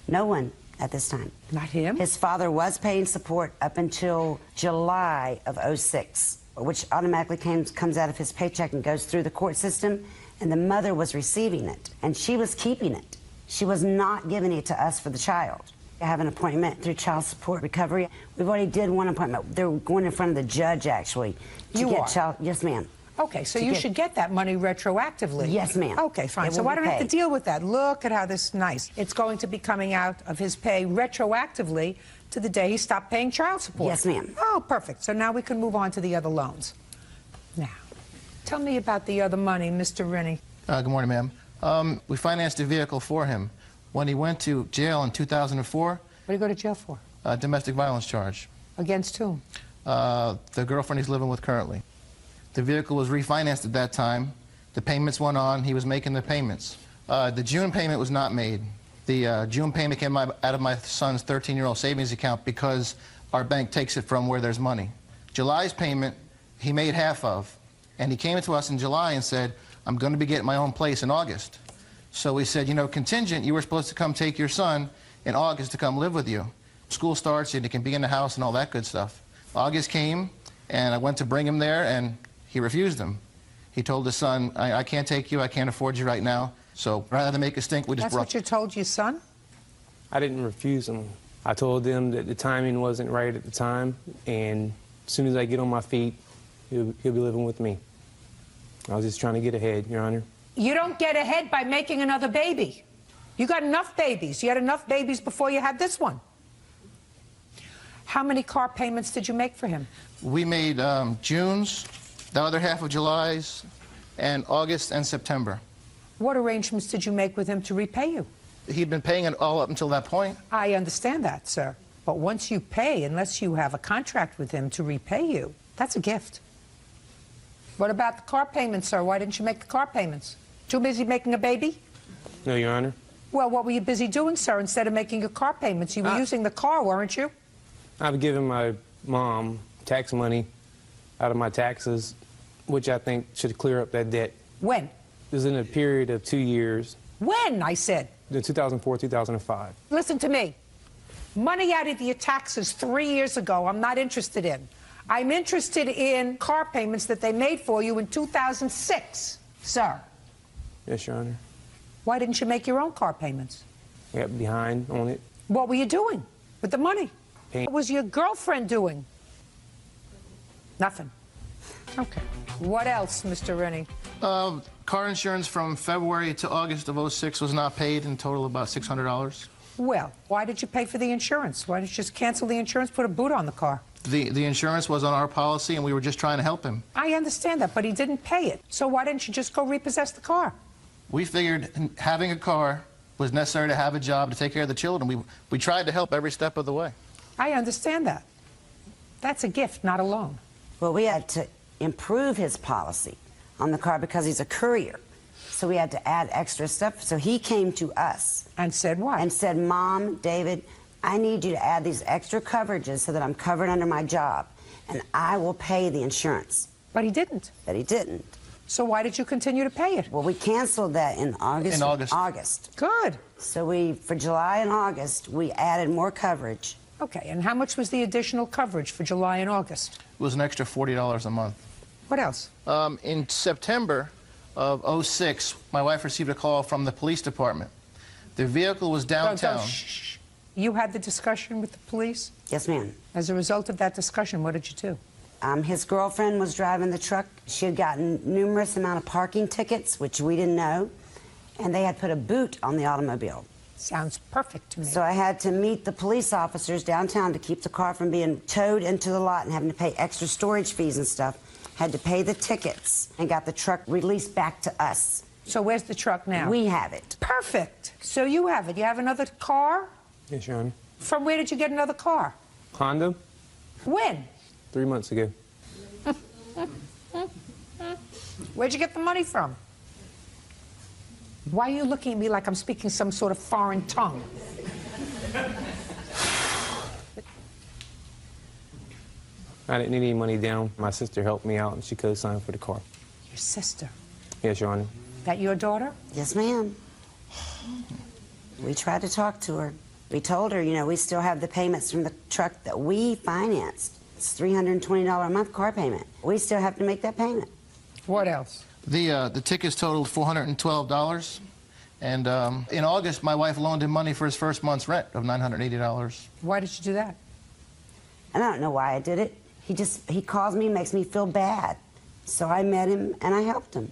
No one at this time. Not him? His father was paying support up until July of '06, which automatically comes out of his paycheck and goes through the court system, and the mother was receiving it, and she was keeping it. She was not giving it to us for the child. I have an appointment through child support recovery. We've already did one appointment. They're going in front of the judge, actually, to You get are? child. Yes, ma'am. Okay, so you should get that money retroactively. Yes, ma'am. Okay, fine. It So will I be don't have to paid. deal with that. Look at how this is nice. It's going to be coming out of his pay retroactively to the day he stopped paying child support. Yes, ma'am. Oh, perfect. So now we can move on to the other loans. Now, tell me about the other money, Mr. Rennie. Good morning, ma'am. We financed a vehicle for him. When he went to jail in 2004... What did he go to jail for? Domestic violence charge. Against whom? The girlfriend he's living with currently. The vehicle was refinanced at that time. The payments went on. He was making the payments. The June payment was not made. The June payment came out of my son's 13-year-old savings account because our bank takes it from where there's money. July's payment, he made half of. And he came to us in July and said, I'm going to be getting my own place in August. So we said, you know, contingent, you were supposed to come take your son in August to come live with you. School starts and he can be in the house and all that good stuff. August came, and I went to bring him there, and he refused him. He told his son, I can't take you, I can't afford you right now, so rather than make a stink, we just That's what you told your son? I didn't refuse him. I told them that the timing wasn't right at the time, and as soon as I get on my feet, he'll be living with me. I was just trying to get ahead, Your Honor. You don't get ahead by making another baby. You got enough babies. You had enough babies before you had this one. How many car payments did you make for him? We made June's, the other half of July's, and August and September. What arrangements did you make with him to repay you? He'd been paying it all up until that point. I understand that, sir. But once you pay, unless you have a contract with him to repay you, that's a gift. What about the car payments, sir? Why didn't you make the car payments? Too busy making a baby? No, Your Honor. Well, what were you busy doing, sir, instead of making your car payments? You were using the car, weren't you? I've given my mom tax money out of my taxes, which I think should clear up that debt. When? It was in a period of 2 years. When, I said? In 2004, 2005. Listen to me. Money out of your taxes 3 years ago, I'm not interested in. I'm interested in car payments that they made for you in 2006, sir. Yes, Your Honor. Why didn't you make your own car payments? I got behind on it. What were you doing with the money? What was your girlfriend doing? Nothing. Okay. What else, Mr. Rennie? Car insurance from February to August of '06 was not paid, in total about $600. Well, why did you pay for the insurance? Why didn't you just cancel the insurance, put a boot on the car? The insurance was on our policy, and we were just trying to help him. I understand that, but he didn't pay it. So why didn't you just go repossess the car? We figured having a car was necessary to have a job to take care of the children. We tried to help every step of the way. I understand that. That's a gift, not a loan. Well, we had to improve his policy on the car because he's a courier. So we had to add extra stuff. So he came to us. And said what? And said, Mom, David, I need you to add these extra coverages so that I'm covered under my job, and I will pay the insurance. But he didn't. But he didn't. So why did you continue to pay it? Well, we canceled that in August. In August. Good. So for July and August, we added more coverage. Okay, and how much was the additional coverage for July and August? It was an extra $40 a month. What else? In September of '06, my wife received a call from the police department. The vehicle was downtown. Shh. You had the discussion with the police? Yes, ma'am. As a result of that discussion, what did you do? His girlfriend was driving the truck. She had gotten numerous amount of parking tickets, which we didn't know, and they had put a boot on the automobile. Sounds perfect to me. So I had to meet the police officers downtown to keep the car from being towed into the lot and having to pay extra storage fees and stuff. Had to pay the tickets and got the truck released back to us. So where's the truck now? We have it. Perfect. So you have it. You have another car? Yes, Your Honor. From where did you get another car? Honda? When? 3 months ago. Where'd you get the money from? Why are you looking at me like I'm speaking some sort of foreign tongue? I didn't need any money down. My sister helped me out, and she co-signed for the car. Your sister? Yes, Your Honor. That your daughter? Yes, ma'am. We tried to talk to her. We told her, you know, we still have the payments from the truck that we financed. It's $320 a month car payment. We still have to make that payment. What else? The tickets totaled $412, and in August, my wife loaned him money for his first month's rent of $980. Why did you do that? And I don't know why I did it. He calls me, makes me feel bad. So I met him and I helped him.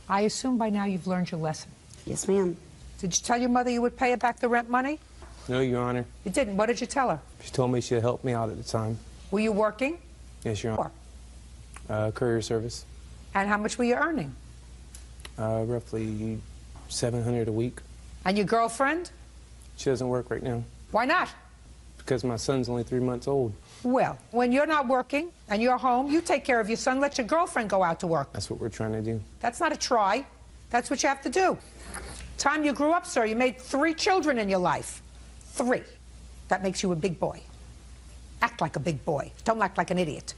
I assume by now you've learned your lesson. Yes, ma'am. Did you tell your mother you would pay her back the rent money? No, Your Honor. You didn't. What did you tell her? She told me she'd help me out at the time. Were you working? Yes, Your Honor. Courier service. And how much were you earning? Roughly $700 a week. And your girlfriend? She doesn't work right now. Why not? Because my son's only 3 months old. Well, when you're not working and you're home, you take care of your son, let your girlfriend go out to work. That's what we're trying to do. That's not a try. That's what you have to do. Time you grew up, sir, you made 3 children in your life. 3. That makes you a big boy. Act like a big boy. Don't act like an idiot.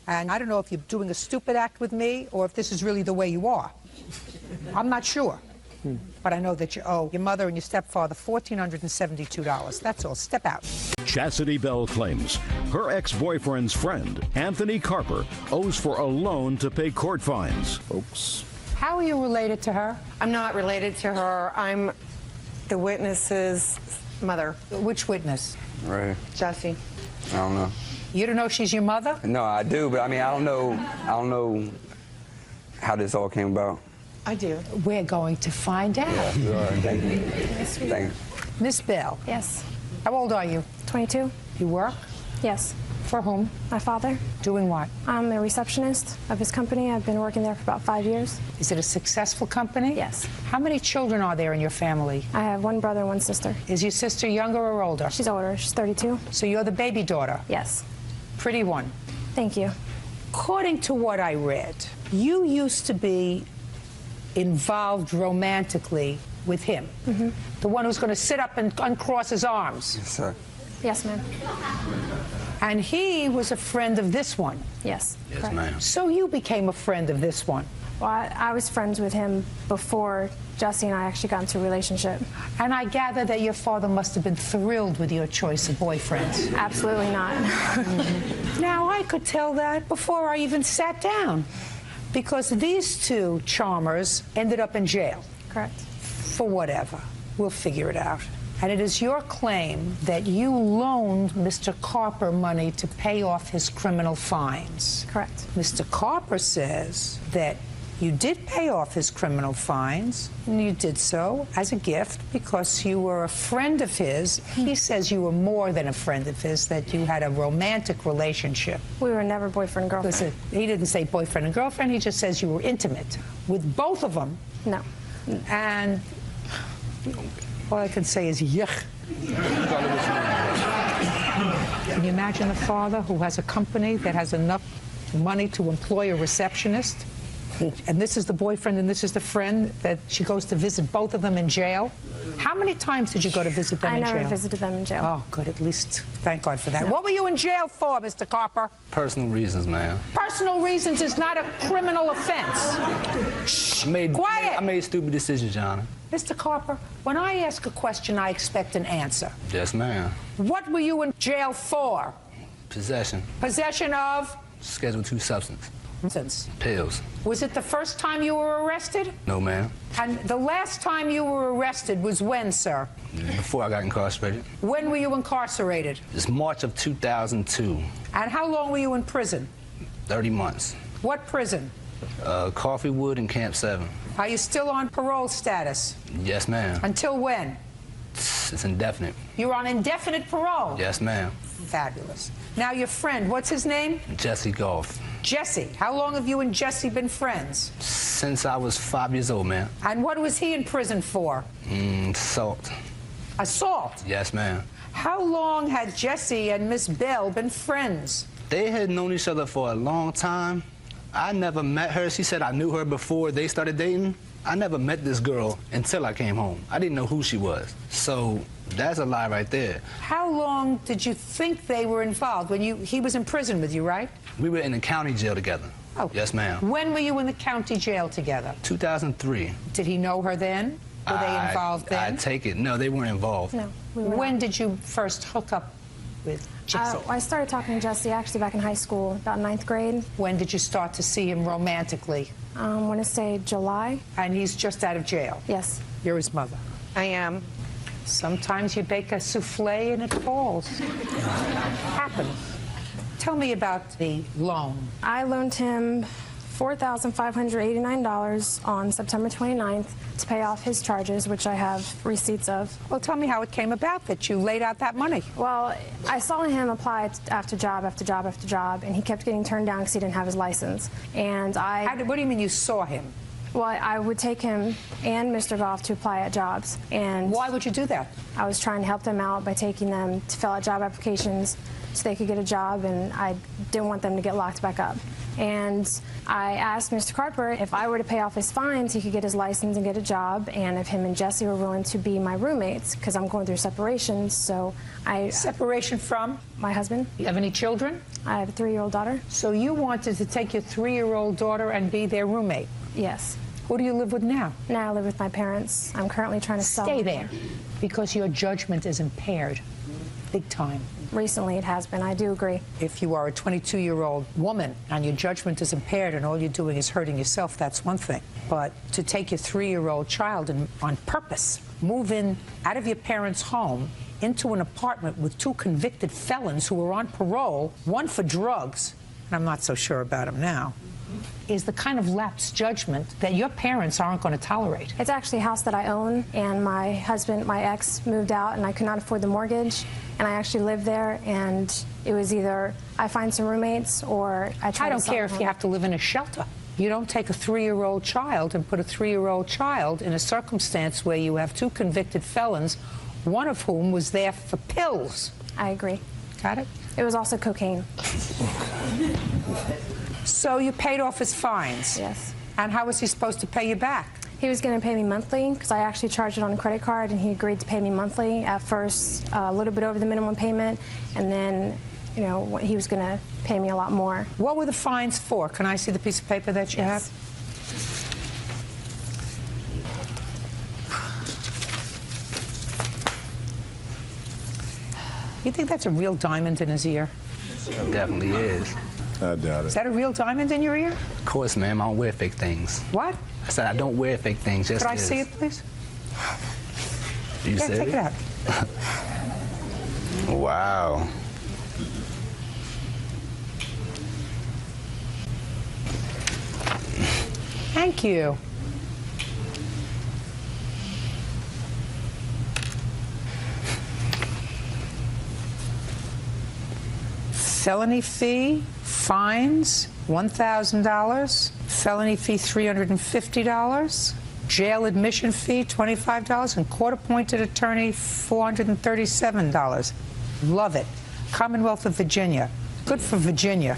And I don't know if you're doing a stupid act with me or if this is really the way you are. I'm not sure. But I know that you owe your mother and your stepfather $1,472. That's all. Step out. Chastity Bell claims her ex-boyfriend's friend, Anthony Carper, owes for a loan to pay court fines. Oops. How are you related to her? I'm not related to her. I'm the witness's mother. Which witness? Right. Jesse. I don't know. You don't know she's your mother? No, I do, but I mean, I don't know how this all came about. I do. We're going to find out. Yeah, thank you. Thank you. Miss Bell. Yes. How old are you? 22. You work? Yes. For whom? My father. Doing what? I'm a receptionist of his company. I've been working there for about 5 years. Is it a successful company? Yes. How many children are there in your family? I have one brother and one sister. Is your sister younger or older? She's older. She's 32. So you're the baby daughter? Yes. Pretty one. Thank you. According to what I read, you used to be involved romantically with him. Mm-hmm. The one who's going to sit up and uncross his arms. Yes, sir. Yes, ma'am. And he was a friend of this one. Yes. Yes, ma'am. So you became a friend of this one. Well, I was friends with him before Jesse and I actually got into a relationship. And I gather that your father must have been thrilled with your choice of boyfriends. Absolutely not. Now, I could tell that before I even sat down, because these two charmers ended up in jail. Correct. For whatever. We'll figure it out. And it is your claim that you loaned Mr. Carper money to pay off his criminal fines. Correct. Mr. Carper says that you did pay off his criminal fines, and you did so as a gift because you were a friend of his. He says you were more than a friend of his, that you had a romantic relationship. We were never boyfriend and girlfriend. Listen, he didn't say boyfriend and girlfriend, he just says you were intimate with both of them. No. And all I can say is yuck. Can you imagine a father who has a company that has enough money to employ a receptionist? And this is the boyfriend and this is the friend that she goes to visit both of them in jail? How many times did you go to visit them in jail? I never visited them in jail. Oh, good. At least, thank God for that. No. What were you in jail for, Mr. Carper? Personal reasons, ma'am. Personal reasons is not a criminal offense. Shh, quiet. I made stupid decisions, Your Honor. Mr. Carper, when I ask a question, I expect an answer. Yes, ma'am. What were you in jail for? Possession. Possession of? Schedule 2 substance. Pills. Was it the first time you were arrested? No, ma'am. And the last time you were arrested was when, sir? Before I got incarcerated. When were you incarcerated? It's March of 2002. And how long were you in prison? 30 months. What prison? Coffeewood and Camp 7. Are you still on parole status? Yes, ma'am. Until when? It's indefinite. You're on indefinite parole? Yes, ma'am. Fabulous. Now, your friend, what's his name? Jesse Goff. Jesse. How long have you and Jesse been friends? Since I was 5 years old, ma'am. And what was he in prison for? Assault. Assault? Yes, ma'am. How long had Jesse and Miss Bell been friends? They had known each other for a long time. I never met her. She said I knew her before they started dating. I never met this girl until I came home. I didn't know who she was. So that's a lie right there. How long did you think they were involved? When he was in prison with you, right? We were in the county jail together. Oh. Yes, ma'am. When were you in the county jail together? 2003. Did he know her then? Were they involved then? I take it. No, they weren't involved. No. We were when not. did you first hook up with Jesse? I started talking to Jesse actually back in high school, about 9th grade. When did you start to see him romantically? I want to say July. And he's just out of jail? Yes. You're his mother? I am. Sometimes you bake a souffle and it falls. Happens. Tell me about the loan. I loaned him $4,589 on September 29th to pay off his charges, which I have receipts of. Well, tell me how it came about that you laid out that money. Well, I saw him apply after job after job after job, and he kept getting turned down because he didn't have his license. And what do you mean you saw him? Well, I would take him and Mr. Goff to apply at jobs. And why would you do that? I was trying to help them out by taking them to fill out job applications so they could get a job, and I didn't want them to get locked back up. And I asked Mr. Carper if I were to pay off his fines, he could get his license and get a job, and if him and Jesse were willing to be my roommates, because I'm going through separation, so I... Separation from? My husband. You have any children? I have a 3-year-old daughter. So you wanted to take your 3-year-old daughter and be their roommate? Yes. Who do you live with now? Now I live with my parents. I'm currently trying to sell. Stay there, because your judgment is impaired, big time. Recently it has been, I do agree. If you are a 22-year-old woman and your judgment is impaired and all you're doing is hurting yourself, that's one thing. But to take your 3-year-old child and on purpose, move in out of your parents' home into an apartment with 2 convicted felons who were on parole, one for drugs, and I'm not so sure about him now, is the kind of lapsed judgment that your parents aren't going to tolerate. It's actually a house that I own, and my husband, my ex, moved out, and I could not afford the mortgage, and I actually lived there, and it was either I find some roommates or I try I to don't sell care the if you home. have to live in a shelter. You don't take a 3-year-old child and put a 3-year-old child in a circumstance where you have 2 convicted felons, one of whom was there for pills. I agree. Got it? It was also cocaine. So you paid off his fines? Yes. And how was he supposed to pay you back? He was going to pay me monthly because I actually charged it on a credit card, and he agreed to pay me monthly. At first, a little bit over the minimum payment, and then, you know, he was going to pay me a lot more. What were the fines for? Can I see the piece of paper that you have? You think that's a real diamond in his ear? It definitely is. I doubt Is it. that a real diamond in your ear? Of course, ma'am. I don't wear fake things. What? I said I don't wear fake things. Just Could I this. see it, please? You Yeah, said take it out. Wow. Thank you. Felony fee, fines, $1,000. Felony fee, $350. Jail admission fee, $25. And court-appointed attorney, $437. Love it. Commonwealth of Virginia. Good for Virginia.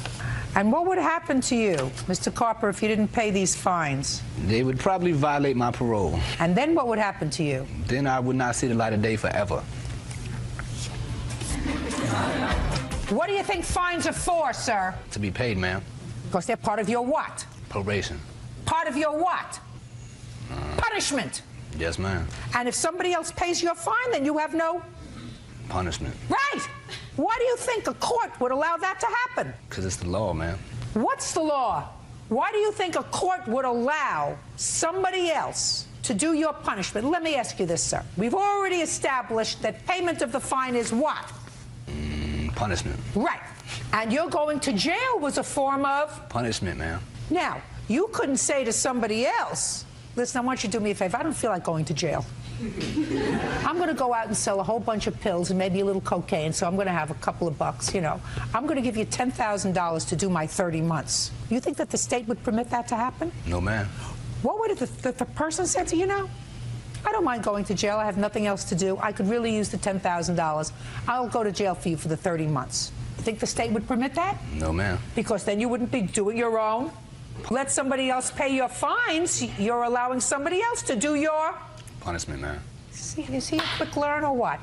And what would happen to you, Mr. Carper, if you didn't pay these fines? They would probably violate my parole. And then what would happen to you? Then I would not see the light of day forever. What do you think fines are for, sir? To be paid, ma'am. Because they're part of your what? Probation. Part of your what? Punishment. Yes, ma'am. And if somebody else pays your fine, then you have no... Punishment. Right! Why do you think a court would allow that to happen? Because it's the law, ma'am. What's the law? Why do you think a court would allow somebody else to do your punishment? Let me ask you this, sir. We've already established that payment of the fine is what? Punishment. Right. And you're going to jail was a form of? Punishment, ma'am. Now, you couldn't say to somebody else, listen, I want you to do me a favor. I don't feel like going to jail. I'm going to go out and sell a whole bunch of pills and maybe a little cocaine, so I'm going to have a couple of bucks, you know. I'm going to give you $10,000 to do my 30 months. You think that the state would permit that to happen? No, ma'am. What would the person say to you now? I don't mind going to jail. I have nothing else to do. I could really use the $10,000. I'll go to jail for you for the 30 months. You think the state would permit that? No, ma'am. Because then you wouldn't be doing your own. Let somebody else pay your fines. You're allowing somebody else to do your... Punishment, ma'am. Is he a quick learner or what?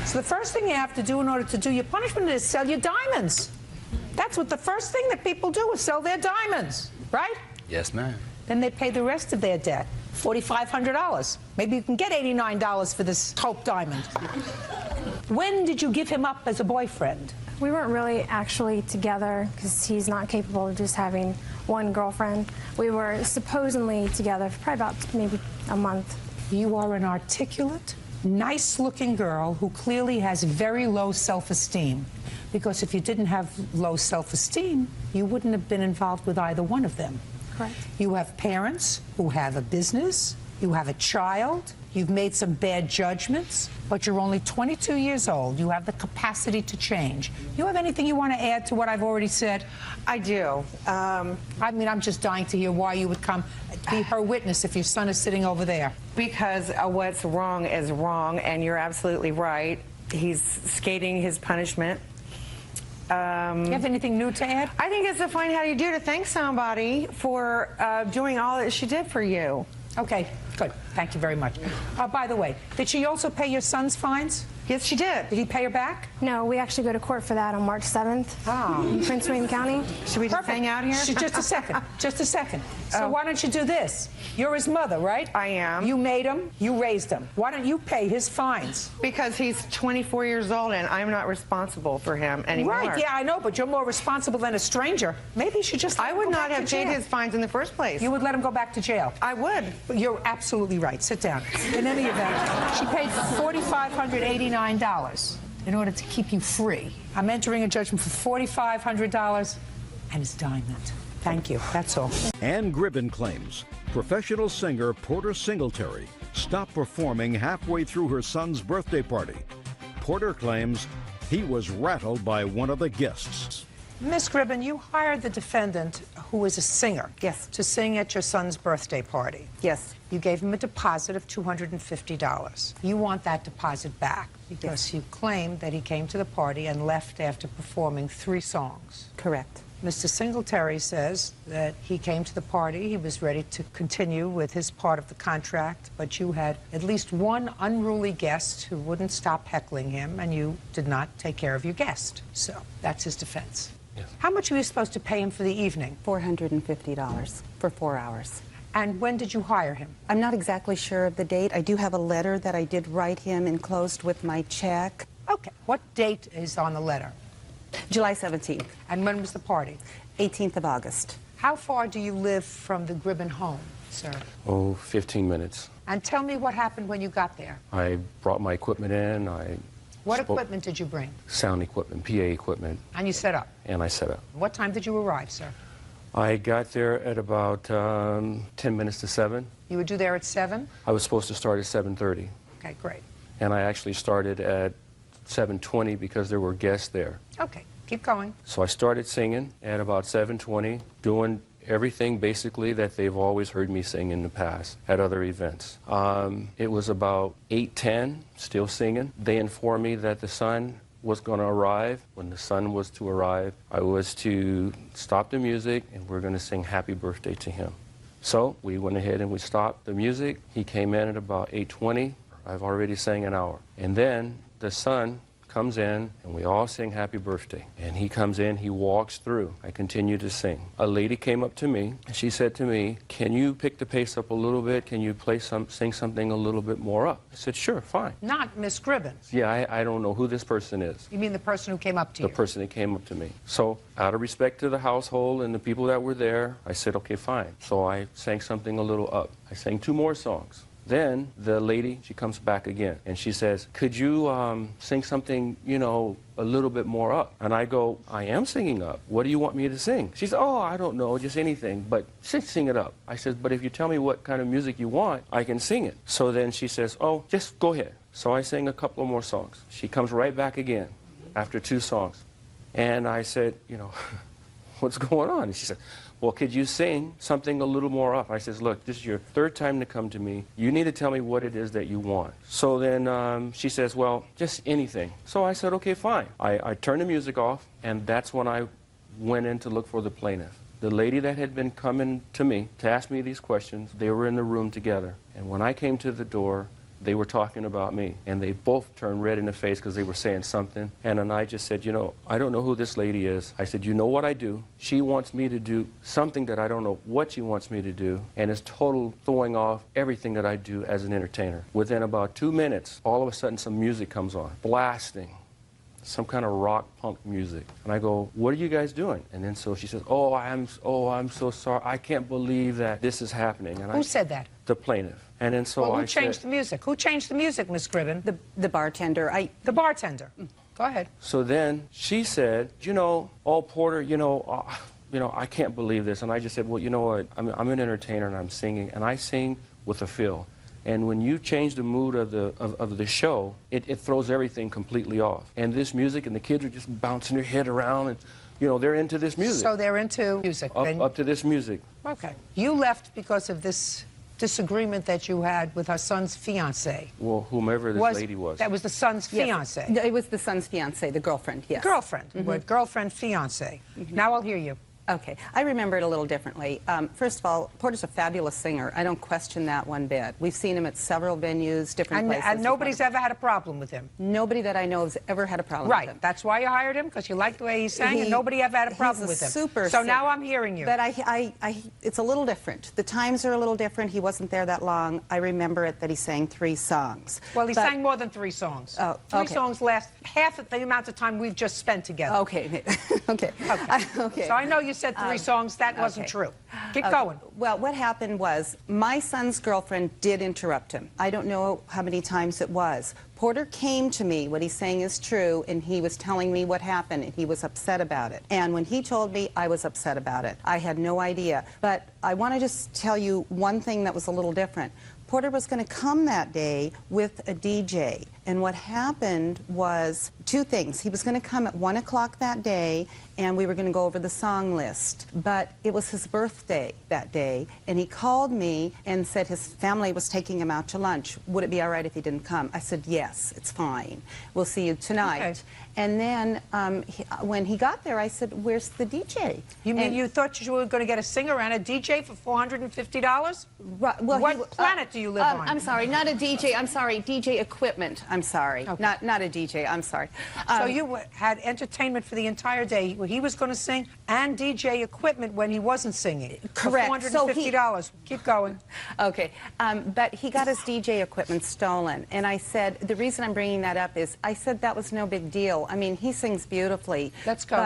So the first thing you have to do in order to do your punishment is sell your diamonds. That's what the first thing that people do is sell their diamonds, right? Yes, ma'am. Then they pay the rest of their debt, $4,500. Maybe you can get $89 for this Hope diamond. When did you give him up as a boyfriend? We weren't really actually together because he's not capable of just having one girlfriend. We were supposedly together for probably about maybe a month. You are an articulate, nice-looking girl who clearly has very low self-esteem. Because if you didn't have low self-esteem, you wouldn't have been involved with either one of them. Correct. You have parents who have a business, you have a child, you've made some bad judgments, but you're only 22 years old. You have the capacity to change. You have anything you want to add to what I've already said? I do. I mean, I'm just dying to hear why you would come be her witness if your son is sitting over there. Because what's wrong is wrong, and you're absolutely right. He's skating his punishment. Do you have anything new to add? I think it's a fine how you do to thank somebody for doing all that she did for you. Okay, good. Thank you very much. By the way, did she also pay your son's fines? Yes, she did. Did he pay her back? No, we actually go to court for that on March 7th in Prince William County. Should we just hang out here? Just a second. Just a second. So why don't you do this? You're his mother, right? I am. You made him. You raised him. Why don't you pay his fines? Because he's 24 years old and I'm not responsible for him anymore. Right, yeah, I know, but you're more responsible than a stranger. Maybe you should just let I him would go not back have to paid jail. his fines in the first place. You would let him go back to jail? I would. You're absolutely right. Sit down. In any event, she paid $4,589 in order to keep you free. I'm entering a judgment for $4,500 and his diamond. Thank you. That's all. Ann Gribben claims professional singer Porter Singletary stopped performing halfway through her son's birthday party. Porter claims he was rattled by one of the guests. Miss Gribben, you hired the defendant, who is a singer, yes, to sing at your son's birthday party. Yes. You gave him a deposit of $250. You want that deposit back because you claim that he came to the party and left after performing 3 songs. Correct. Mr. Singletary says that he came to the party, he was ready to continue with his part of the contract, but you had at least one unruly guest who wouldn't stop heckling him, and you did not take care of your guest. So that's his defense. Yes. How much were you supposed to pay him for the evening? $450 for 4 hours. And when did you hire him? I'm not exactly sure of the date. I do have a letter that I did write him enclosed with my check. Okay. What date is on the letter? July 17th. And when was the party? 18th of August. How far do you live from the Gribben home, sir? Oh, 15 minutes. And tell me what happened when you got there. I brought my equipment in. What equipment did you bring? Sound equipment, PA equipment. And you set up? And I set up. What time did you arrive, sir? I got there at about 10 minutes to 7. You would do there at 7? I was supposed to start at 7:30. Okay, great. And I actually started at 7:20 because there were guests there. Okay, keep going. So I started singing at about 7:20, doing everything basically that they've always heard me sing in the past at other events. It was about 8:10, still singing. They informed me that the son was going to arrive. When the son was to arrive, I was to stop the music and we're going to sing happy birthday to him. So we went ahead and we stopped the music. He came in at about 8:20. I've already sang an hour. And then the son comes in and we all sing happy birthday. And he comes in, he walks through. I continue to sing. A lady came up to me and she said to me, "Can you pick the pace up a little bit? Can you sing something a little bit more up?" I said, "Sure, fine." Not Miss Gribben. Yeah, I don't know who this person is. You mean the person who came up to you? The person that came up to me. So out of respect to the household and the people that were there, I said, "Okay, fine." So I sang something a little up. I sang 2 more songs. Then the lady, she comes back again, and she says, "Could you sing something, you know, a little bit more up?" And I go, "I am singing up. What do you want me to sing?" She says, "Oh, I don't know, just anything, but sing it up." I said, "But if you tell me what kind of music you want, I can sing it." So then she says, "Oh, just go ahead." So I sang a couple of more songs. She comes right back again after 2 songs. And I said, you know, "What's going on?" And she said, "Well, could you sing something a little more up?" I says, "Look, this is your 3rd time to come to me. You need to tell me what it is that you want." So then she says, "Well, just anything." So I said, "Okay, fine." I turned the music off, and that's when I went in to look for the plaintiff. The lady that had been coming to me to ask me these questions, they were in the room together. And when I came to the door, they were talking about me, and they both turned red in the face because they were saying something. And I just said, "You know, I don't know who this lady is." I said, "You know what I do? She wants me to do something that I don't know what she wants me to do, and it's total throwing off everything that I do as an entertainer." Within about 2 minutes, all of a sudden some music comes on, blasting, some kind of rock punk music. And I go, "What are you guys doing?" And then so she says, "Oh, I'm so sorry. I can't believe that this is happening." And Who said that? The plaintiff. And then so well, who I changed said, the music? Who changed the music, Miss Gribben? The bartender. The bartender. Go ahead. So then she said, "You know, oh, Porter, you know, I can't believe this." And I just said, "Well, you know what? I'm an entertainer and I'm singing, and I sing with a feel. And when you change the mood of the show, it throws everything completely off. And this music, and the kids are just bouncing their head around, and you know, they're into this music." So they're into music. Up to this music. Okay. You left because of this disagreement that you had with her son's fiancée. Well, whomever this lady was. That was the son's fiancée. Yes. It was the son's fiancée, the girlfriend, yes. Girlfriend. Girlfriend, fiancée. Now I'll hear you. Okay. I remember it a little differently. First of all, Porter's a fabulous singer. I don't question that one bit. We've seen him at several venues, different places. And nobody's ever had a problem with him? Nobody that I know has ever had a problem with him. Right. That's why you hired him, because you liked the way he sang, and nobody ever had a problem with him. Super So singer. now I'm hearing you. But it's a little different. The times are a little different. He wasn't there that long. I remember it that he sang 3 songs. Well, he sang more than 3 songs. Oh, Three okay. songs last half of the amount of time we've just spent together. Okay. Okay. Okay. So I know you you said 3 songs. That wasn't okay. true. Keep Okay. going. Well, what happened was my son's girlfriend did interrupt him. I don't know how many times it was. Porter came to me, what he's saying is true, and he was telling me what happened, and he was upset about it. And when he told me, I was upset about it. I had no idea. But I want to just tell you one thing that was a little different. Porter was going to come that day with a DJ. And what happened was 2 things. He was going to come at 1 o'clock that day, and we were going to go over the song list. But it was his birthday that day, and he called me and said his family was taking him out to lunch. Would it be all right if he didn't come? I said, yes, it's fine. We'll see you tonight. Okay. And then when he got there, I said, where's the DJ? You mean you thought you were going to get a singer and a DJ for $450? Right, well, what planet do you live on? I'm sorry, not a DJ. I'm sorry, DJ equipment. I'm sorry, not a DJ. I'm sorry. So you had entertainment for the entire day where he was going to sing and DJ equipment when he wasn't singing. Correct. For $450. Keep going. Okay, but he got his DJ equipment stolen, and I said the reason I'm bringing that up is I said that was no big deal. I mean, he sings beautifully. Let's go.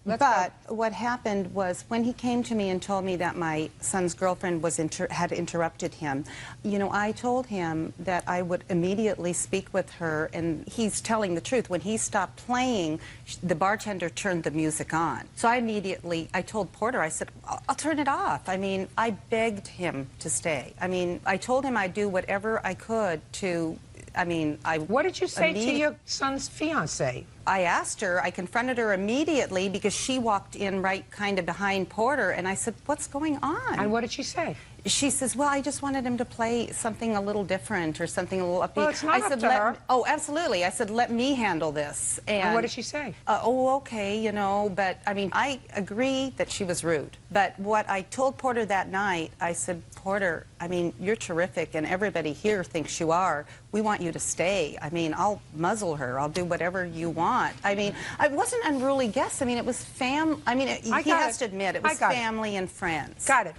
But what happened was when he came to me and told me that my son's girlfriend was had interrupted him, you know, I told him that I would immediately speak with her, and he's telling the truth. When he stopped playing, the bartender turned the music on. So I told Porter, I said, I'll turn it off. I mean, I begged him to stay. I mean, I told him I'd do whatever I could to, What did you say to your son's fiancée? I asked her, I confronted her immediately because she walked in right kind of behind Porter, and I said, what's going on? And what did she say? She says, well, I just wanted him to play something a little different or something a little upbeat. Well, it's not I said, up to her. Oh, absolutely. I said, let me handle this. And what did she say? Oh, okay, you know, but I mean, I agree that she was rude. But what I told Porter that night, I said, Porter, I mean, you're terrific, and everybody here thinks you are. We want you to stay. I mean, I'll muzzle her. I'll do whatever you want. I mean, it wasn't unruly guests. I mean, it was he has to admit, it was family and friends. Got it.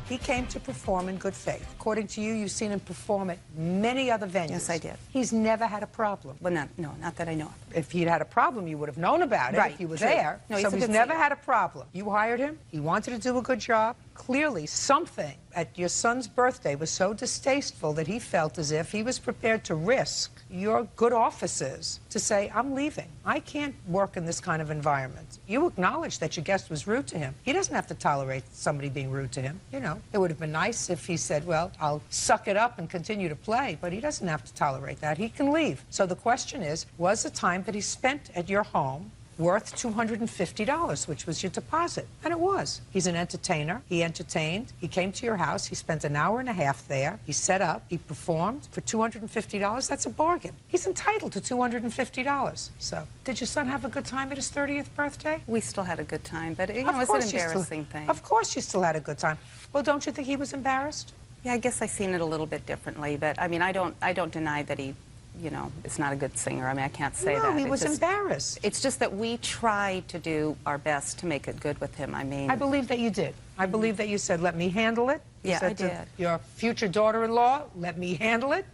He came to perform in good faith. According to you, you've seen him perform at many other venues. Yes, I did. He's never had a problem. Well, no, not that I know of. If he'd had a problem, you would have known about it if you were there. No, so he's never had a problem. You hired him. He wanted to do a good job. Clearly, something at your son's birthday was so distasteful that he felt as if he was prepared to risk your good offices to say, I'm leaving. I can't work in this kind of environment. You acknowledge that your guest was rude to him. He doesn't have to tolerate somebody being rude to him. You know, it would have been nice if he said, well, I'll suck it up and continue to play, but he doesn't have to tolerate that. He can leave. So the question is, was the time that he spent at your home worth $250, which was your deposit? And it was. He's an entertainer. He entertained. He came to your house. He spent an hour and a half there. He set up. He performed for $250. That's a bargain. He's entitled to $250. So, did your son have a good time at his 30th birthday? We still had a good time, but it was an embarrassing thing. Of course you still had a good time. Well, don't you think he was embarrassed? Yeah, I guess I've seen it a little bit differently, but I mean, I don't deny that he, you know, is not a good singer. I mean, I can't say that. No, he was embarrassed. It's just that we tried to do our best to make it good with him. I mean, I believe that you did. I believe that you said, let me handle it. You Yeah, said I to did. your future daughter-in-law, let me handle it.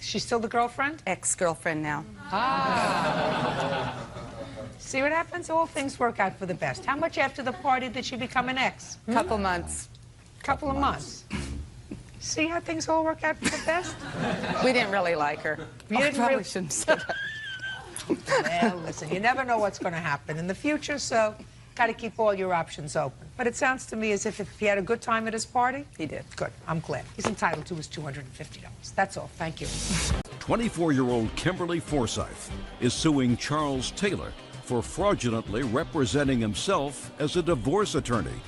She's still the girlfriend? Ex-girlfriend now. Ah. See what happens? All things work out for the best. How much after the party did she become an ex? Couple months. Couple of months. See how things all work out for the best? We didn't really like her. You didn't probably really- shouldn't say that. Well, listen, you never know what's going to happen in the future, so got to keep all your options open. But it sounds to me as if he had a good time at his party. He did. Good. I'm glad. He's entitled to his $250. That's all. Thank you. 24-year-old Kimberly Forsyth is suing Charles Taylor for fraudulently representing himself as a divorce attorney.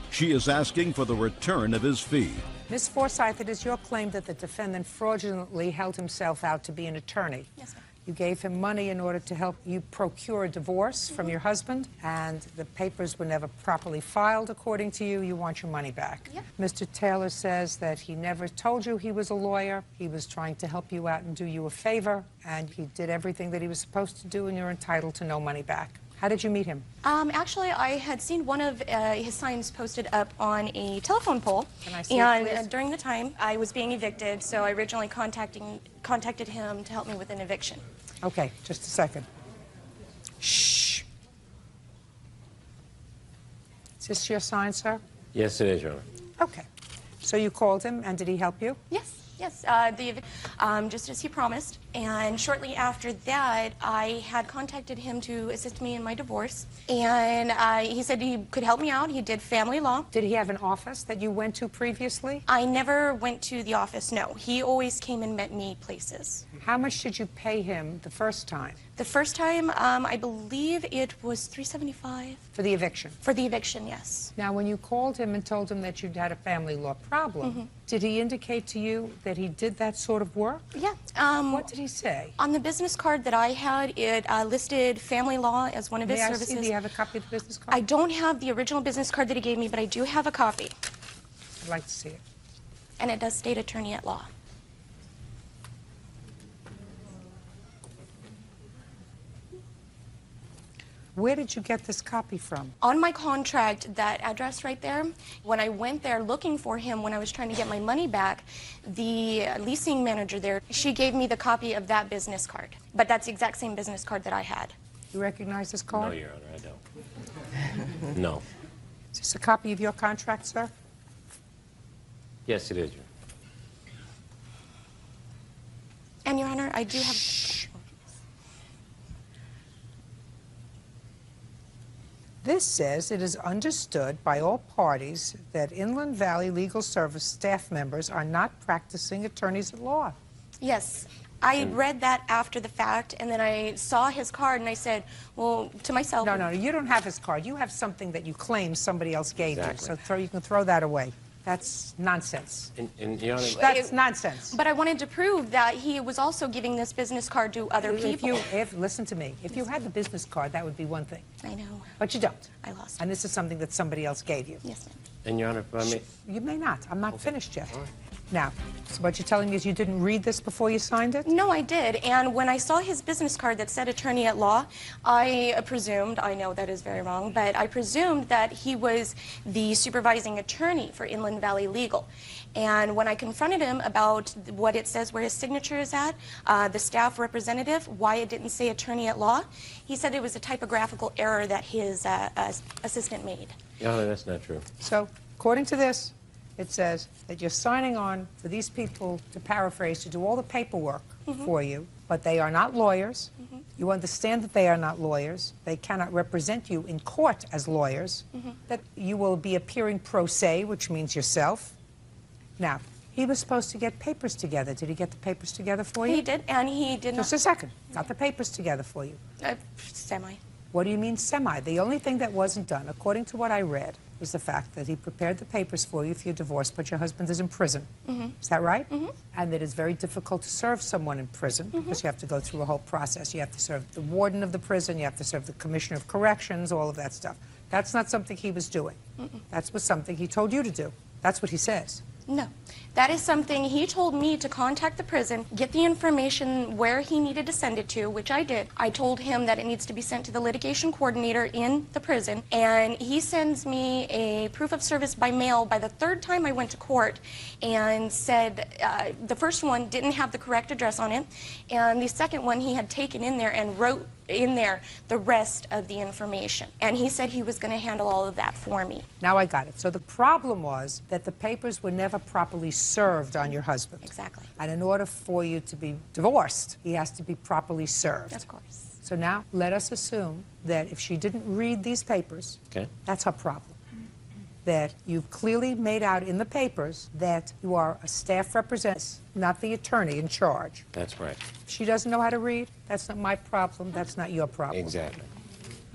She is asking for the return of his fee. Ms. Forsyth, it is your claim that the defendant fraudulently held himself out to be an attorney. Yes, ma'am. You gave him money in order to help you procure a divorce from your husband, and the papers were never properly filed, according to you. You want your money back. Yep. Mr. Taylor says that he never told you he was a lawyer. He was trying to help you out and do you a favor, and he did everything that he was supposed to do, and you're entitled to no money back. How did you meet him? Actually, I had seen one of his signs posted up on a telephone pole. Can I see it, and please? during the time, I was being evicted, so I originally contacted him to help me with an eviction. Okay, just a second. Shh. Is this your sign, sir? Yes, it is, Your Honor. Okay. So you called him, and did he help you? Yes. Yes, just as he promised. And shortly after that, I had contacted him to assist me in my divorce. And he said he could help me out. He did family law. Did he have an office that you went to previously? I never went to the office, no. He always came and met me places. How much did you pay him the first time? The first time, I believe it was $375. For the eviction? For the eviction, yes. Now, when you called him and told him that you'd had a family law problem, did he indicate to you that he did that sort of work? Yeah. What did he say? On the business card that I had, it listed family law as one of his services. Do you have a copy of the business card? I don't have the original business card that he gave me, but I do have a copy. I'd like to see it. And it does state attorney at law. Where did you get this copy from? On my contract, that address right there, when I went there looking for him when I was trying to get my money back, the leasing manager there, she gave me the copy of that business card. But that's the exact same business card that I had. You recognize this card? No, Your Honor, I don't. No. Is this a copy of your contract, sir? Yes, it is, Your Honor. And, Your Honor, I do have... This says it is understood by all parties that Inland Valley Legal Service staff members are not practicing attorneys at law. Yes. I read that after the fact, and then I saw his card, and I said, well, to myself... No, you don't have his card. You have something that you claim somebody else gave you, so you can throw that away. That's nonsense. And Your Honor, that's nonsense. But I wanted to prove that he was also giving this business card to other people. Listen to me. If you had the business card, that would be one thing. I know. But you don't. I lost it. And this is something that somebody else gave you. Yes, ma'am. and Your Honor, if I may... You may not. I'm not finished yet. Now, so what you're telling me is you didn't read this before you signed it? No, I did. And when I saw his business card that said attorney at law, I presumed, I know that is very wrong, but I presumed that he was the supervising attorney for Inland Valley Legal. And when I confronted him about what it says where his signature is at, the staff representative, why it didn't say attorney at law, he said it was a typographical error that his assistant made. Your Honor, that's not true. So, according to this, it says that you're signing on for these people, to paraphrase, to do all the paperwork for you, but they are not lawyers. You understand that they are not lawyers. They cannot represent you in court as lawyers. That you will be appearing pro se, which means yourself. Now, he was supposed to get papers together. Did he get the papers together for you? He did, and he did not. Just a second. Got the papers together for you. Semi. What do you mean semi? The only thing that wasn't done, according to what I read, was the fact that he prepared the papers for you if you're divorced, but your husband is in prison. Is that right? And that it's very difficult to serve someone in prison because you have to go through a whole process. You have to serve the warden of the prison, you have to serve the commissioner of corrections, all of that stuff. That's not something he was doing. That was something he told you to do. That's what he says. No. That is something he told me to contact the prison, get the information where he needed to send it to, which I did. I told him that it needs to be sent to the litigation coordinator in the prison, and he sends me a proof of service by mail by the third time I went to court and said the first one didn't have the correct address on it, and the second one he had taken in there and wrote in there the rest of the information. And he said he was going to handle all of that for me. Now I got it. So the problem was that the papers were never properly served on your husband. Exactly. And in order for you to be divorced, he has to be properly served. Of course. So now let us assume that if she didn't read these papers, that's her problem. That you've clearly made out in the papers that you are a staff representative, not the attorney in charge. That's right. If she doesn't know how to read, that's not my problem, that's not your problem. Exactly.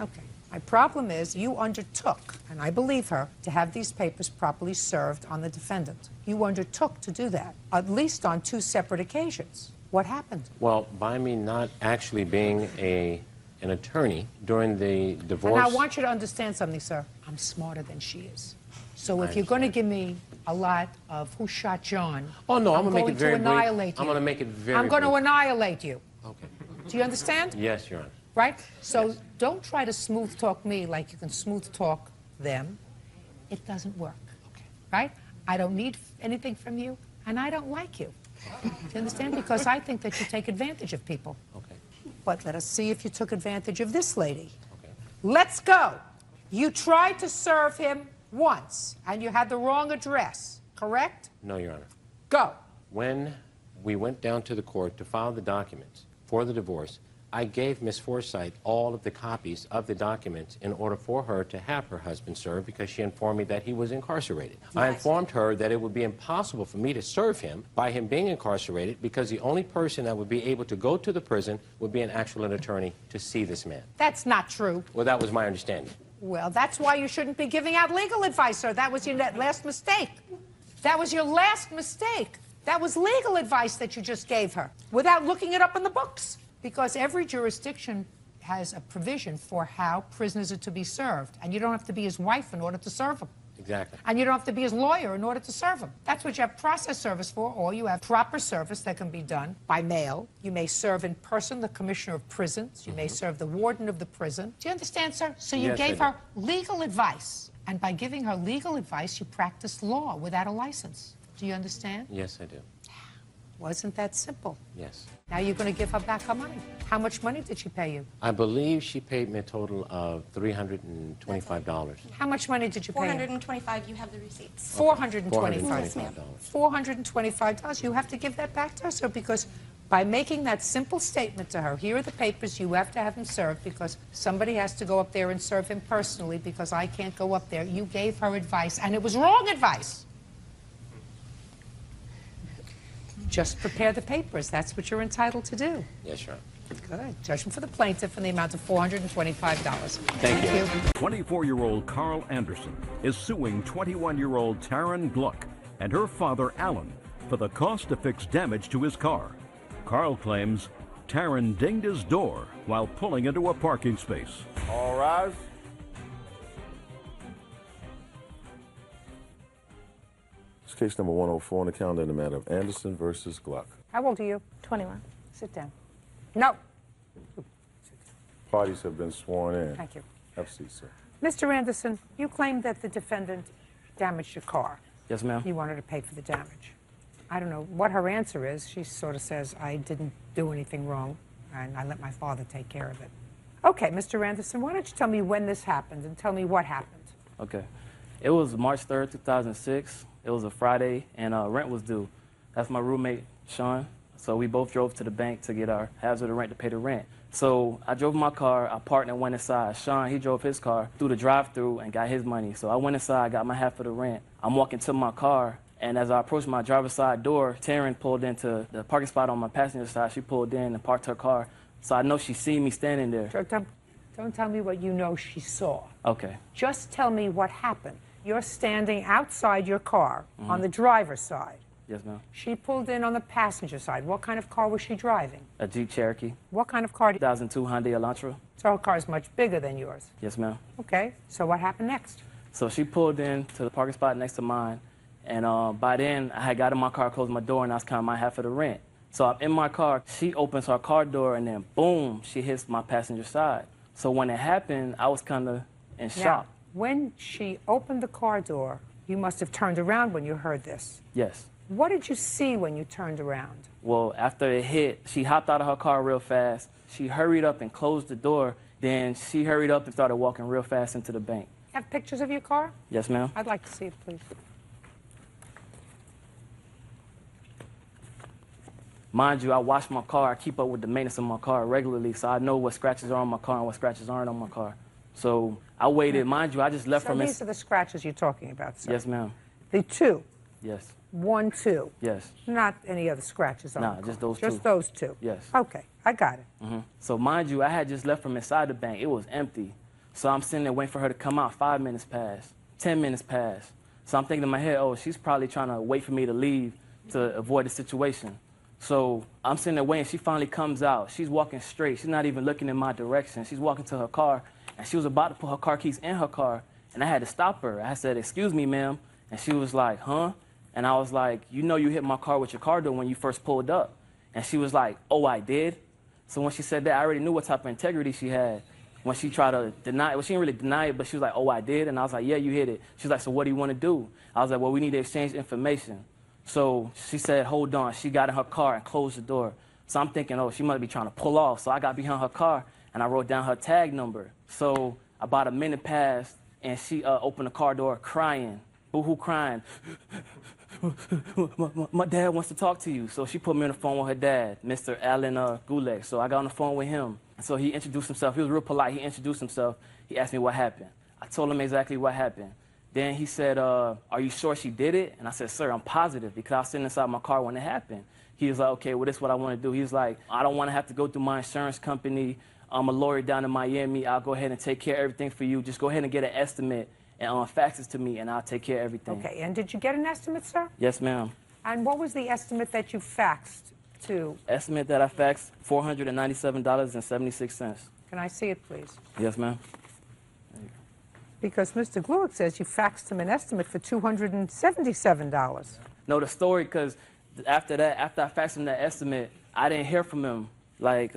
Okay. My problem is you undertook, and I believe her, to have these papers properly served on the defendant. You undertook to do that, at least on 2 separate occasions. What happened? Well, by me not actually being an attorney during the divorce... And I want you to understand something, sir. I'm smarter than she is. So if you're going to give me a lot of who shot John, oh, no, I'm going to make it very brief. Annihilate you. I'm going to make it very I'm going to brief. annihilate you. Okay. Do you understand? Yes, Your Honor. Right? So don't try to smooth talk me like you can smooth talk them. It doesn't work. Okay. Right? I don't need anything from you, and I don't like you. Do you understand? Because I think that you take advantage of people. Okay. But let us see if you took advantage of this lady. Okay. Let's go. You tried to serve him once, and you had the wrong address, correct? No, Your Honor. Go. When we went down to the court to file the documents for the divorce, I gave Miss Forsythe all of the copies of the documents in order for her to have her husband served because she informed me that he was incarcerated. I informed her that it would be impossible for me to serve him by him being incarcerated because the only person that would be able to go to the prison would be an actual attorney to see this man. That's not true. Well, that was my understanding. Well, that's why you shouldn't be giving out legal advice, sir. That was your last mistake. That was your last mistake. That was legal advice that you just gave her without looking it up in the books. Because every jurisdiction has a provision for how prisoners are to be served. And you don't have to be his wife in order to serve him. Exactly. And you don't have to be his lawyer in order to serve him. That's what you have process service for, or you have proper service that can be done by mail. You may serve in person the commissioner of prisons. You may serve the warden of the prison. Do you understand, sir? So you gave her legal advice. And by giving her legal advice, you practiced law without a license. Do you understand? Yes, I do. Wasn't that simple? Yes. Now you're going to give her back her money. How much money did she pay you? I believe she paid me a total of $325. How much money did you pay her? $425. You have the receipts. $425. $425. You have to give that back to her, sir, because by making that simple statement to her, here are the papers, you have to have him served because somebody has to go up there and serve him personally because I can't go up there. You gave her advice, and it was wrong advice. Just prepare the papers. That's what you're entitled to do. Yes, Your Honor. Good. Judgment for the plaintiff in the amount of $425. Thank you. 24-year-old Carl Anderson is suing 21-year-old Taryn Gluck and her father, Alan, for the cost to fix damage to his car. Carl claims Taryn dinged his door while pulling into a parking space. All rise. It's case number 104 on the calendar in the matter of Anderson versus Gluck. How old are you? 21. Sit down. No. Parties have been sworn in. Thank you. Have a seat, sir. Mr. Anderson, you claim that the defendant damaged your car. Yes, ma'am. You wanted to pay for the damage. I don't know what her answer is. She sort of says, I didn't do anything wrong, and I let my father take care of it. Okay, Mr. Anderson, why don't you tell me when this happened and tell me what happened? Okay. It was March 3rd, 2006. It was a Friday, and rent was due. That's my roommate, Sean. So we both drove to the bank to get our halves of the rent to pay the rent. So I drove my car, I parked and went inside. Sean, he drove his car through the drive-thru and got his money. So I went inside, got my half of the rent. I'm walking to my car, and as I approached my driver's side door, Taryn pulled into the parking spot on my passenger side. She pulled in and parked her car. So I know she seen me standing there. Don't tell me what you know she saw. Okay. Just tell me what happened. You're standing outside your car on the driver's side. Yes, ma'am. She pulled in on the passenger side. What kind of car was she driving? A Jeep Cherokee. What kind of car? 2002 Hyundai Elantra. So her car is much bigger than yours. Yes, ma'am. Okay, so what happened next? So she pulled in to the parking spot next to mine, and by then I had got in my car, closed my door, and I was counting my half of the rent. So I'm in my car, she opens her car door, and then boom, she hits my passenger side. So when it happened, I was kind of in shock. Now, when she opened the car door, you must have turned around when you heard this. Yes. What did you see when you turned around? Well, after it hit, she hopped out of her car real fast. She hurried up and closed the door. Then she hurried up and started walking real fast into the bank. Have pictures of your car? Yes, ma'am. I'd like to see it, please. Mind you, I wash my car. I keep up with the maintenance of my car regularly, so I know what scratches are on my car and what scratches aren't on my car. So I waited. Mind you, I just left from it. So these are the scratches you're talking about, sir? Yes, ma'am. The two? Yes. 1, 2? Yes. Not any other scratches on the car? No, just those two. Just those two? Yes. Okay, I got it. So mind you, I had just left from inside the bank. It was empty. So I'm sitting there waiting for her to come out. 5 minutes passed. 10 minutes passed. So I'm thinking in my head, oh, she's probably trying to wait for me to leave to avoid the situation. So I'm sitting there waiting. She finally comes out. She's walking straight. She's not even looking in my direction. She's walking to her car, and she was about to put her car keys in her car, and I had to stop her. I said, "Excuse me, ma'am." And she was like, "Huh?" And I was like, "You know you hit my car with your car door when you first pulled up." And she was like, "Oh, I did?" So when she said that, I already knew what type of integrity she had. When she tried to deny it, well, she didn't really deny it, but she was like, "Oh, I did?" And I was like, "Yeah, you hit it." She was like, "So what do you want to do?" I was like, "Well, we need to exchange information." So she said, "Hold on." She got in her car and closed the door. So I'm thinking, oh, she might be trying to pull off. So I got behind her car, and I wrote down her tag number. So about a minute passed, and she opened the car door crying, boo-hoo crying. My dad wants to talk to you. So she put me on the phone with her dad, Mr. Alan Gulek. So I got on the phone with him. So he introduced himself. He was real polite. He introduced himself. He asked me what happened. I told him exactly what happened. Then he said, are you sure she did it? And I said, sir, I'm positive, because I was sitting inside my car when it happened. He was like, okay, well, this is what I want to do. He was like, I don't want to have to go through my insurance company. I'm a lawyer down in Miami. I'll go ahead and take care of everything for you. Just go ahead and get an estimate and fax it to me, and I'll take care of everything. Okay, and did you get an estimate, sir? Yes, ma'am. And what was the estimate that you faxed to? Estimate that I faxed, $497.76. Can I see it, please? Yes, ma'am. Because Mr. Gluick says you faxed him an estimate for $277. No, the story, because after that, after I faxed him that estimate, I didn't hear from him. Like,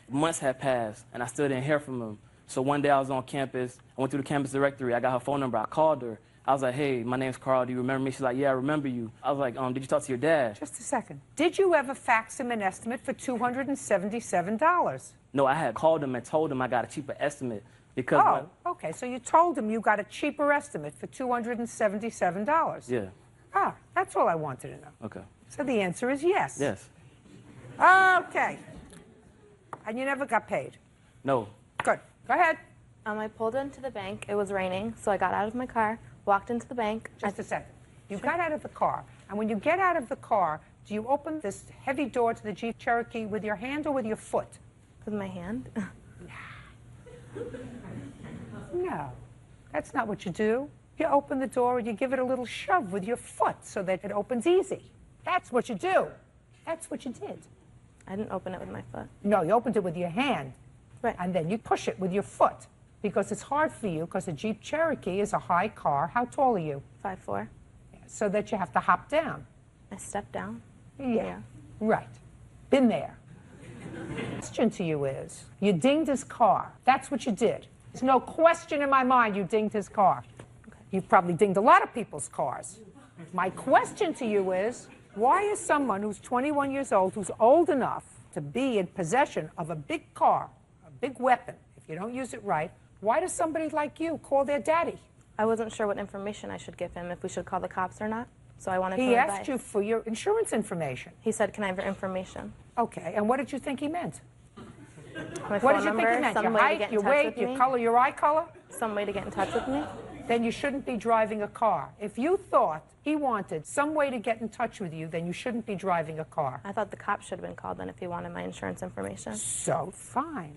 months had passed, and I still didn't hear from him. So one day I was on campus. I went through the campus directory. I got her phone number. I called her. I was like, hey, my name's Carl. Do you remember me? She's like, yeah, I remember you. I was like, did you talk to your dad? Just a second. Did you ever fax him an estimate for $277? No, I had called him and told him I got a cheaper estimate. Because okay. So you told him you got a cheaper estimate for $277. Yeah. Ah, that's all I wanted to know. Okay. So the answer is yes. Yes. Okay. And you never got paid? No. Good. Go ahead. I pulled into the bank. It was raining, so I got out of my car, walked into the bank. Just a second. You got out of the car, and when you get out of the car, do you open this heavy door to the Jeep Cherokee with your hand or with your foot? With my hand. No, that's not what you do. You open the door and you give it a little shove with your foot so that it opens easy. That's what you do. That's what you did. I didn't open it with my foot. No, you opened it with your hand. Right. And then you push it with your foot because it's hard for you because a Jeep Cherokee is a high car. How tall are you? 5'4". So that you have to hop down. I stepped down. Yeah. Right. Been there. Question to you is, you dinged his car. That's what you did. There's no question in my mind you dinged his car. Okay. You've probably dinged a lot of people's cars. My question to you is, why is someone who's 21 years old, who's old enough to be in possession of a big car, a big weapon, if you don't use it right, why does somebody like you call their daddy? I wasn't sure what information I should give him, if we should call the cops or not. So I wanted to He advice. asked you for your insurance information. He said, can I have your information? Okay, and what did you think he meant? My What phone did you number, think he meant? some Your way to height, get in your touch weight, with your me? color, your eye color? Some way to get in touch with me? Then you shouldn't be driving a car. If you thought he wanted some way to get in touch with you, then you shouldn't be driving a car. I thought the cops should have been called then if he wanted my insurance information. So, fine.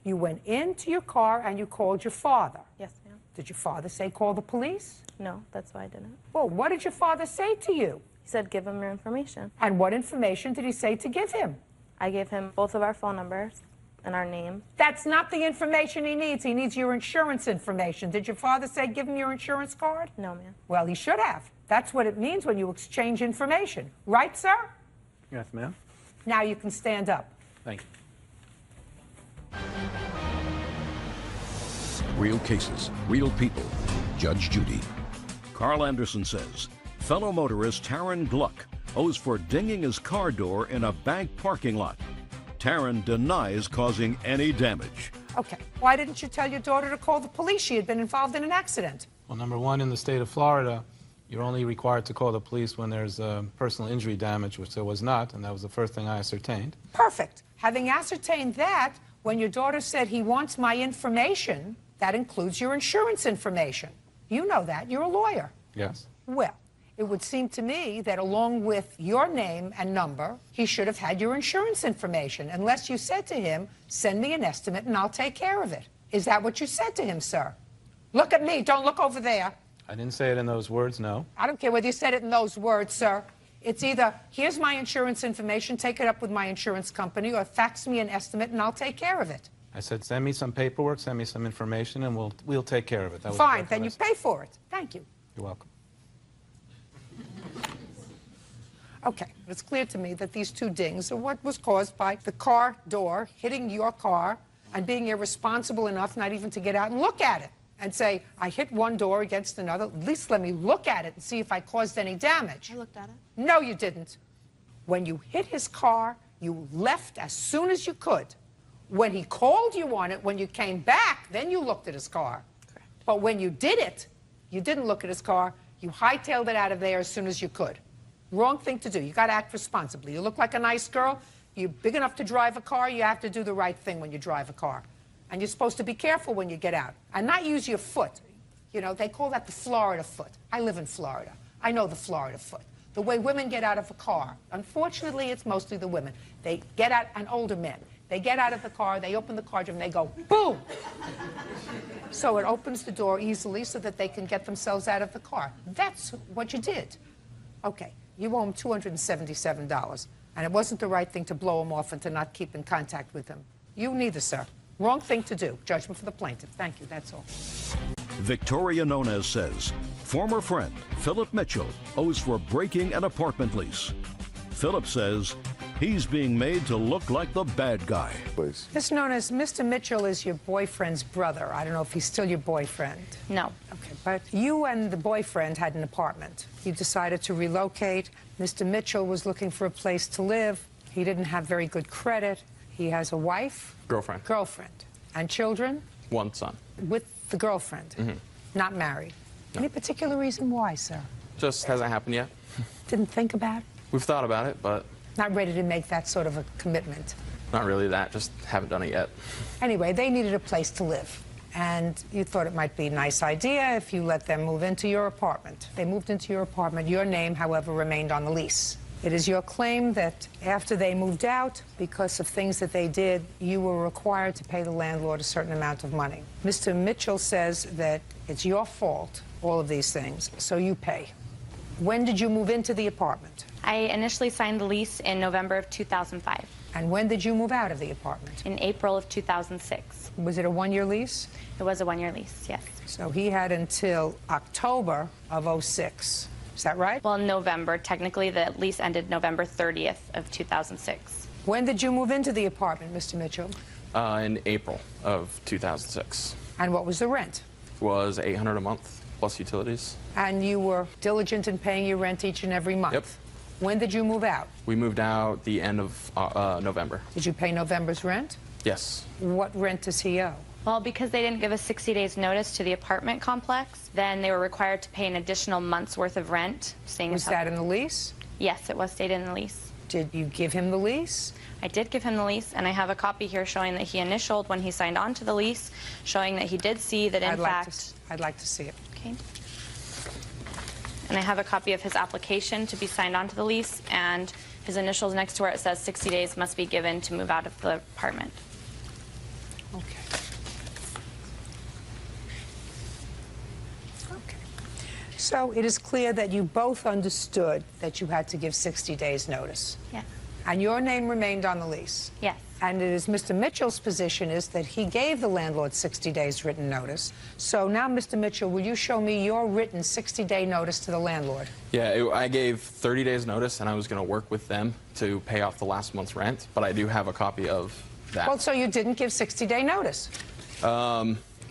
You went into your car and you called your father. Yes, ma'am. Did your father say call the police? No, that's why I didn't. Well, what did your father say to you? He said give him your information. And what information did he say to give him? I gave him both of our phone numbers and our name. That's not the information he needs. He needs your insurance information. Did your father say give him your insurance card? No, ma'am. Well, he should have. That's what it means when you exchange information. Right, sir? Yes, ma'am. Now you can stand up. Thank you. Real cases, real people. Judge Judy. Carl Anderson says fellow motorist Taryn Gluck owes for dinging his car door in a bank parking lot. Taryn denies causing any damage. Okay. Why didn't you tell your daughter to call the police? She had been involved in an accident. Well, number one, in the state of Florida, you're only required to call the police when there's personal injury damage, which there was not, and that was the first thing I ascertained. Perfect. Having ascertained that, when your daughter said he wants my information, that includes your insurance information. You know that. You're a lawyer. Yes. Well, it would seem to me that along with your name and number, he should have had your insurance information, unless you said to him, send me an estimate and I'll take care of it. Is that what you said to him, sir? Look at me. Don't look over there. I didn't say it in those words, no. I don't care whether you said it in those words, sir. It's either, here's my insurance information, take it up with my insurance company, or fax me an estimate and I'll take care of it. I said, send me some paperwork, send me some information, and we'll take care of it. That was Fine, exactly then you what I said. pay for it. Thank you. You're welcome. Okay, it's clear to me that these two dings are what was caused by the car door hitting your car and being irresponsible enough not even to get out and look at it and say, I hit one door against another. At least let me look at it and see if I caused any damage. I looked at it. No, you didn't. When you hit his car, you left as soon as you could. When he called you on it, when you came back, then you looked at his car. Correct. But when you did it, you didn't look at his car. You hightailed it out of there as soon as you could. Wrong thing to do. You got to act responsibly. You look like a nice girl. You're big enough to drive a car. You have to do the right thing when you drive a car. And you're supposed to be careful when you get out and not use your foot. You know, they call that the Florida foot. I live in Florida. I know the Florida foot. The way women get out of a car. Unfortunately, it's mostly the women. They get out, and older men. They get out of the car, they open the car door, and they go, boom! So it opens the door easily so that they can get themselves out of the car. That's what you did. Okay, you owe him $277, and it wasn't the right thing to blow him off and to not keep in contact with him. You neither, sir. Wrong thing to do. Judgment for the plaintiff. Thank you, that's all. Victoria Nunez says former friend Philip Mitchell owes for breaking an apartment lease. Philip says he's being made to look like the bad guy. Ms. Nunez, Mr. Mitchell is your boyfriend's brother. I don't know if he's still your boyfriend. No. Okay, but you and the boyfriend had an apartment. You decided to relocate. Mr. Mitchell was looking for a place to live. He didn't have very good credit. He has a wife? Girlfriend. Girlfriend. And children? One son. With the girlfriend? Mm-hmm. Not married? No. Any particular reason why, sir? Just hasn't happened yet. Didn't think about it? We've thought about it, but... Not ready to make that sort of a commitment? Not really that, just haven't done it yet. Anyway, they needed a place to live. And you thought it might be a nice idea if you let them move into your apartment. They moved into your apartment. Your name, however, remained on the lease. It is your claim that after they moved out, because of things that they did, you were required to pay the landlord a certain amount of money. Mr. Mitchell says that it's your fault, all of these things, so you pay. When did you move into the apartment? I initially signed the lease in November of 2005. And when did you move out of the apartment? In April of 2006. Was it a one-year lease? It was a one-year lease, yes. So he had until October of 06. Is that right? Well, November. Technically, the lease ended November 30th of 2006. When did you move into the apartment, Mr. Mitchell? In April of 2006. And what was the rent? It was $800 a month, plus utilities. And you were diligent in paying your rent each and every month? Yep. When did you move out? We moved out the end of November. Did you pay November's rent? Yes. What rent does he owe? Well, because they didn't give us 60 days notice to the apartment complex, then they were required to pay an additional month's worth of rent. Was that in the lease? Yes, it was stated in the lease. Did you give him the lease? I did give him the lease, and I have a copy here showing that he initialed when he signed on to the lease, showing that he did see that in fact... I'd like to see it. Okay. And I have a copy of his application to be signed onto the lease, and his initials next to where it says 60 days must be given to move out of the apartment. Okay. So it is clear that you both understood that you had to give 60 days notice. Yes. And your name remained on the lease. Yes. And it is Mr. Mitchell's position is that he gave the landlord 60 days written notice. So now, Mr. Mitchell, will you show me your written 60-day notice to the landlord? Yeah, I gave 30 days notice, and I was going to work with them to pay off the last month's rent, but I do have a copy of that. Well, so you didn't give 60-day notice?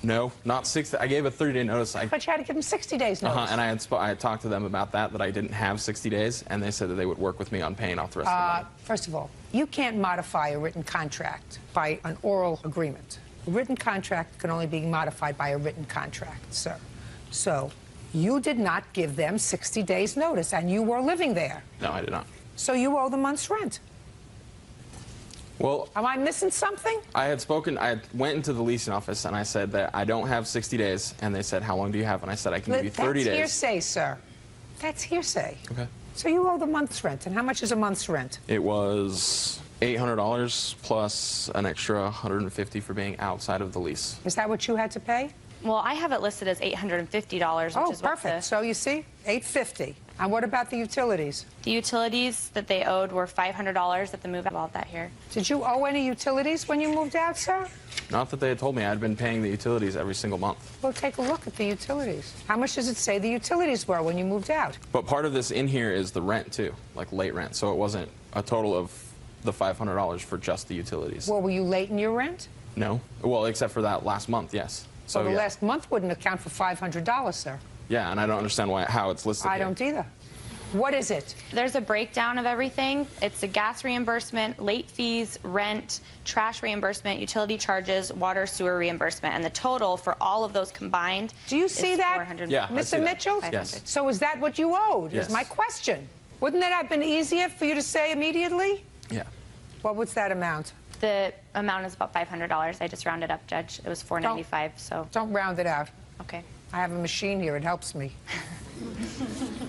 No, not 60. I gave a 30-day notice. But you had to give them 60 days notice. And I had talked to them about that I didn't have 60 days, and they said that they would work with me on paying off the rest of the money. First of all, you can't modify a written contract by an oral agreement. A written contract can only be modified by a written contract, sir. So you did not give them 60 days notice, and you were living there. No, I did not. So you owe the month's rent. Well, am I missing something? I went into the leasing office and I said that I don't have 60 days, and they said, how long do you have? And I said, I can give you 30 days. That's hearsay, sir. That's hearsay. Okay. So you owe the month's rent, and how much is a month's rent? It was $800 plus an extra $150 for being outside of the lease. Is that what you had to pay? Well, I have it listed as $850, which is perfect. So you see, $850. And what about the utilities? The utilities that they owed were $500 at the move-out. All that here. Did you owe any utilities when you moved out, sir? Not that they had told me. I'd been paying the utilities every single month. Well, take a look at the utilities. How much does it say the utilities were when you moved out? But part of this in here is the rent, too, like late rent. So it wasn't a total of the $500 for just the utilities. Well, were you late in your rent? No. Well, except for that last month, yes. So the last month wouldn't account for $500, sir. Yeah, and I don't understand how it's listed I here. don't either. What is it? There's a breakdown of everything. It's a gas reimbursement, late fees, rent, trash reimbursement, utility charges, water, sewer reimbursement, and the total for all of those combined. Do you see that? 400. Yeah, Mr. Mitchell? Yes. So is that what you owed, Yes. is my question. Wouldn't that have been easier for you to say immediately? Yeah. What was that amount? The amount is about $500. I just rounded up, Judge. It was $495, so. Don't round it out. Okay. I have a machine here. It helps me.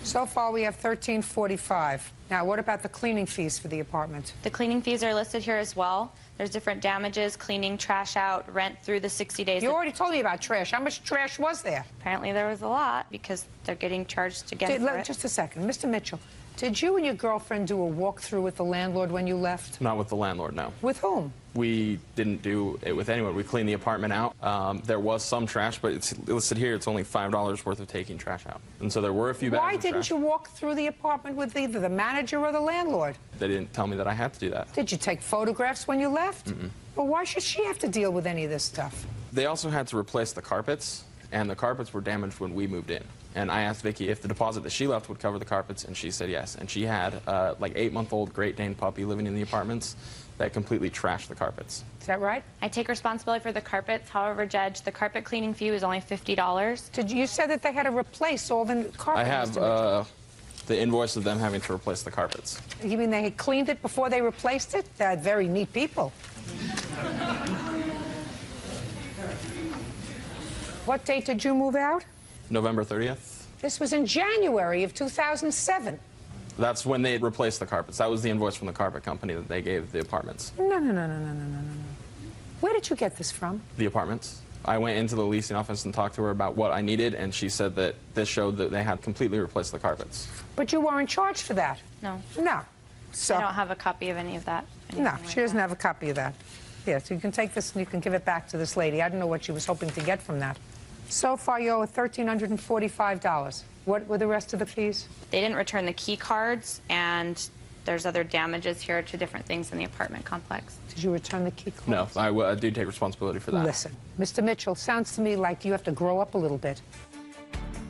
So far, we have $1,345. Now, what about the cleaning fees for the apartment? The cleaning fees are listed here as well. There's different damages, cleaning trash out, rent through the 60 days. You already told me about trash. How much trash was there? Apparently there was a lot because they're getting charged again for it. Just a second. Mr. Mitchell, did you and your girlfriend do a walkthrough with the landlord when you left? Not with the landlord, no. With whom? We didn't do it with anyone. We cleaned the apartment out. There was some trash, but it's listed here. It's only $5 worth of taking trash out. And so there were a few bags Why of didn't trash. you walk through the apartment with either the manager or the landlord? They didn't tell me that I had to do that. Did you take photographs when you left? Mm-mm. Well, why should she have to deal with any of this stuff? They also had to replace the carpets, and the carpets were damaged when we moved in. And I asked Vicky if the deposit that she left would cover the carpets, and she said yes. And she had like 8-month-old Great Dane puppy living in the apartments that completely trashed the carpets. Is that right? I take responsibility for the carpets. However, Judge, the carpet cleaning fee was only $50. You said that they had to replace all the carpets. I have the invoice of them having to replace the carpets. You mean they had cleaned it before they replaced it? They're very neat people. What date did you move out? November 30th. This was in January of 2007. That's when they replaced the carpets. That was the invoice from the carpet company that they gave the apartments. No. Where did you get this from? The apartments. I went into the leasing office and talked to her about what I needed, and she said that this showed that they had completely replaced the carpets. But you weren't charged for that. No. No. So I don't have a copy of any of that. No, she doesn't have a copy of that. Yes, you can take this and you can give it back to this lady. I don't know what she was hoping to get from that. So far, you owe $1,345. What were the rest of the fees? They didn't return the key cards, and there's other damages here to different things in the apartment complex. Did you return the key cards? No, I do take responsibility for that. Listen, Mr. Mitchell, sounds to me like you have to grow up a little bit.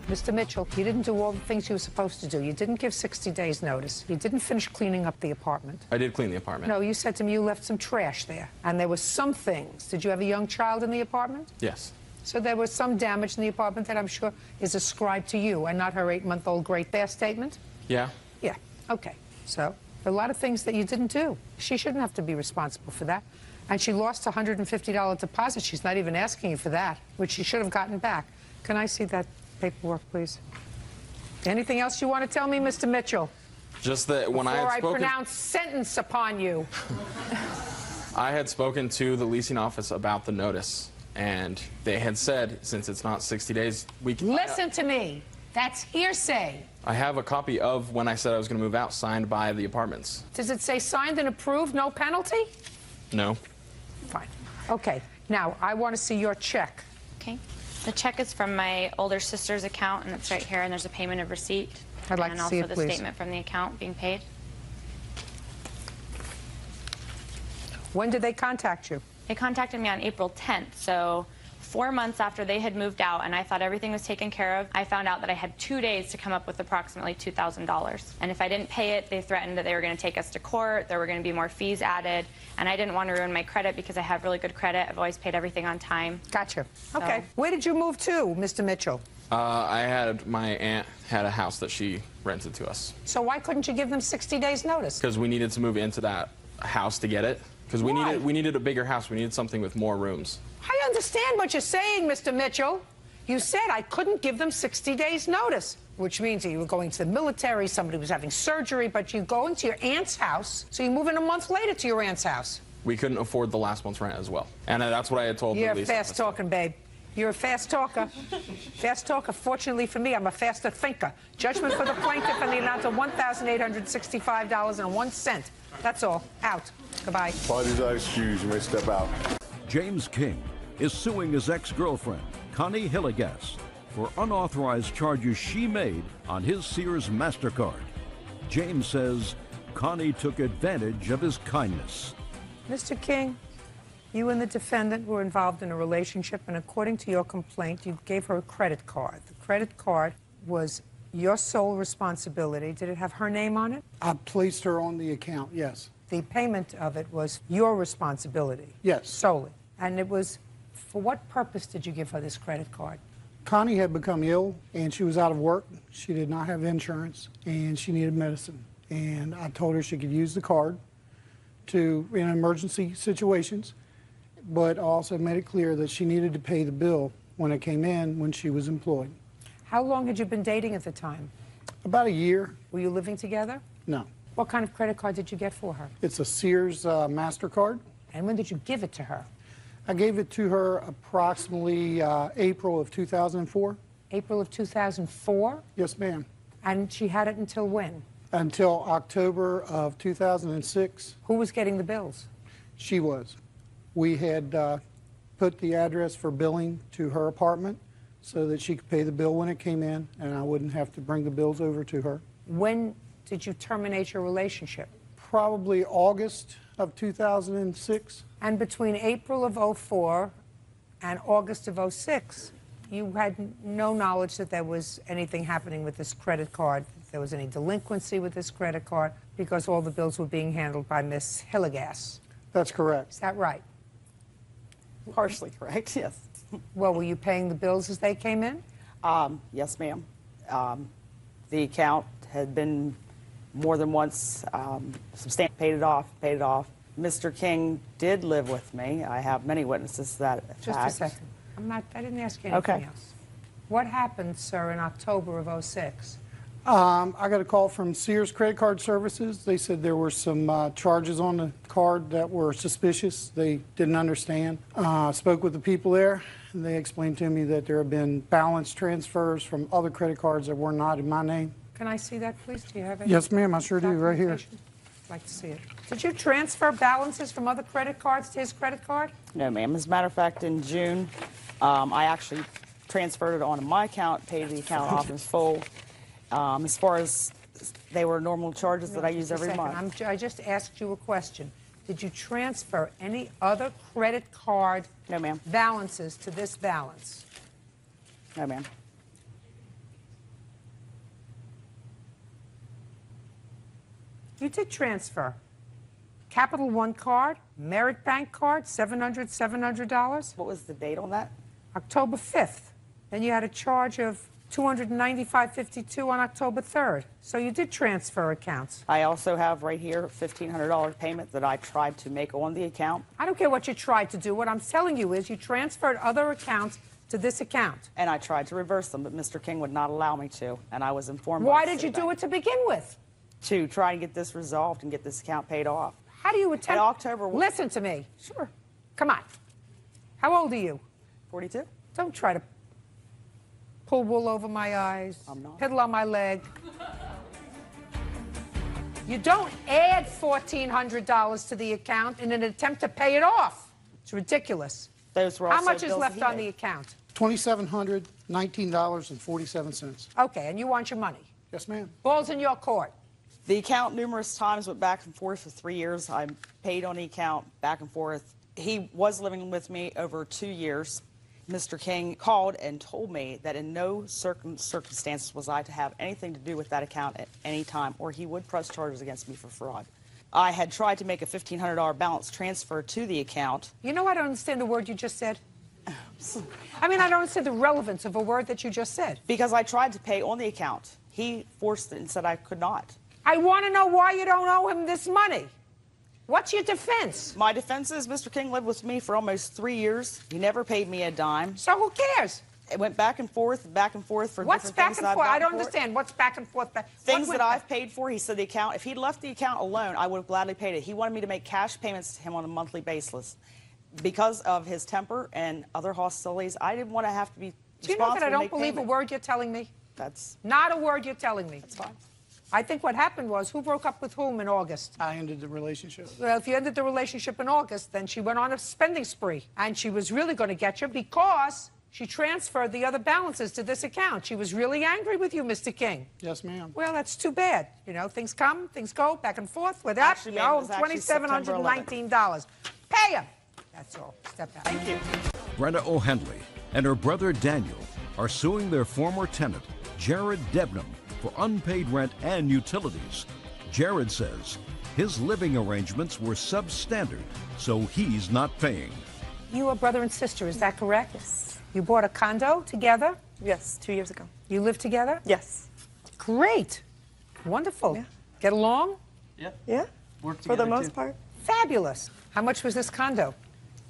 Mr. Mitchell, you didn't do all the things you were supposed to do. You didn't give 60 days notice. You didn't finish cleaning up the apartment. I did clean the apartment. No, you said to me you left some trash there. And there were some things. Did you have a young child in the apartment? Yes. So there was some damage in the apartment that I'm sure is ascribed to you and not her 8-month-old Great Bear statement? Yeah. Yeah, okay. So there are a lot of things that you didn't do. She shouldn't have to be responsible for that. And she lost a $150 deposit. She's not even asking you for that, which she should have gotten back. Can I see that paperwork, please? Anything else you want to tell me, Mr. Mitchell? Just that when I Before had spoken... I pronounce sentence upon you. I had spoken to the leasing office about the notice, and they had said, since it's not 60 days, we can... Listen to me. That's hearsay. I have a copy of when I said I was going to move out, signed by the apartments. Does it say signed and approved, no penalty? No. Fine. Okay. Now, I want to see your check. Okay. The check is from my older sister's account, and it's right here, and there's a payment of receipt. I'd like and to see it, also the please. statement from the account being paid. When did they contact you? They contacted me on April 10th, so 4 months after they had moved out and I thought everything was taken care of, I found out that I had 2 days to come up with approximately $2,000. And if I didn't pay it, they threatened that they were going to take us to court, there were going to be more fees added, and I didn't want to ruin my credit because I have really good credit. I've always paid everything on time. Gotcha. Okay. Where did you move to, Mr. Mitchell? My aunt had a house that she rented to us. So why couldn't you give them 60 days notice? Because we needed to move into that house to get it. Because we needed a bigger house. We needed something with more rooms. I understand what you're saying, Mr. Mitchell. You said I couldn't give them 60 days notice, which means that you were going to the military, somebody was having surgery, but you go into your aunt's house, so you move in a month later to your aunt's house. We couldn't afford the last month's rent as well. And that's what I had told You're the lease fast officer. talking, babe. You're a fast talker. Fast talker. Fortunately for me, I'm a faster thinker. Judgment for the plaintiff in the amount of $1,865.01. That's all. Out. Goodbye. Parties are excused. You may step out. James King is suing his ex-girlfriend, Connie Hilligas, for unauthorized charges she made on his Sears MasterCard. James says Connie took advantage of his kindness. Mr. King, you and the defendant were involved in a relationship, and according to your complaint, you gave her a credit card. The credit card was Your sole responsibility, did it have her name on it? I placed her on the account, yes. The payment of it was your responsibility? Yes. Solely. And it was, for what purpose did you give her this credit card? Connie had become ill, and she was out of work. She did not have insurance, and she needed medicine. And I told her she could use the card in emergency situations, but also made it clear that she needed to pay the bill when it came in when she was employed. How long had you been dating at the time? About a year. Were you living together? No. What kind of credit card did you get for her? It's a Sears MasterCard. And when did you give it to her? I gave it to her approximately April of 2004. April of 2004? Yes, ma'am. And she had it until when? Until October of 2006. Who was getting the bills? She was. We had put the address for billing to her apartment so that she could pay the bill when it came in, and I wouldn't have to bring the bills over to her. When did you terminate your relationship? Probably August of 2006. And between April of 04 and August of 06, you had no knowledge that there was anything happening with this credit card, that there was any delinquency with this credit card, because all the bills were being handled by Miss Hillegas. That's correct. Is that right? Partially correct, yes. Well, were you paying the bills as they came in? Yes, ma'am. The account had been more than once substantially paid it off. Mr. King did live with me. I have many witnesses to that fact. Just a second. I didn't ask you anything else. What happened, sir, in October of 06? I got a call from Sears Credit Card Services. They said there were some charges on the card that were suspicious. They didn't understand. I spoke with the people there, and they explained to me that there have been balance transfers from other credit cards that were not in my name. Can I see that, please? Do you have it? Yes, ma'am, I sure do, right here. I'd like to see it. Did you transfer balances from other credit cards to his credit card? No, ma'am. As a matter of fact, in June, I actually transferred it onto my account, paid the account off in full. As far as they were normal charges that I use every month. I just asked you a question. Did you transfer any other credit card balances to this balance? No, ma'am. You did transfer. Capital One card, Merit Bank card, $700. What was the date on that? October 5th. Then you had a charge of $295.52 on October 3rd. So you did transfer accounts. I also have right here a $1,500 payment that I tried to make on the account. I don't care what you tried to do. What I'm telling you is you transferred other accounts to this account. And I tried to reverse them, but Mr. King would not allow me to. And I was informed. Why did you do it to begin with? To try and get this resolved and get this account paid off. How do you attempt? In October. Listen to me. Sure. Come on. How old are you? 42. Don't try to pull wool over my eyes. I'm not. Piddle on my leg. You don't add $1,400 to the account in an attempt to pay it off. It's ridiculous. Those were How also much is bills left he on made. the account? $2,719.47. Okay, and you want your money? Yes, ma'am. Ball's in your court. The account numerous times went back and forth for 3 years. I paid on the account back and forth. He was living with me over 2 years. Mr. King called and told me that in no circumstances was I to have anything to do with that account at any time, or he would press charges against me for fraud. I had tried to make a $1,500 balance transfer to the account. You know, I don't understand the word you just said. I mean, I don't understand the relevance of a word that you just said. Because I tried to pay on the account. He forced it and said I could not. I want to know why you don't owe him this money. What's your defense? My defense is Mr. King lived with me for almost 3 years. He never paid me a dime. So who cares? It went back and forth for What's different back things and that I've forth? I gotten don't for it. understand. What's back and forth? Things that I've paid for, he said the account, if he'd left the account alone, I would have gladly paid it. He wanted me to make cash payments to him on a monthly basis. Because of his temper and other hostilities, I didn't want to have to be Do you know that I responsible to don't make believe payment. a word you're telling me? That's not a word you're telling me. That's fine. I think what happened was, who broke up with whom in August? I ended the relationship. Well, if you ended the relationship in August, then she went on a spending spree. And she was really going to get you because she transferred the other balances to this account. She was really angry with you, Mr. King. Yes, ma'am. Well, that's too bad. You know, things come, things go, back and forth. With that, Actually, you ma'am, it owe was him actually September $2,719. Pay him. That's all. Step out. Thank you. Brenda O'Henley and her brother Daniel are suing their former tenant, Jared Debnam for unpaid rent and utilities. Jared says his living arrangements were substandard, so he's not paying. You are brother and sister, is that correct? Yes. You bought a condo together? Yes, 2 years ago. You live together? Yes. Great. Wonderful. Yeah. Get along? Yeah. Work For the together, most too. part. Fabulous. How much was this condo?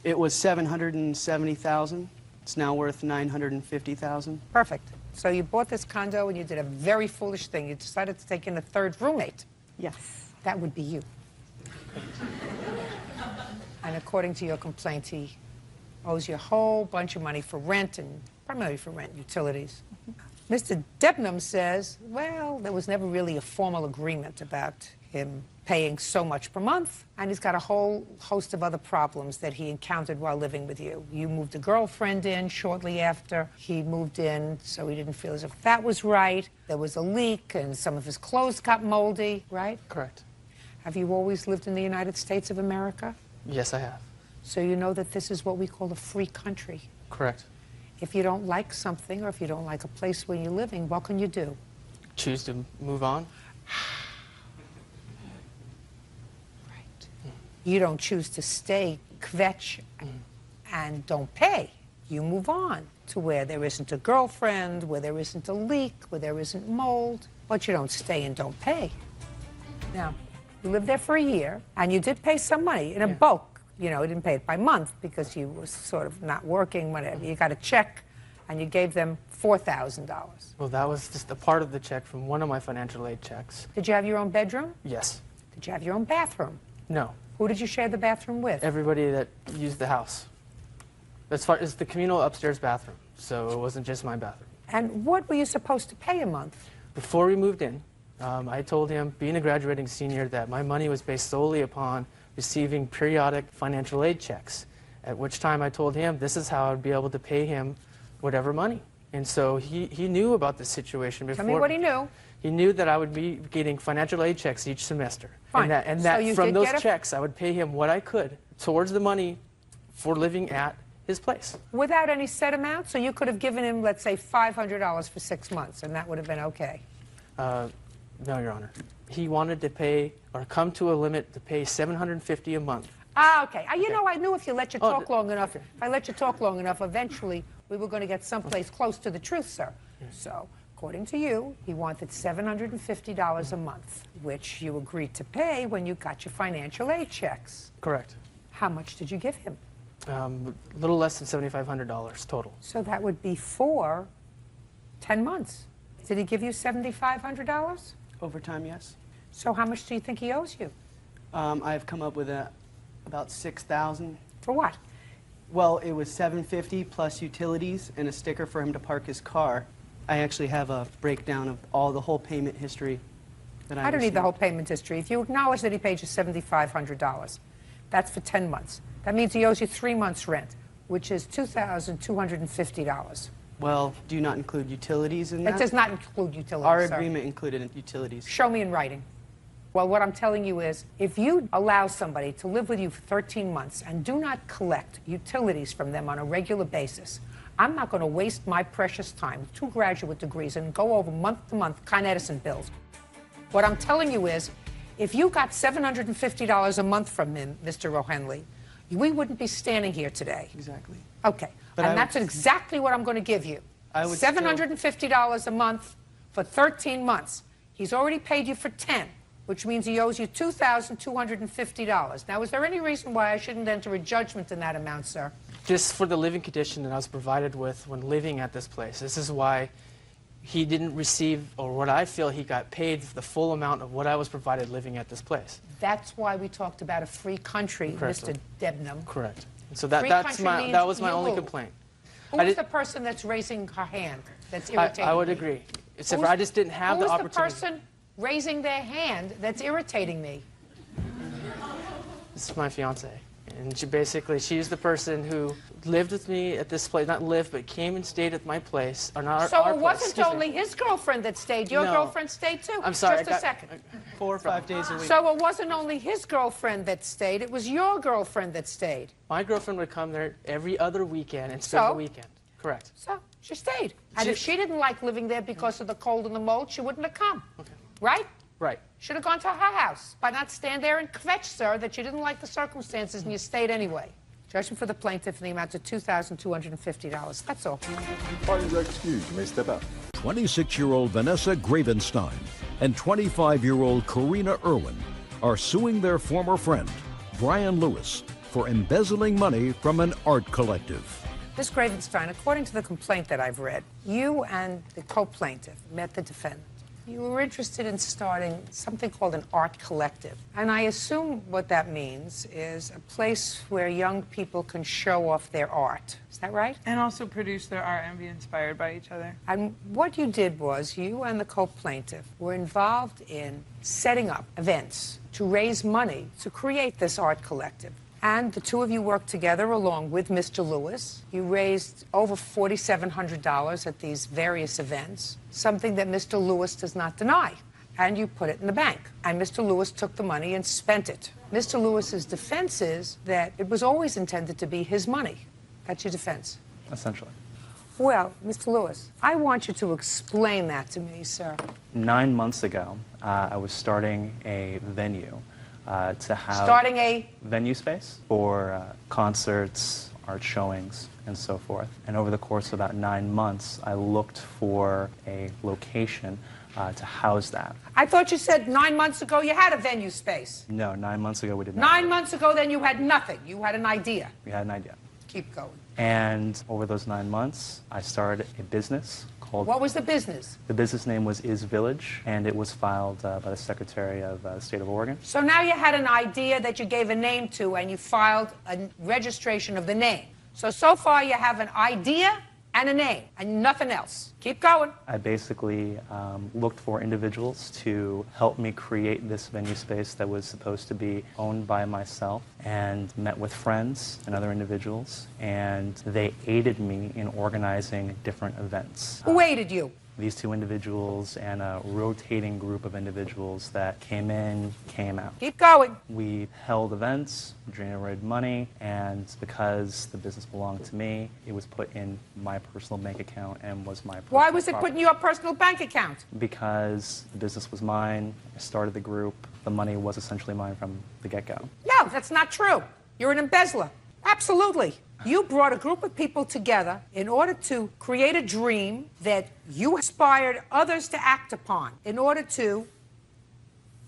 It was $770,000. It's now worth $950,000. Perfect. So you bought this condo and you did a very foolish thing. You decided to take in a third roommate. Yes. That would be you. And according to your complaint, he owes you a whole bunch of money for rent and primarily for rent, utilities. Mr. Debnam says, well, there was never really a formal agreement about him paying so much per month, and he's got a whole host of other problems that he encountered while living with you. You moved a girlfriend in shortly after he moved in, so he didn't feel as if that was right. There was a leak, and some of his clothes got moldy, right? Correct. Have you always lived in the United States of America? Yes, I have. So you know that this is what we call a free country. Correct. If you don't like something or if you don't like a place where you're living, what can you do? Choose to move on? You don't choose to stay, kvetch, and don't pay. You move on to where there isn't a girlfriend, where there isn't a leak, where there isn't mold, but you don't stay and don't pay. Now, you lived there for a year, and you did pay some money in a bulk. You know, you didn't pay it by month because you were sort of not working, whatever. You got a check, and you gave them $4,000. Well, that was just a part of the check from one of my financial aid checks. Did you have your own bedroom? Yes. Did you have your own bathroom? No. Who did you share the bathroom with? Everybody that used the house. As far as the communal upstairs bathroom, so it wasn't just my bathroom. And what were you supposed to pay a month? Before we moved in, I told him, being a graduating senior, that my money was based solely upon receiving periodic financial aid checks, at which time I told him this is how I would be able to pay him whatever money. And so he knew about this situation before. Tell me what he knew. He knew that I would be getting financial aid checks each semester. Fine. And So that you from did those get a- checks, I would pay him what I could towards the money for living at his place. Without any set amount? So you could have given him, let's say, $500 for 6 months, and that would have been okay. No, Your Honor. He wanted to pay, or come to a limit to pay $750 a month. Ah, okay. You know, I knew if you let you talk long enough, if I let you talk long enough, eventually we were going to get someplace close to the truth, sir. So, according to you, he wanted $750 a month, which you agreed to pay when you got your financial aid checks. Correct. How much did you give him? A little less than $7,500 total. So that would be for 10 months. Did he give you $7,500? Overtime, yes. So how much do you think he owes you? I've come up with about $6,000. For what? Well, it was $750 plus utilities and a sticker for him to park his car. I actually have a breakdown of the whole payment history that I don't need the whole payment history. If you acknowledge that he paid you $7,500, that's for 10 months. That means he owes you 3 months' rent, which is $2,250. Well, do you not include utilities in that? It does not include utilities, Our sir. agreement included utilities. Show me in writing. Well, what I'm telling you is, if you allow somebody to live with you for 13 months and do not collect utilities from them on a regular basis, I'm not going to waste my precious time, 2 graduate degrees, and go over month-to-month Con Edison bills. What I'm telling you is, if you got $750 a month from him, Mr. O'Henley, we wouldn't be standing here today. Exactly. Okay. But And that's exactly what I'm going to give you. I would $750 a month for 13 months. He's already paid you for 10, which means he owes you $2,250. Now, is there any reason why I shouldn't enter a judgment in that amount, sir? Just for the living condition that I was provided with when living at this place. This is why he didn't receive, or what I feel he got paid the full amount of what I was provided living at this place. That's why we talked about a free country, Correct. Mr. Debnam. Correct. So Free that country was my means only you. complaint. Who's the person that's raising her hand that's irritating I would me? agree. Except for I just didn't have the opportunity. Who's the person raising their hand that's irritating me? This is my fiance. And she's the person who lived with me at this place, not lived, but came and stayed at my place. Or not So our it place, wasn't excuse me. only his girlfriend that stayed. Your No. girlfriend stayed too. I'm sorry. Just a second. 4 or 5 days a week. So it wasn't only his girlfriend that stayed. It was your girlfriend that stayed. My girlfriend would come there every other weekend and spend So? the weekend. Correct. So She stayed. And if she didn't like living there because of the cold and the mold, she wouldn't have come. Okay. Right? Right. Should have gone to her house. By not stand there and kvetch, sir, that you didn't like the circumstances and you stayed anyway. Judgment for the plaintiff in the amount of $2,250. That's all. Parties are excused. You may step out. 26-year-old Vanessa Gravenstein and 25-year-old Karina Irwin are suing their former friend, Brian Lewis, for embezzling money from an art collective. Ms. Gravenstein, according to the complaint that I've read, you and the co-plaintiff met the defendant. You were interested in starting something called an art collective. And I assume what that means is a place where young people can show off their art. Is that right? And also produce their art and be inspired by each other. And what you did was you and the co-plaintiff were involved in setting up events to raise money to create this art collective. And the two of you worked together along with Mr. Lewis. You raised over $4,700 at these various events, something that Mr. Lewis does not deny. And you put it in the bank. And Mr. Lewis took the money and spent it. Mr. Lewis's defense is that it was always intended to be his money. That's your defense. Essentially. Well, Mr. Lewis, I want you to explain that to me, sir. 9 months ago, I was starting a venue. To have starting a venue space for concerts, art showings, and so forth. And over the course of about 9 months, I looked for a location to house that. I thought you said 9 months ago you had a venue space. No, 9 months ago we did not. 9 months ago, then you had nothing. You had an idea. We had an idea. Keep going. And over those 9 months, I started a business called... What was the business? The business name was Is Village, and it was filed by the Secretary of the State of Oregon. So now you had an idea that you gave a name to, and you filed a registration of the name. So far you have an idea and a name, and nothing else. Keep going. I basically looked for individuals to help me create this venue space that was supposed to be owned by myself, and met with friends and other individuals, and they aided me in organizing different events. Who aided you? These two individuals and a rotating group of individuals that came in, came out. Keep going. We held events, generated money, and because the business belonged to me, it was put in my personal bank account and was my personal Why was it property. put in your personal bank account? Because the business was mine, I started the group, the money was essentially mine from the get-go. No, that's not true. You're an embezzler. Absolutely. You brought a group of people together in order to create a dream that you inspired others to act upon. In order to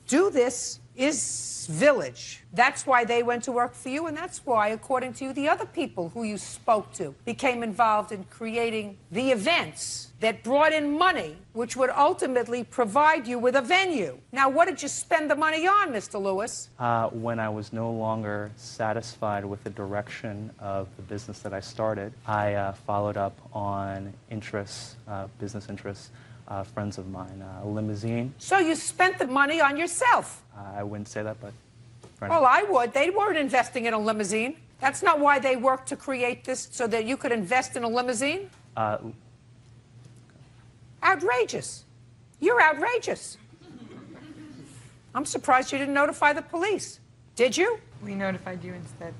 do this Is Village. That's why they went to work for you, and that's why, according to you, the other people who you spoke to became involved in creating the events that brought in money, which would ultimately provide you with a venue. Now, what did you spend the money on, Mr. Lewis? When I was no longer satisfied with the direction of the business that I started, I followed up on interests, business interests, friends of mine, a limousine. So you spent the money on yourself? I wouldn't say that, but... Well, I would. They weren't investing in a limousine. That's not why they worked to create this, so that you could invest in a limousine? Outrageous. You're outrageous. I'm surprised you didn't notify the police. Did you? We notified you instead.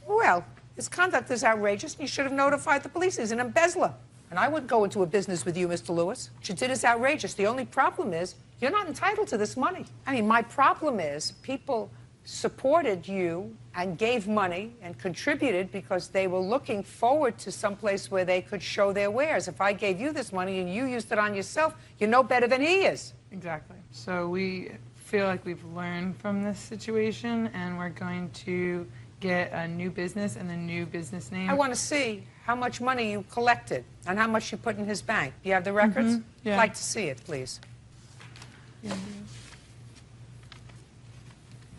Well, his conduct is outrageous, and you should have notified the police. He's an embezzler. And I wouldn't go into a business with you, Mr. Lewis. What you did is outrageous. The only problem is you're not entitled to this money. I mean, my problem is people supported you and gave money and contributed because they were looking forward to some place where they could show their wares. If I gave you this money and you used it on yourself, you're no better than he is. Exactly. So we feel like we've learned from this situation, and we're going to get a new business and a new business name. I want to see how much money you collected and how much you put in his bank. Do you have the records? Yeah. I'd like to see it, please. Yeah.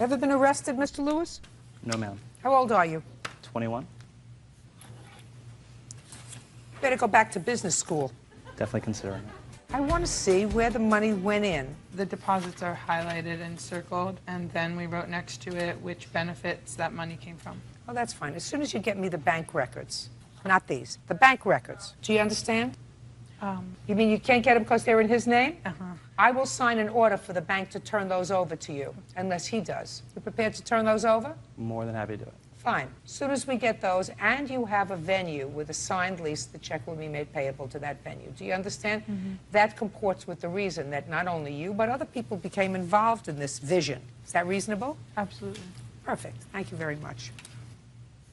Ever been arrested, Mr. Lewis? No, ma'am. How old are you? 21. Better go back to business school. Definitely considering it. I want to see where the money went in. The deposits are highlighted and circled, and then we wrote next to it which benefits that money came from. Oh, that's fine. As soon as you get me the bank records. Not these. The bank records. Do you understand? You mean you can't get them because they're in his name? I will sign an order for the bank to turn those over to you, unless he does. You prepared to turn those over? More than happy to do it. Fine. As soon as we get those, and you have a venue with a signed lease, the check will be made payable to that venue. Do you understand? That comports with the reason that not only you, but other people became involved in this vision. Is that reasonable? Absolutely. Perfect. Thank you very much.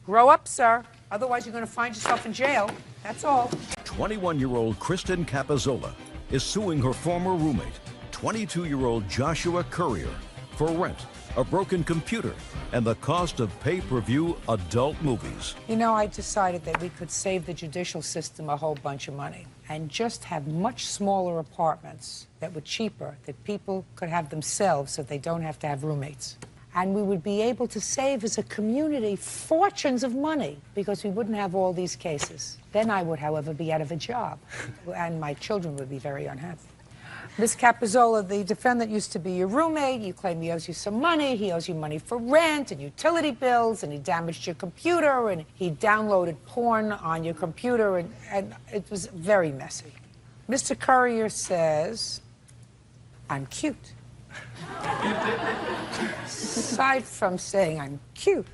Grow up, sir. Otherwise, you're going to find yourself in jail. That's all. 21-year-old Kristen Capazola is suing her former roommate, 22-year-old Joshua Courier, for rent, a broken computer, and the cost of pay-per-view adult movies. You know, I decided that we could save the judicial system a whole bunch of money and just have much smaller apartments that were cheaper, that people could have themselves so they don't have to have roommates. And we would be able to save as a community fortunes of money because we wouldn't have all these cases. Then I would, however, be out of a job, and my children would be very unhappy. Ms. Capazola, the defendant used to be your roommate. You claim he owes you some money. He owes you money for rent and utility bills, and he damaged your computer, and he downloaded porn on your computer, and it was very messy. Mr. Courier says, I'm cute. Aside from saying I'm cute,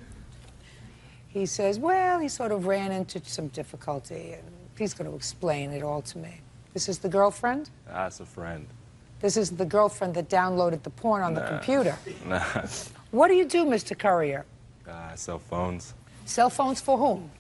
he says, well, he sort of ran into some difficulty, and he's going to explain it all to me. This is the girlfriend? That's a friend. This is the girlfriend that downloaded the porn on the computer. Nah. What do you do, Mr. Courier? Cell phones. Cell phones for whom?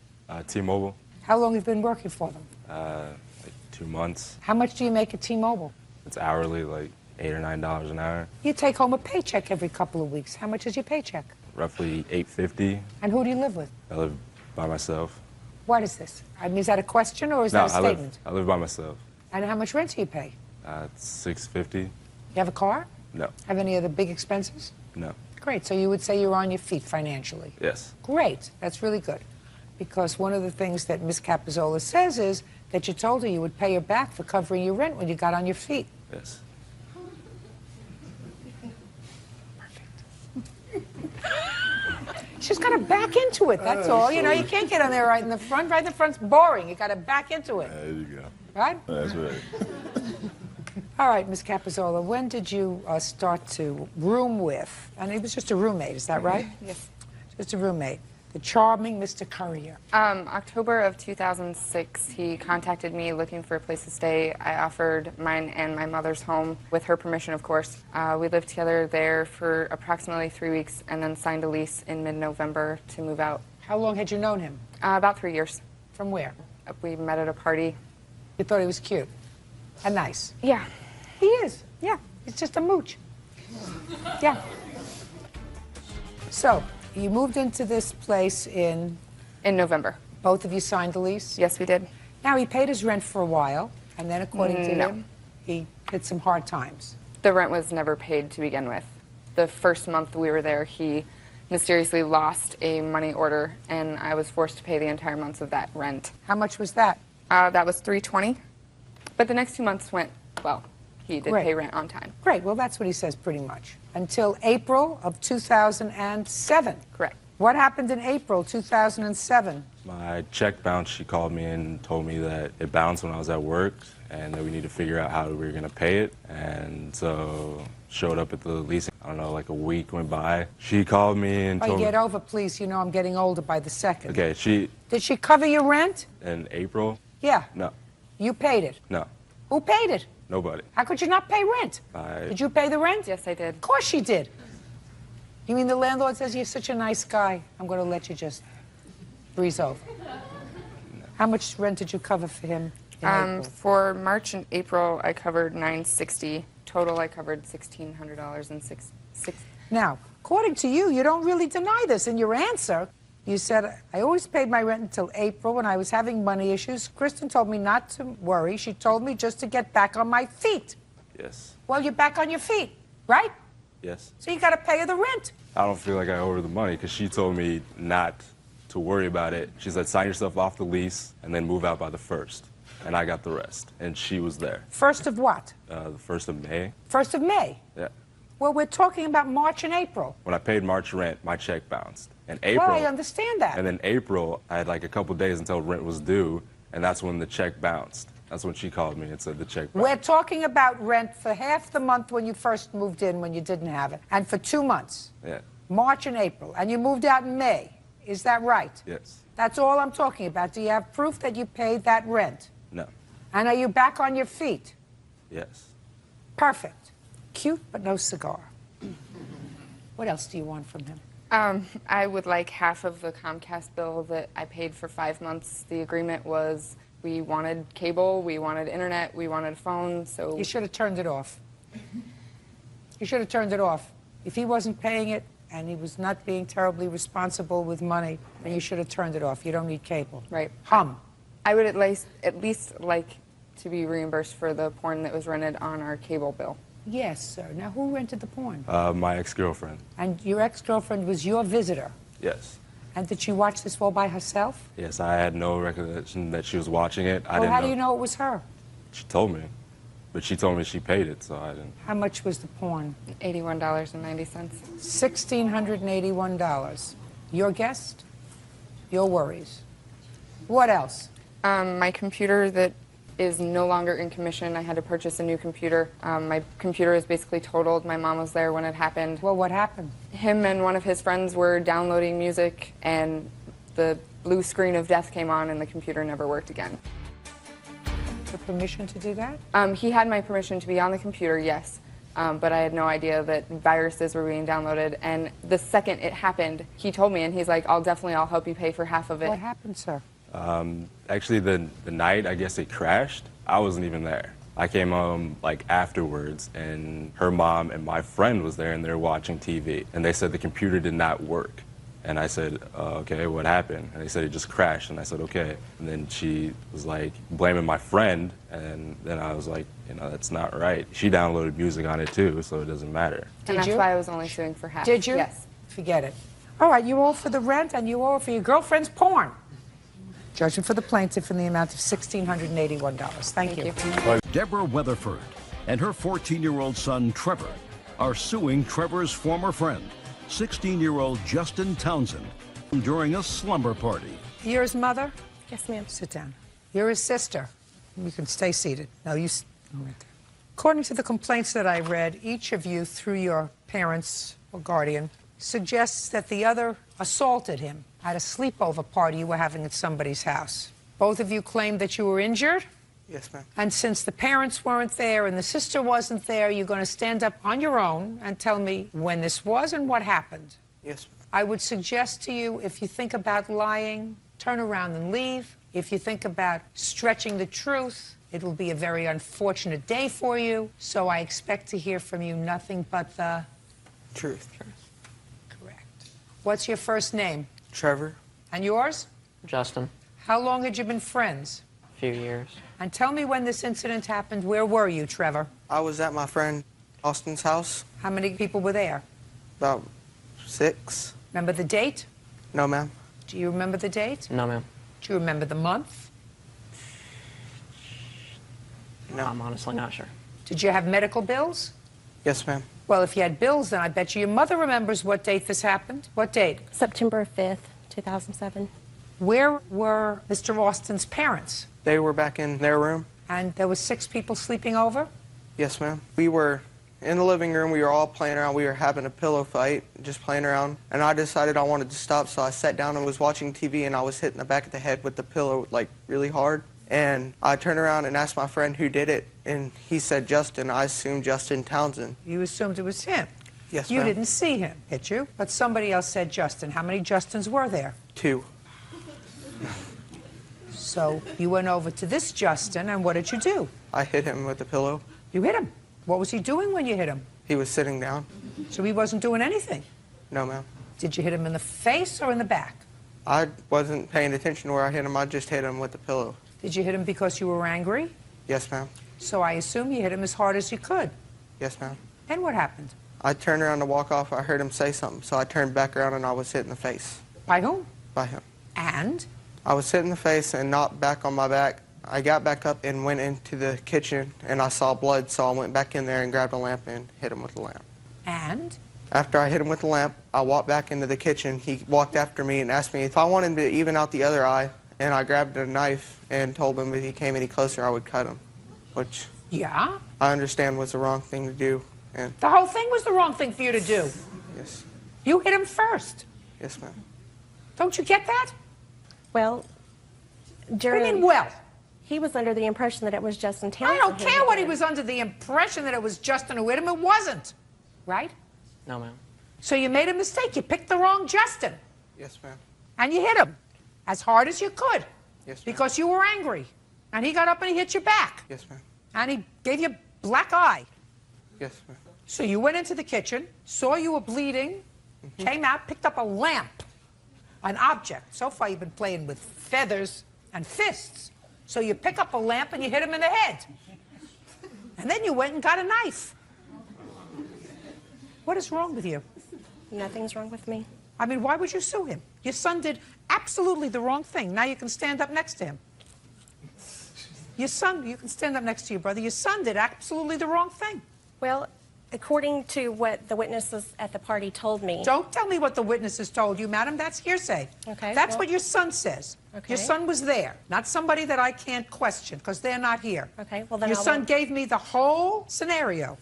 T-Mobile. How long have you been working for them? Like 2 months. How much do you make at T-Mobile? It's hourly, like $8 or $9 an hour. You take home a paycheck every couple of weeks. How much is your paycheck? Roughly $8.50. And who do you live with? I live by myself. What is this? I mean, is that a question or is that a statement? I live by myself. And how much rent do you pay? It's $6.50. You have a car? No. Have any other big expenses? No. Great. So you would say you're on your feet financially? Yes. Great. That's really good. Because one of the things that Ms. Capazola says is that you told her you would pay her back for covering your rent when you got on your feet. Yes. She's got to back into it, that's all. You know, you can't get on there right in the front. Right in the front's boring. You got to back into it. There you go. Right? That's right. All right, Ms. Capazola, when did you start to room with, and it was just a roommate, is that right? Yes. Just a roommate. The charming Mr. Courier. October of 2006, he contacted me looking for a place to stay. I offered mine and my mother's home, with her permission, of course. We lived together there for approximately 3 weeks and then signed a lease in mid-November to move out. How long had you known him? About 3 years. From where? We met at a party. You thought he was cute and nice? Yeah. He is. Yeah. He's just a mooch. Yeah. So, you moved into this place in November. Both of you signed the lease? Yes, we did. Now, he paid his rent for a while, and then according to him, he hit some hard times. The rent was never paid to begin with. The first month we were there, he mysteriously lost a money order, and I was forced to pay the entire months of that rent. How much was that? That was $320. But the next 2 months went well. He did pay rent on time. Great. Well, that's what he says pretty much. Until April of 2007. Correct. What happened in April 2007? My check bounced. She called me and told me that it bounced when I was at work and that we need to figure out how we were going to pay it. And so showed up at the leasing. I don't know, like a week went by. She called me and told me. Get over, please. You know I'm getting older by the second. Okay, Did she cover your rent? In April? Yeah. No. You paid it? No. Who paid it? Nobody. How could you not pay rent? Did you pay the rent? Yes, I did. Of course she did. You mean the landlord says you're such a nice guy, I'm going to let you just breeze over? How much rent did you cover for him in April? For March and April, I covered $960. Total, I covered $1,600 and six. Now, according to you, you don't really deny this. In your answer, you said, I always paid my rent until April when I was having money issues. Kristen told me not to worry. She told me just to get back on my feet. Yes. Well, you're back on your feet, right? Yes. So you got to pay her the rent. I don't feel like I owe her the money because she told me not to worry about it. She said, sign yourself off the lease and then move out by the 1st. And I got the rest. And she was there. 1st of what? The 1st of May. 1st of May? Yeah. Well, we're talking about March and April. When I paid March rent, my check bounced. In April, Well, I understand that. And then April, I had like a couple days until rent was due, and that's when the check bounced. That's when she called me and said the check bounced. We're talking about rent for half the month when you first moved in, when you didn't have it, and for 2 months. Yeah. March and April, and you moved out in May. Is that right? Yes. That's all I'm talking about. Do you have proof that you paid that rent? No. And are you back on your feet? Yes. Perfect. Cute, but no cigar. What else do you want from him? I would like half of the Comcast bill that I paid for 5 months. The agreement was we wanted cable, we wanted internet, we wanted a phone, so... You should have turned it off. You should have turned it off. If he wasn't paying it and he was not being terribly responsible with money, then you should have turned it off. You don't need cable. Right. Hum. I would at least like to be reimbursed for the porn that was rented on our cable bill. Yes, sir. Now, who rented the porn? My ex-girlfriend. And your ex-girlfriend was your visitor? Yes. And did she watch this all by herself? Yes, I had no recollection that she was watching it. I Well, didn't how know. do you know it was her? She told me. But she told me she paid it, so I didn't. How much was the porn? $81.90. $1,681. Your guest? Your worries. What else? My computer that is no longer in commission. I had to purchase a new computer. My computer is basically totaled. My mom was there when it happened. Well, what happened? Him and one of his friends were downloading music, and the blue screen of death came on, and the computer never worked again. The permission to do that? He had my permission to be on the computer, yes. But I had no idea that viruses were being downloaded. And the second it happened, he told me, and he's like, I'll help you pay for half of it. What happened, sir? Actually, the night, I guess it crashed, I wasn't even there. I came home like afterwards, and her mom and my friend was there, and they were watching TV. And they said the computer did not work. And I said, okay, what happened? And they said it just crashed. And I said, okay. And then she was like blaming my friend. And then I was like, that's not right. She downloaded music on it too, so it doesn't matter. And that's why I was only suing for half. Did you? Yes. Forget it. All right, you owe for the rent and you owe for your girlfriend's porn. Judgment for the plaintiff in the amount of $1,681. Thank you. Deborah Weatherford and her 14-year-old son, Trevor, are suing Trevor's former friend, 16-year-old Justin Townsend, during a slumber party. You're his mother? Yes, ma'am. Sit down. You're his sister. You can stay seated. No, you... Right there. According to the complaints that I read, each of you, through your parents or guardian, suggests that the other assaulted him at a sleepover party you were having at somebody's house. Both of you claimed that you were injured? Yes, ma'am. And since the parents weren't there and the sister wasn't there, you're going to stand up on your own and tell me when this was and what happened. Yes, ma'am. I would suggest to you, if you think about lying, turn around and leave. If you think about stretching the truth, it will be a very unfortunate day for you. So I expect to hear from you nothing but the truth. Correct. What's your first name? Trevor. And yours? Justin. How long had you been friends? A few years. And tell me when this incident happened. Where were you, Trevor? I was at my friend Austin's house. How many people were there? About 6. Remember the date? No, ma'am. Do you remember the date? No, ma'am. Do you remember the month? No, I'm honestly not sure. Did you have medical bills? Yes, ma'am. Well, if you had bills, then I bet you your mother remembers what date this happened. What date? September 5th, 2007. Where were Mr. Austin's parents? They were back in their room. And there was 6 people sleeping over? Yes, ma'am. We were in the living room. We were all playing around. We were having a pillow fight, just playing around. And I decided I wanted to stop, so I sat down and was watching TV, and I was hitting the back of the head with the pillow, like, really hard. And I turned around and asked my friend who did it, and he said Justin. I assumed Justin Townsend. You assumed it was him? Yes, You ma'am. didn't see him, did you? But somebody else said Justin. How many Justins were there? 2. So you went over to this Justin, and what did you do? I hit him with the pillow. You hit him. What was he doing when you hit him? He was sitting down. So he wasn't doing anything? No, ma'am. Did you hit him in the face or in the back? I wasn't paying attention where I hit him. I just hit him with the pillow. Did you hit him because you were angry? Yes, ma'am. So I assume you hit him as hard as you could. Yes, ma'am. And what happened? I turned around to walk off. I heard him say something, so I turned back around and I was hit in the face. By whom? By him. And? I was hit in the face and knocked back on my back. I got back up and went into the kitchen, and I saw blood, so I went back in there and grabbed a lamp and hit him with the lamp. And? After I hit him with the lamp, I walked back into the kitchen. He walked after me and asked me if I wanted to even out the other eye, and I grabbed a knife and told him if he came any closer, I would cut him, which Yeah? I understand was the wrong thing to do. And The whole thing was the wrong thing for you to do. yes, You hit him first. yes, ma'am. Don't you get that? Well, What do you mean, well? He was under the impression that it was Justin I Townsend. don't care what he did. was under the impression that it was Justin who hit him. It wasn't. Right? No, ma'am. So you made a mistake. You picked the wrong Justin. Yes, ma'am. And you hit him as hard as you could. Yes, ma'am. Because you were angry. And he got up and he hit you back. Yes, ma'am. And he gave you a black eye. Yes, ma'am. So you went into the kitchen, saw you were bleeding, came out, picked up a lamp, an object. So far you've been playing with feathers and fists. So you pick up a lamp and you hit him in the head. And then you went and got a knife. What is wrong with you? Nothing's wrong with me. I mean, why would you sue him? Your son did absolutely the wrong thing. Now you can stand up next to him. Your son, you can stand up next to your brother. Your son did absolutely the wrong thing. Well, according to what the witnesses at the party told me. Don't tell me what the witnesses told you, madam. That's hearsay. Okay. That's well, what your son says. Okay. Your son was there, not somebody that I can't question, because they're not here. Okay, well then Your I son won't- gave me the whole scenario.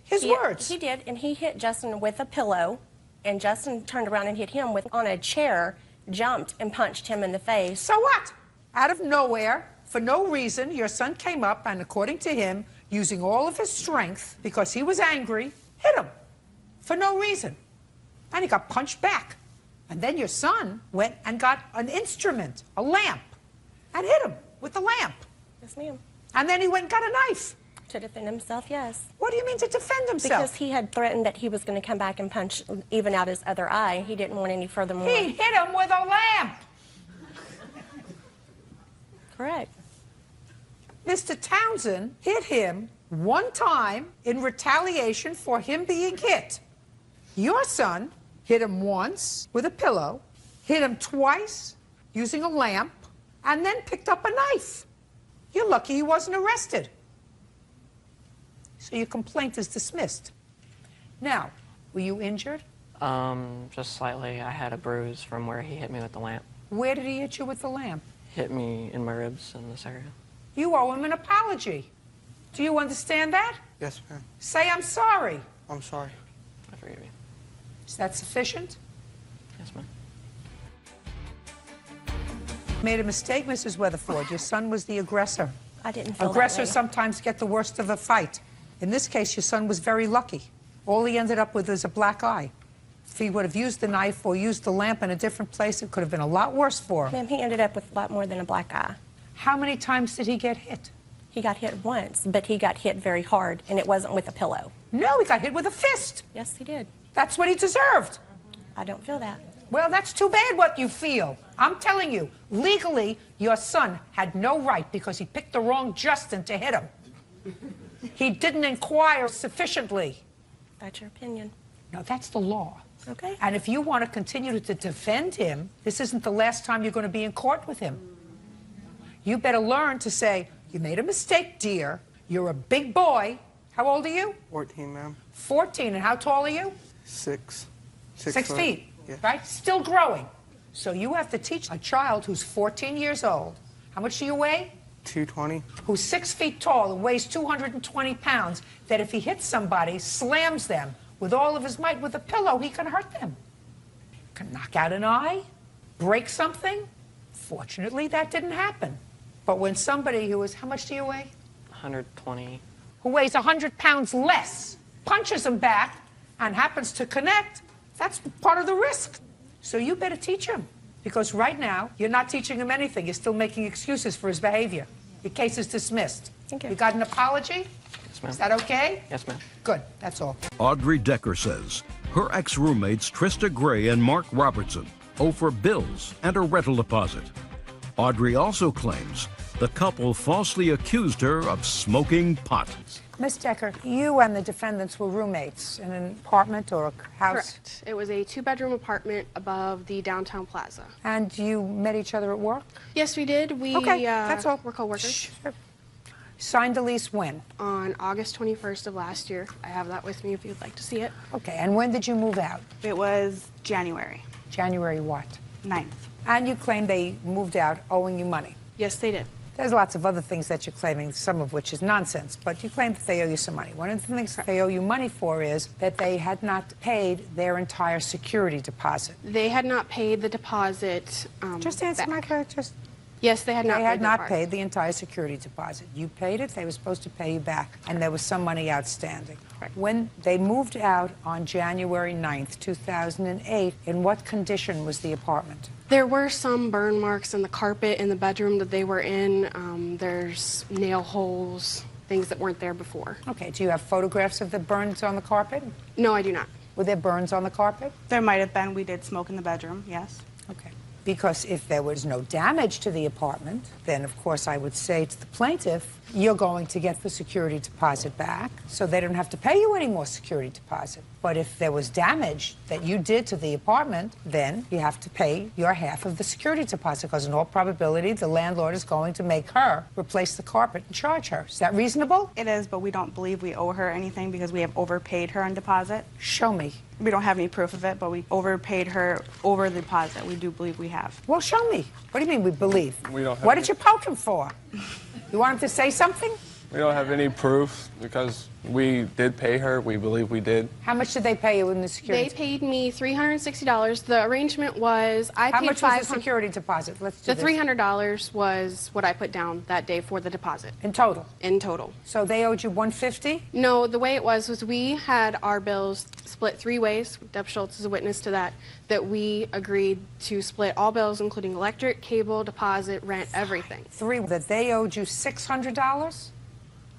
His words. He did, and he hit Justin with a pillow, and Justin turned around and hit him with on a chair, jumped and punched him in the face. So what? Out of nowhere, for no reason, your son came up and, according to him, using all of his strength, because he was angry, hit him for no reason. And he got punched back. And then your son went and got an instrument, a lamp, and hit him with the lamp. Yes, ma'am. And then he went and got a knife. To defend himself, yes. What do you mean to defend himself? Because he had threatened that he was going to come back and punch even out his other eye. He didn't want any further more. He hit him with a lamp. Correct. Mr. Townsend hit him one time in retaliation for him being hit. Your son hit him once with a pillow, hit him twice using a lamp, and then picked up a knife. You're lucky he wasn't arrested. So your complaint is dismissed. Now, were you injured? Just slightly. I had a bruise from where he hit me with the lamp. Where did he hit you with the lamp? Hit me in my ribs in this area. You owe him an apology. Do you understand that? Yes, ma'am. Say, I'm sorry. I'm sorry. I forgive you. Is that sufficient? Yes, ma'am. Made a mistake, Mrs. Weatherford. Your son was the aggressor. I didn't feel Aggressors that way. sometimes get the worst of a fight. In this case, your son was very lucky. All he ended up with is a black eye. If he would have used the knife or used the lamp in a different place, it could have been a lot worse for him. Ma'am, he ended up with a lot more than a black eye. How many times did he get hit? He got hit once, but he got hit very hard, and it wasn't with a pillow. No, he got hit with a fist. Yes, he did. That's what he deserved. I don't feel that. Well, that's too bad what you feel. I'm telling you, legally, your son had no right because he picked the wrong Justin to hit him. He didn't inquire sufficiently. That's your opinion. No, that's the law. Okay. And if you want to continue to defend him, this isn't the last time you're going to be in court with him. You better learn to say, you made a mistake, dear. You're a big boy. How old are you? 14, ma'am. 14. And how tall are you? 6 6 foot. feet, Yeah. right? Still growing. So you have to teach a child who's 14 years old. How much do you weigh? 220. Who's 6 feet tall and weighs 220 pounds, that if he hits somebody, slams them with all of his might with a pillow, he can hurt them. Can knock out an eye, break something. Fortunately, that didn't happen. But when somebody who is, how much do you weigh? 120. Who weighs 100 pounds less, punches him back and happens to connect, that's part of the risk. So you better teach him. Because right now, you're not teaching him anything. You're still making excuses for his behavior. Your case is dismissed. Thank you. You got an apology? Yes, ma'am. Is that okay? Yes, ma'am. Good, that's all. Audrey Decker says her ex-roommates Trista Gray and Mark Robertson owe for bills and a rental deposit. Audrey also claims the couple falsely accused her of smoking pot. Miss Decker, you and the defendants were roommates in an apartment or a house? Correct. It was a 2-bedroom apartment above the downtown plaza. And you met each other at work? Yes, we did. We that's all. We're co-workers. Sure. Signed the lease when? On August 21st of last year. I have that with me if you'd like to see it. Okay, and when did you move out? It was January. January what? 9th. And you claim they moved out owing you money. Yes, they did. There's lots of other things that you're claiming, some of which is nonsense, but you claim that they owe you some money. One of the things that they owe you money for is that they had not paid their entire security deposit. They had not paid the deposit. Just answer back. my question. Yes, they had not. They had paid not the part. paid the entire security deposit. You paid it. They were supposed to pay you back, and there was some money outstanding. When they moved out on January 9th, 2008, in what condition was the apartment? There were some burn marks in the carpet in the bedroom that they were in. There's nail holes, things that weren't there before. Okay. Do you have photographs of the burns on the carpet? No, I do not. Were there burns on the carpet? There might have been. We did smoke in the bedroom, yes. Okay. Because if there was no damage to the apartment, then of course I would say to the plaintiff, you're going to get the security deposit back, so they don't have to pay you any more security deposit. But if there was damage that you did to the apartment, then you have to pay your half of the security deposit, because in all probability, the landlord is going to make her replace the carpet and charge her. Is that reasonable? It is, but we don't believe we owe her anything because we have overpaid her on deposit. Show me. We don't have any proof of it, but we overpaid her over the deposit. We do believe we have. Well, show me. What do you mean we believe? We don't have What any- did you poke him for? You want him to say something? We don't have any proof because we did pay her. We believe we did. How much did they pay you in the security? They paid me $360. The arrangement was I How paid much was the security deposit? Let's do The this. $300 was what I put down that day for the deposit. In total? In total. So they owed you $150? No, the way it was we had our bills split 3 ways. Deb Schultz is a witness to that, that we agreed to split all bills, including electric, cable, deposit, rent, everything. 3, that they owed you $600?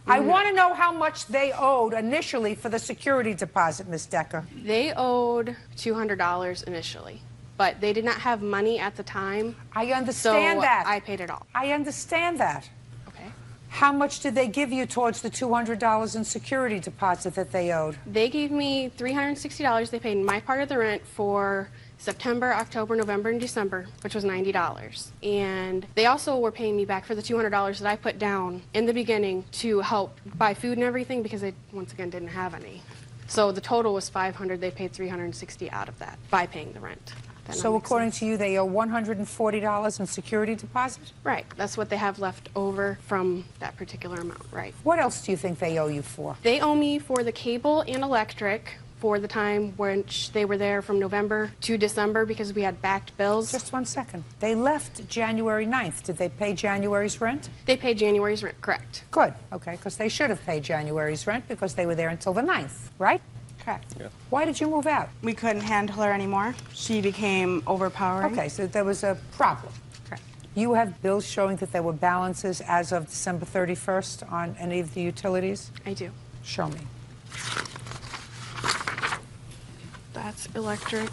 I want to know how much they owed initially for the security deposit, Ms. Decker. They owed $200 initially, but they did not have money at the time. I understand so that. I paid it all. I understand that. Okay. How much did they give you towards the $200 in security deposit that they owed? They gave me $360. They paid my part of the rent for September, October, November, and December, which was $90. And they also were paying me back for the $200 that I put down in the beginning to help buy food and everything because they, once again, didn't have any. So the total was $500. They paid $360 out of that by paying the rent. So according to you, they owe $140 in security deposit? Right. That's what they have left over from that particular amount, right. What else do you think they owe you for? They owe me for the cable and electric for the time which they were there from November to December because we had backed bills. Just 1 second. They left January 9th. Did they pay January's rent? They paid January's rent, correct. Good. Okay, because they should have paid January's rent because they were there until the 9th, right? Correct. Yeah. Why did you move out? We couldn't handle her anymore. She became overpowering. Okay, so there was a problem. Correct. You have bills showing that there were balances as of December 31st on any of the utilities? I do. Show me. That's electric.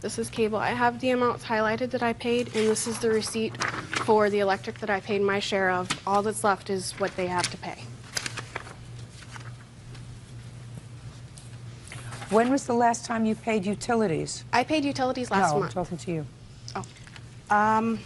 This is cable. I have the amounts highlighted that I paid, and this is the receipt for the electric that I paid my share of. All that's left is what they have to pay. When was the last time you paid utilities? I paid utilities last No, month. I'm talking to you. Oh.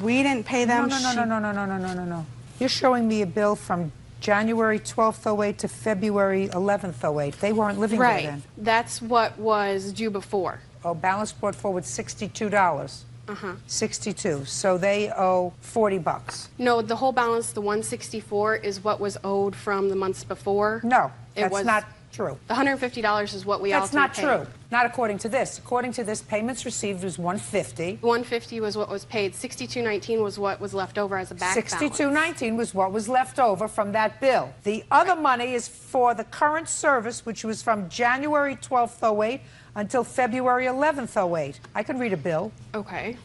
We didn't pay them. No. You're showing me a bill from January 12th, 08 to February 11th, 08. They weren't living Right. there then. That's what was due before. Oh, balance brought forward $62. Uh-huh. 62. So they owe $40. No, the whole balance, the 164, is what was owed from the months before. No, It that's was- not true. The $150 is what we That's ultimately not paid. true. Not according to this. According to this, payments received was $150. $150 was what was paid. $62.19 was what was left over as a back balance. $62.19 was what was left over from that bill. The other money is for the current service, which was from January 12th, 08 until February 11th, 08. I can read a bill. Okay.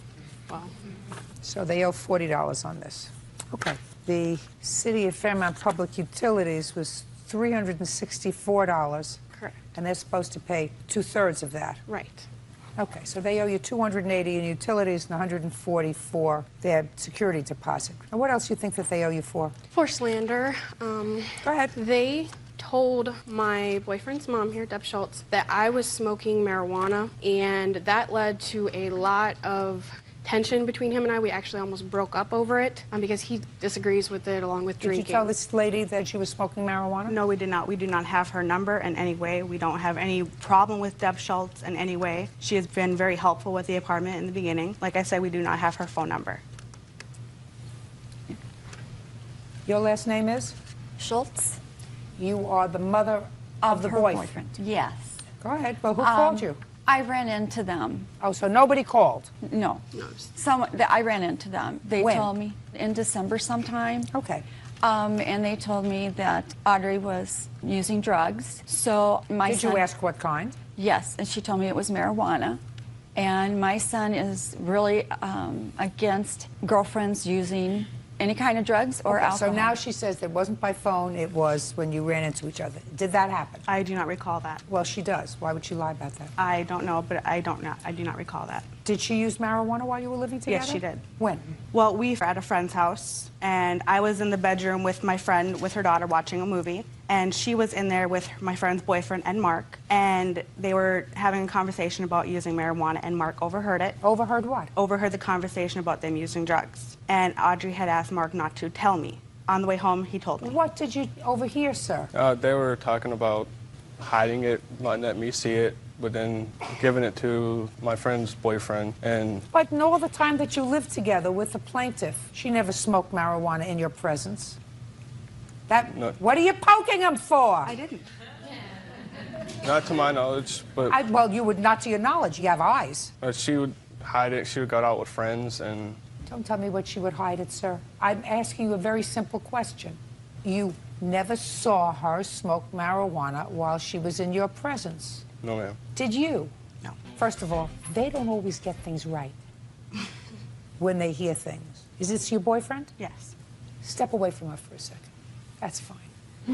Well, So they owe $40 on this. Okay. The City of Fairmount Public Utilities was $364. correct. And they're supposed to pay 2/3 of that. Right. Okay, so they owe you $280 in utilities and $140 for their security deposit. And what else do you think that they owe you for? For slander, Go ahead. they told my boyfriend's mom here, Deb Schultz, that I was smoking marijuana, and that led to a lot of tension between him and I. We actually almost broke up over it because he disagrees with it along with Did drinking. you tell this lady that she was smoking marijuana? No, we did not. We do not have her number in any way. We don't have any problem with Deb Schultz in any way. She has been very helpful with the apartment in the beginning. Like I said, we do not have her phone number. Your last name is? Schultz. You are the mother of the her boyfriend. Yes. Go ahead. Well, who called you? I ran into them. Oh, so nobody called? No. I ran into them. They When? told me in December sometime. Okay. And they told me that Audrey was using drugs. So my Did son, you ask what kind? Yes, and she told me it was marijuana. And my son is really against girlfriends using any kind of drugs or Okay, alcohol. so now she says it wasn't by phone, it was when you ran into each other. Did that happen? I do not recall that. Well, she does. Why would she lie about that? I don't know, but I do not recall that. Did she use marijuana while you were living together? Yes, she did. When? Well, we were at a friend's house, and I was in the bedroom with my friend, with her daughter, watching a movie, and she was in there with my friend's boyfriend and Mark, and they were having a conversation about using marijuana, and Mark overheard it. Overheard what? Overheard the conversation about them using drugs. And Audrey had asked Mark not to tell me. On the way home, he told me. What did you overhear, sir? They were talking about hiding it, not letting me see it, but then giving it to my friend's boyfriend. And But in all the time that you lived together with the plaintiff, she never smoked marijuana in your presence. No. What are you poking him for? I didn't. not to my knowledge, but Well, you would not to your knowledge. You have eyes. she would hide it. She would go out with friends, and Don't tell me what she would hide it, sir. I'm asking you a very simple question. You never saw her smoke marijuana while she was in your presence. no, ma'am. Did you? No. First of all, they don't always get things right when they hear things. Is this your boyfriend? Yes. Step away from her for a second. That's fine.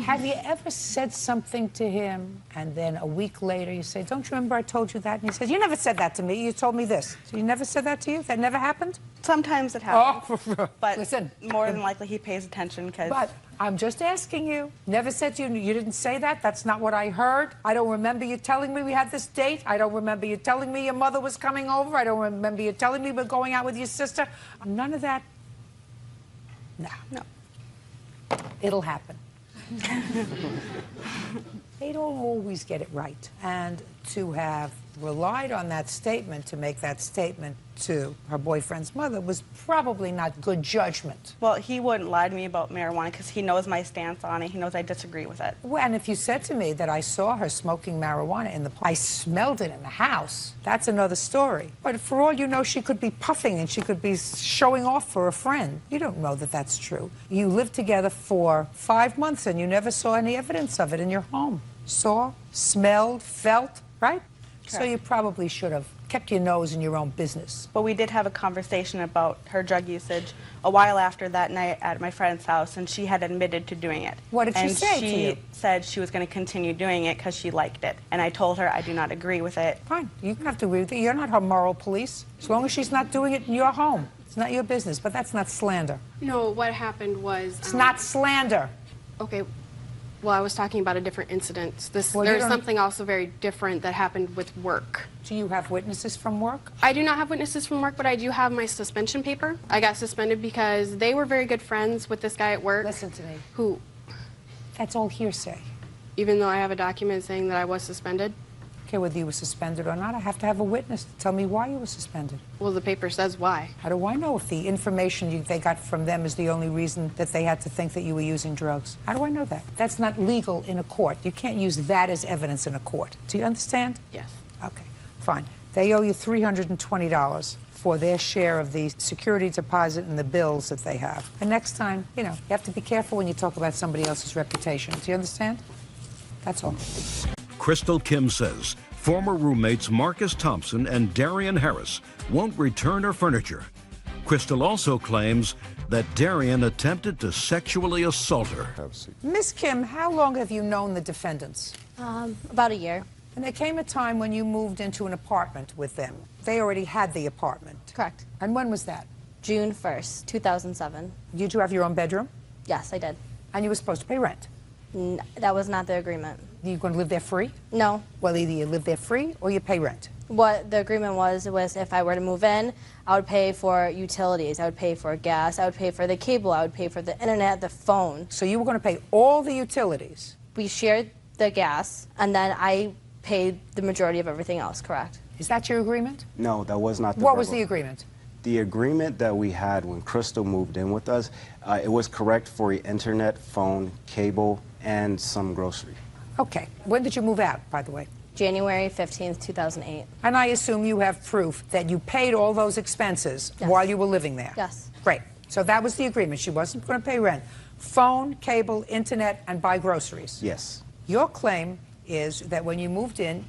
Have you ever said something to him and then a week later you say, don't you remember I told you that? And he says, you never said that to me. You told me this. So you never said that to you? That never happened? Sometimes it happens. Oh, but listen. more than likely he pays attention because... But I'm just asking you. Never said to you, you didn't say that. That's not what I heard. I don't remember you telling me we had this date. I don't remember you telling me your mother was coming over. I don't remember you telling me we're going out with your sister. None of that. No. No. It'll happen. They don't always get it right. And to have relied on that statement to make that statement to her boyfriend's mother was probably not good judgment. Well, he wouldn't lie to me about marijuana because he knows my stance on it. He knows I disagree with it. Well, and if you said to me that I saw her smoking marijuana I smelled it in the house, that's another story. But for all you know, she could be puffing and she could be showing off for a friend. You don't know that that's true. You lived together for 5 months and you never saw any evidence of it in your home. Saw, smelled, felt, right? So you probably should have kept your nose in your own business. But we did have a conversation about her drug usage a while after that night at my friend's house, and she had admitted to doing it. What did she say to you? And she said she was going to continue doing it because she liked it. And I told her I do not agree with it. Fine, you can have to agree with it. You're not her moral police. As long as she's not doing it in your home. It's not your business, but that's not slander. No, what happened was... It's not slander. Okay. Well, I was talking about a different incident. Well, there's something also very different that happened with work. Do you have witnesses from work? I do not have witnesses from work, but I do have my suspension paper. I got suspended because they were very good friends with this guy at work. Listen to me. Who? That's all hearsay. Even though I have a document saying that I was suspended? Okay, whether you were suspended or not, I have to have a witness to tell me why you were suspended. Well, the paper says why. How do I know if the information they got from them is the only reason that they had to think that you were using drugs? How do I know that? That's not legal in a court. You can't use that as evidence in a court. Do you understand? Yes. Okay, fine. They owe you $320 for their share of the security deposit and the bills that they have. And next time, you have to be careful when you talk about somebody else's reputation. Do you understand? That's all. Crystal Kim says former roommates Marcus Thompson and Darian Harris won't return her furniture. Crystal also claims that Darian attempted to sexually assault her. Miss Kim, how long have you known the defendants? About a year. And there came a time when you moved into an apartment with them. They already had the apartment. Correct. And when was that? June 1st, 2007. Did you have your own bedroom? Yes, I did. And you were supposed to pay rent? That was not the agreement. You going to live there free? No. Well, either you live there free or you pay rent. What the agreement was if I were to move in, I would pay for utilities, I would pay for gas, I would pay for the cable, I would pay for the internet, the phone. So you were going to pay all the utilities? We shared the gas, and then I paid the majority of everything else, correct? Is that your agreement? No, that was not the What was the agreement? The agreement that we had when Crystal moved in with us, it was correct for internet, phone, cable, and some grocery. Okay. When did you move out, by the way? January 15th, 2008. And I assume you have proof that you paid all those expenses while you were living there? Yes. Great. So that was the agreement. She wasn't going to pay rent. Phone, cable, internet, and buy groceries. Yes. Your claim is that when you moved in,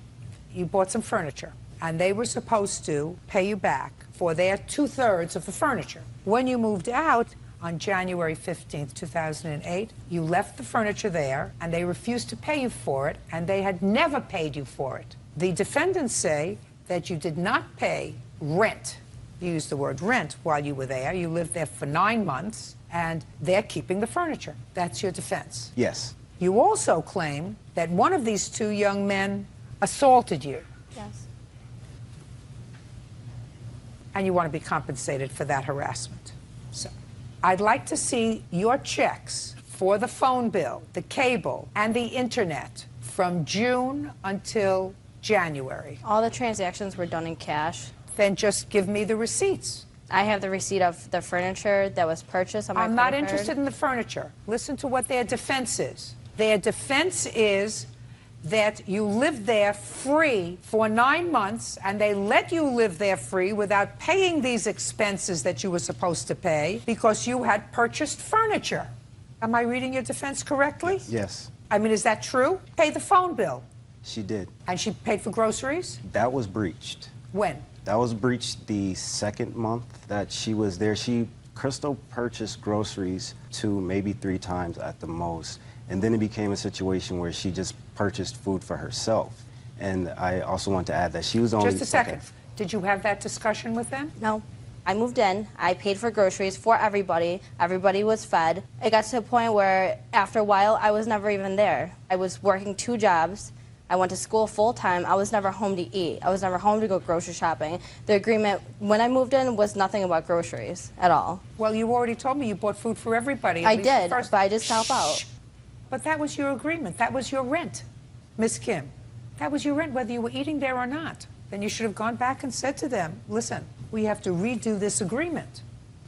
you bought some furniture, and they were supposed to pay you back for their 2/3 of the furniture. When you moved out on January 15th, 2008, you left the furniture there, and they refused to pay you for it, and they had never paid you for it. The defendants say that you did not pay rent. You used the word rent while you were there. You lived there for 9 months, and they're keeping the furniture. That's your defense. Yes. You also claim that one of these two young men assaulted you. Yes. And you want to be compensated for that harassment. So I'd like to see your checks for the phone bill, the cable, and the internet from June until January. All the transactions were done in cash. Then just give me the receipts. I have the receipt of the furniture that was purchased on my I'm not credit card. interested in the furniture. Listen to what their defense is. Their defense is that you lived there free for 9 months, and they let you live there free without paying these expenses that you were supposed to pay because you had purchased furniture. Am I reading your defense correctly? Yes. I mean, is that true? Pay the phone bill. She did. And she paid for groceries? That was breached. When? That was breached the second month that she was there. Crystal purchased groceries 2, maybe 3 times at the most. And then it became a situation where she just purchased food for herself. And I also want to add that she was only... Just a second. Did you have that discussion with them? No. I moved in. I paid for groceries for everybody. Everybody was fed. It got to a point where after a while, I was never even there. I was working 2 jobs. I went to school full-time. I was never home to eat. I was never home to go grocery shopping. The agreement when I moved in was nothing about groceries at all. Well, you already told me you bought food for everybody. I did, but I just help out. But that was your agreement. That was your rent, Miss Kim. That was your rent, whether you were eating there or not. Then you should have gone back and said to them, listen, we have to redo this agreement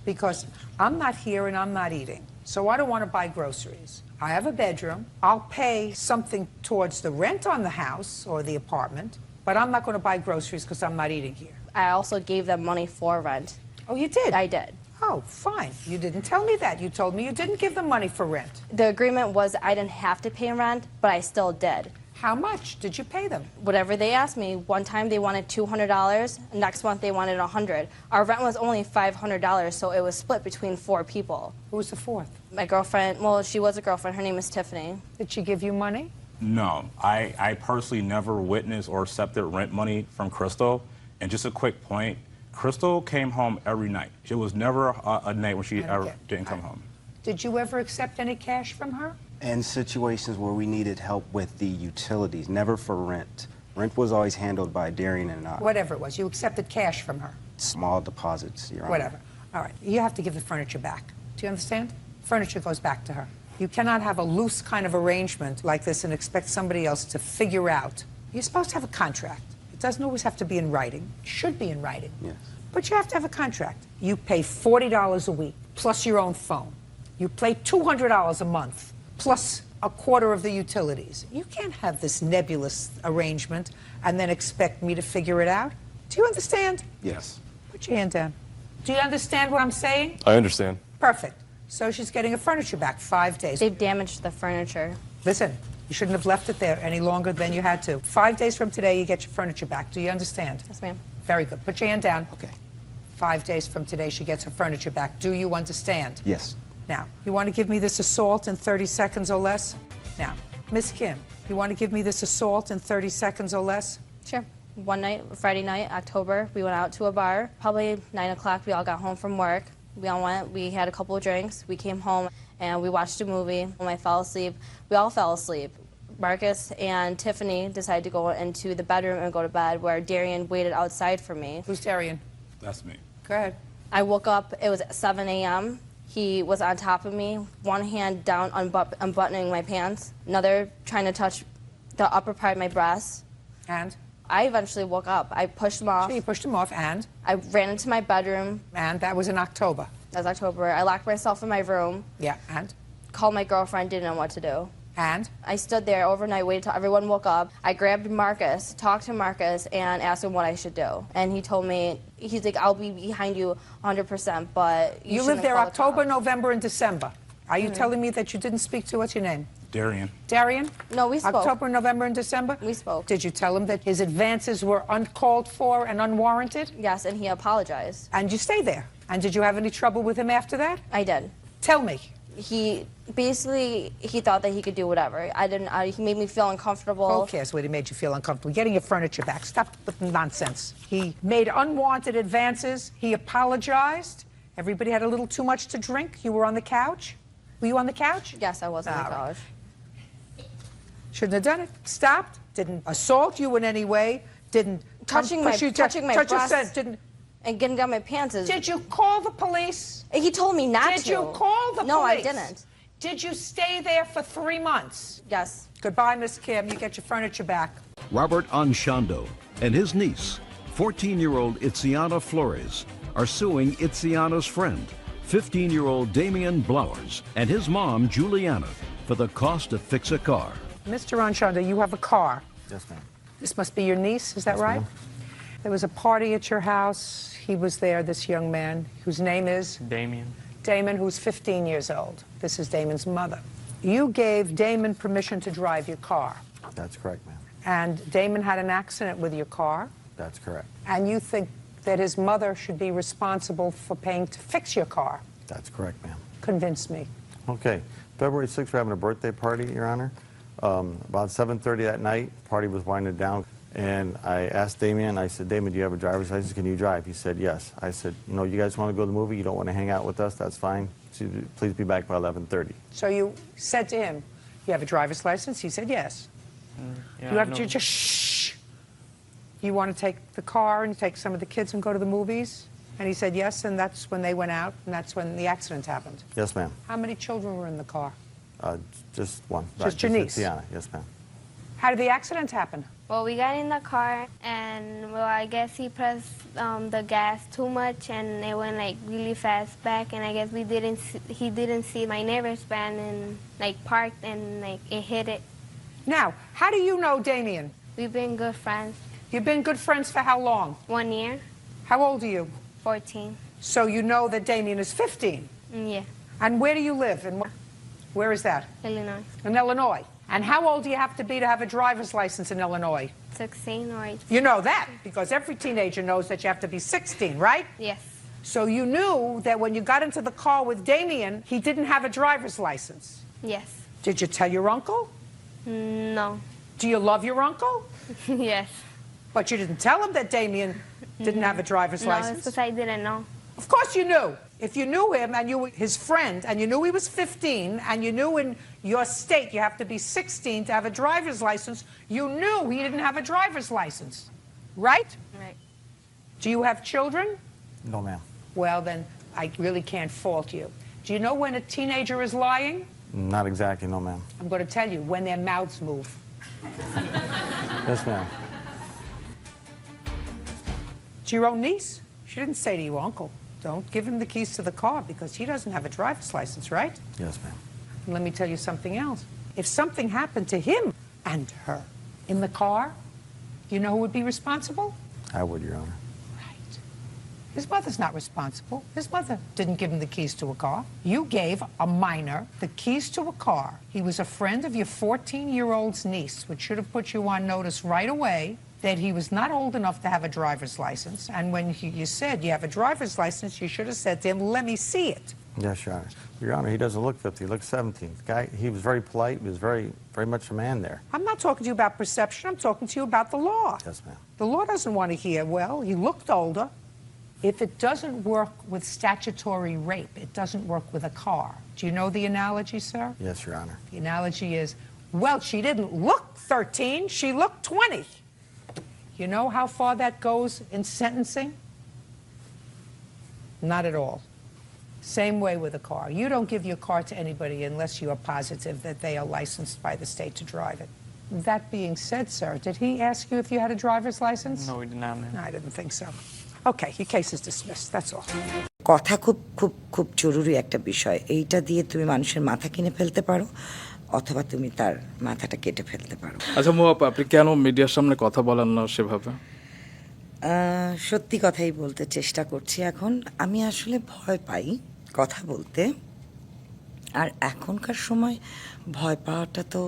because I'm not here and I'm not eating. So I don't want to buy groceries. I have a bedroom. I'll pay something towards the rent on the house or the apartment, but I'm not going to buy groceries because I'm not eating here. I also gave them money for rent. Oh, you did? I did. Oh, fine. You didn't tell me that. You told me you didn't give them money for rent. The agreement was I didn't have to pay rent, but I still did. How much did you pay them? Whatever they asked me. One time they wanted $200. Next month they wanted $100. Our rent was only $500, so it was split between 4 people. Who was the 4th? My girlfriend. Well, she was a girlfriend. Her name is Tiffany. Did she give you money? No. I personally never witnessed or accepted rent money from Crystal. And just a quick point, Crystal came home every night. It was never a night when she ever didn't come home. Did you ever accept any cash from her? In situations where we needed help with the utilities, never for rent. Rent was always handled by Darian and I. Whatever it was, you accepted cash from her? Small deposits, Your Honor. Whatever. All right, you have to give the furniture back. Do you understand? Furniture goes back to her. You cannot have a loose kind of arrangement like this and expect somebody else to figure out. You're supposed to have a contract. It doesn't always have to be in writing. It should be in writing. Yes. But you have to have a contract. You pay $40 a week, plus your own phone. You pay $200 a month, plus a quarter of the utilities. You can't have this nebulous arrangement and then expect me to figure it out. Do you understand? Yes. Put your hand down. Do you understand what I'm saying? I understand. Perfect. So she's getting her furniture back, 5 days. They've damaged the furniture. Listen, you shouldn't have left it there any longer than you had to. 5 days from today, you get your furniture back. Do you understand? Yes, ma'am. Very good. Put your hand down. Okay. 5 days from today, she gets her furniture back. Do you understand? Yes. Now, you want to give me this assault in 30 seconds or less? Now, Miss Kim, you want to give me this assault in 30 seconds or less? Sure. One night, Friday night, October, we went out to a bar. Probably 9 o'clock, we all got home from work. We all went, we had a couple of drinks. We came home and we watched a movie. When I fell asleep, we all fell asleep. Marcus and Tiffany decided to go into the bedroom and go to bed, where Darian waited outside for me. Who's Darian? That's me. Go ahead. I woke up, it was at 7 a.m. He was on top of me, one hand down unbuttoning my pants, another trying to touch the upper part of my breast. And? I eventually woke up. I pushed him off. So you pushed him off, and? I ran into my bedroom. And that was in October? That was October. I locked myself in my room. Yeah, and? Called my girlfriend, didn't know what to do. And? I stood there overnight, waited till everyone woke up. I grabbed Marcus, talked to Marcus, and asked him what I should do. And he told me, he's like, I'll be behind you 100%, but you lived there October, November, and December. Are you telling me that you didn't speak to, what's your name? Darian. Darian? No, we spoke. October, November, and December? We spoke. Did you tell him that his advances were uncalled for and unwarranted? Yes, and he apologized. And you stayed there? And did you have any trouble with him after that? I did. Tell me. He thought that he could do whatever. He made me feel uncomfortable. Who cares what he made you feel uncomfortable? Getting your furniture back. Stop with the nonsense. He made unwanted advances. He apologized. Everybody had a little too much to drink. You were on the couch? Were you on the couch? Yes, I was on the couch. Shouldn't have done it. Stopped. Didn't assault you in any way. Didn't touching my breasts. Didn't. And getting down my pants is... Did you call the police? He told me not to. Did you call the police? No, I didn't. Did you stay there for 3 months? Yes. Goodbye, Miss Kim. You get your furniture back. Robert Anshando and his niece, 14-year-old Itziana Flores, are suing Itziana's friend, 15-year-old Damian Blowers, and his mom, Juliana, for the cost to fix a car. Mr. Anshando, you have a car. Yes, ma'am. This must be your niece, is that right? There was a party at your house. He was there, this young man, whose name is? Damien. Damon, who's 15 years old. This is Damon's mother. You gave Damon permission to drive your car. That's correct, ma'am. And Damon had an accident with your car. That's correct. And you think that his mother should be responsible for paying to fix your car. That's correct, ma'am. Convince me. Okay. February 6th, we're having a birthday party, Your Honor. About 7:30 that night, party was winding down. And I asked Damien, I said, Damien, do you have a driver's license? Can you drive? He said, yes. I said, you know, you guys want to go to the movie? You don't want to hang out with us? That's fine. So please be back by 11:30. So you said to him, you have a driver's license? He said, yes. Yeah, you have to just shh. You want to take the car and take some of the kids and go to the movies? And he said, yes, and that's when they went out, and that's when the accident happened. Yes, ma'am. How many children were in the car? Just one. Just your niece? Tiana. Yes, ma'am. How did the accident happen? Well, we got in the car, and well, I guess he pressed the gas too much, and it went like really fast back. And I guess he didn't see my neighbor's van and like parked, and like it hit it. Now, how do you know Damien? We've been good friends. You've been good friends for how long? 1 year. How old are you? 14. So you know that Damien is 15? Yeah. And where do you live? And where is that? Illinois. In Illinois. And how old do you have to be to have a driver's license in Illinois? 16 or 18. You know that, because every teenager knows that you have to be 16, right? Yes. So you knew that when you got into the car with Damien, he didn't have a driver's license? Yes. Did you tell your uncle? No. Do you love your uncle? Yes. But you didn't tell him that Damien didn't have a driver's license? No, because I didn't know. Of course you knew. If you knew him and you were his friend and you knew he was 15 and you knew in your state you have to be 16 to have a driver's license, you knew he didn't have a driver's license, right? Right. Do you have children? No, ma'am. Well, then I really can't fault you. Do you know when a teenager is lying? Not exactly, no, ma'am. I'm going to tell you, when their mouths move. Yes, ma'am. It's your own niece. She didn't say to you, uncle, don't give him the keys to the car because he doesn't have a driver's license, right? Yes, ma'am. And let me tell you something else. If something happened to him and her in the car, you know who would be responsible? I would, Your Honor. Right. His mother's not responsible. His mother didn't give him the keys to a car. You gave a minor the keys to a car. He was a friend of your 14-year-old's niece, which should have put you on notice right away that he was not old enough to have a driver's license. And when you said you have a driver's license, you should have said to him, let me see it. Yes, Your Honor. Your Honor, he doesn't look 50. He looks 17. The guy, he was very polite. He was very much a man there. I'm not talking to you about perception. I'm talking to you about the law. Yes, ma'am. The law doesn't want to hear, well, he looked older. If it doesn't work with statutory rape, it doesn't work with a car. Do you know the analogy, sir? Yes, Your Honor. The analogy is, well, she didn't look 13, she looked 20. You know how far that goes in sentencing? Not at all. Same way with a car. You don't give your car to anybody unless you are positive that they are licensed by the state to drive it. That being said, sir, did he ask you if you had a driver's license? No, we did not. No, I didn't think so. Okay, your case is dismissed. That's all. কথা খুব খুব খুব জরুরি একটা বিষয়। এইটা দিয়ে তুমি মানুষের মাথা কিনে ফেলতে পারো অথবা তুমি তার মাথাটা কেটে ফেলতে পারো। আচ্ছা মো আপনি কেন মিডিয়ার সামনে কথা বলেন না সেভাবে? সত্যি কথাই বলতে চেষ্টা করছি এখন। আমি আসলে ভয় পাই কথা বলতে, আর এখনকার সময় ভয় পাওয়াটা তো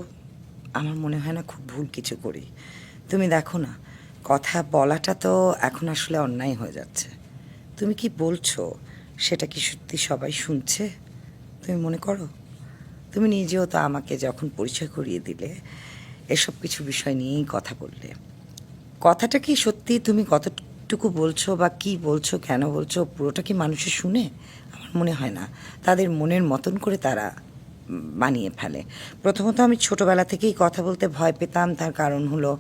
আমার মনে হয় না খুব ভুল কিছু করি। তুমি দেখো না, কথা বলাটা তো এখন আসলে অন্যায় হয়ে যাচ্ছে। তুমি কি বলছো সেটা কি সত্যি সবাই শুনছে তুমি মনে করো? তুমি নিজেও তো আমাকে যখন পরিচয় করিয়ে দিলে এসব কিছু বিষয় নিয়েই কথা বললে। কথাটা কি সত্যি তুমি কতটুকু বলছো বা কি বলছো, কেন বলছো, পুরোটা কি মানুষে শুনে? আমার মনে হয় না। তাদের মনের মতন করে তারা বানিয়ে ফেলে। প্রথমত আমি ছোটবেলা থেকেই কথা বলতে ভয় পেতাম, তার কারণ হলো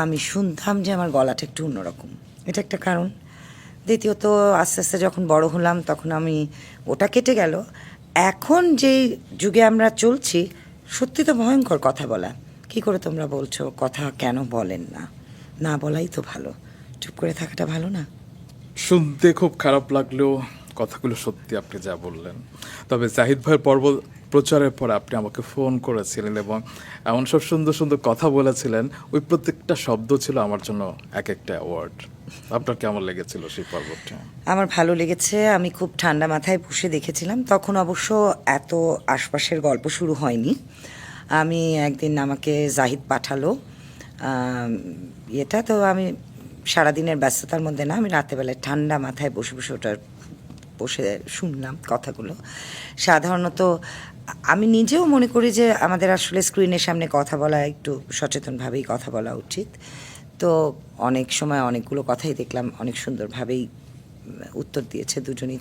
আমি শুনতাম যে আমার গলাটা একটু অন্যরকম, এটা একটা কারণ। দ্বিতীয়ত আস্তে আস্তে যখন বড় হলাম তখন আমি ওটা কেটে গেল। এখন যেই যুগে আমরা চলছি, সত্যি তো ভয়ঙ্কর কথা বলা। কি করে তোমরা বলছো কথা কেন বলেন না? না বলাই তো ভালো, চুপ করে থাকাটা ভালো না? শুনতে খুব খারাপ লাগলেও কথাগুলো সত্যি আপনি যা বললেন। তবে জাহিদ ভাইয়ের পর্ব প্রচারের পর আপনি আমাকে ফোন করেছিলেন এবং এমন সব সুন্দর সুন্দর কথা বলেছিলেন, ওই প্রত্যেকটা শব্দ ছিল আমার জন্য এক একটা অ্যাওয়ার্ড। আপনার কেমন লেগেছিল সেই পর্বটা? আমার ভালো লেগেছে। আমি খুব ঠান্ডা মাথায় বসে দেখেছিলাম। তখন অবশ্য এত আশপাশের গল্প শুরু হয়নি। আমি একদিন আমাকে জাহিদ পাঠালো এটা, তো আমি সারাদিনের ব্যস্ততার মধ্যে না, আমি রাতেবেলায় ঠান্ডা মাথায় বসে বসে ওটা বসে শুনলাম কথাগুলো। সাধারণত আমি নিজেও মনে করি যে আমাদের আসলে স্ক্রিনের সামনে কথা বলা একটু সচেতনভাবেই কথা বলা উচিত। তো অনেক সময় অনেকগুলো কথাই দেখলাম অনেক সুন্দরভাবেই উত্তর দিয়েছে দুজনেই।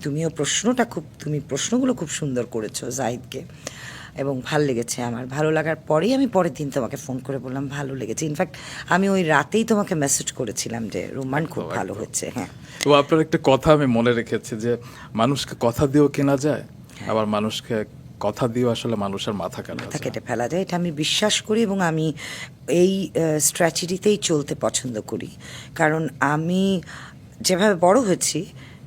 তুমি প্রশ্নগুলো খুব সুন্দর করেছো জাহিদকে, এবং ভালো লেগেছে আমার। ভালো লাগার পরেই আমি পরের দিন তোমাকে ফোন করে বললাম ভালো লেগেছে। ইনফ্যাক্ট আমি ওই রাতেই তোমাকে মেসেজ করেছিলাম যে রোমান খুব ভালো হচ্ছে। হ্যাঁ, তো আপনার একটা কথা আমি মনে রেখেছি যে মানুষকে কথা দিয়েও কেনা যায়, আবার মানুষকে কথা দিয়েও আসলে মানুষের মাথা কেটে ফেলা যায়। এটা আমি বিশ্বাস করি এবং আমি এই স্ট্র্যাটেজিতেই চলতে পছন্দ করি। কারণ আমি যেভাবে বড় হয়েছি,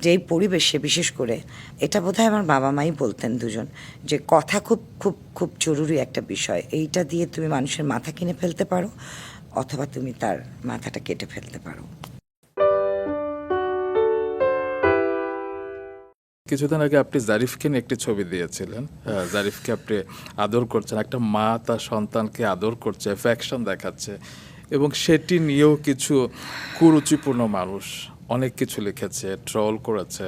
যে এই পরিবেশে বিশেষ করে, এটা বোধহয় আমার বাবা মাই বলতেন দুজন, যে কথা খুব খুব খুব জরুরি একটা বিষয়। এইটা দিয়ে তুমি মানুষের মাথা কিনে ফেলতে পারো অথবা তুমি তার মাথাটা কেটে ফেলতে পারো। কিছুদিন আগে আপনি জারিফকে নিয়ে একটি ছবি দিয়েছিলেন। জারিফকে আপনি আদর করছেন, একটা মা তার সন্তানকে আদর করছে, অ্যাফেকশন দেখাচ্ছে, এবং সেটি নিয়েও কিছু কুরুচিপূর্ণ মানুষ অনেক কিছু লিখেছে, ট্রল করেছে।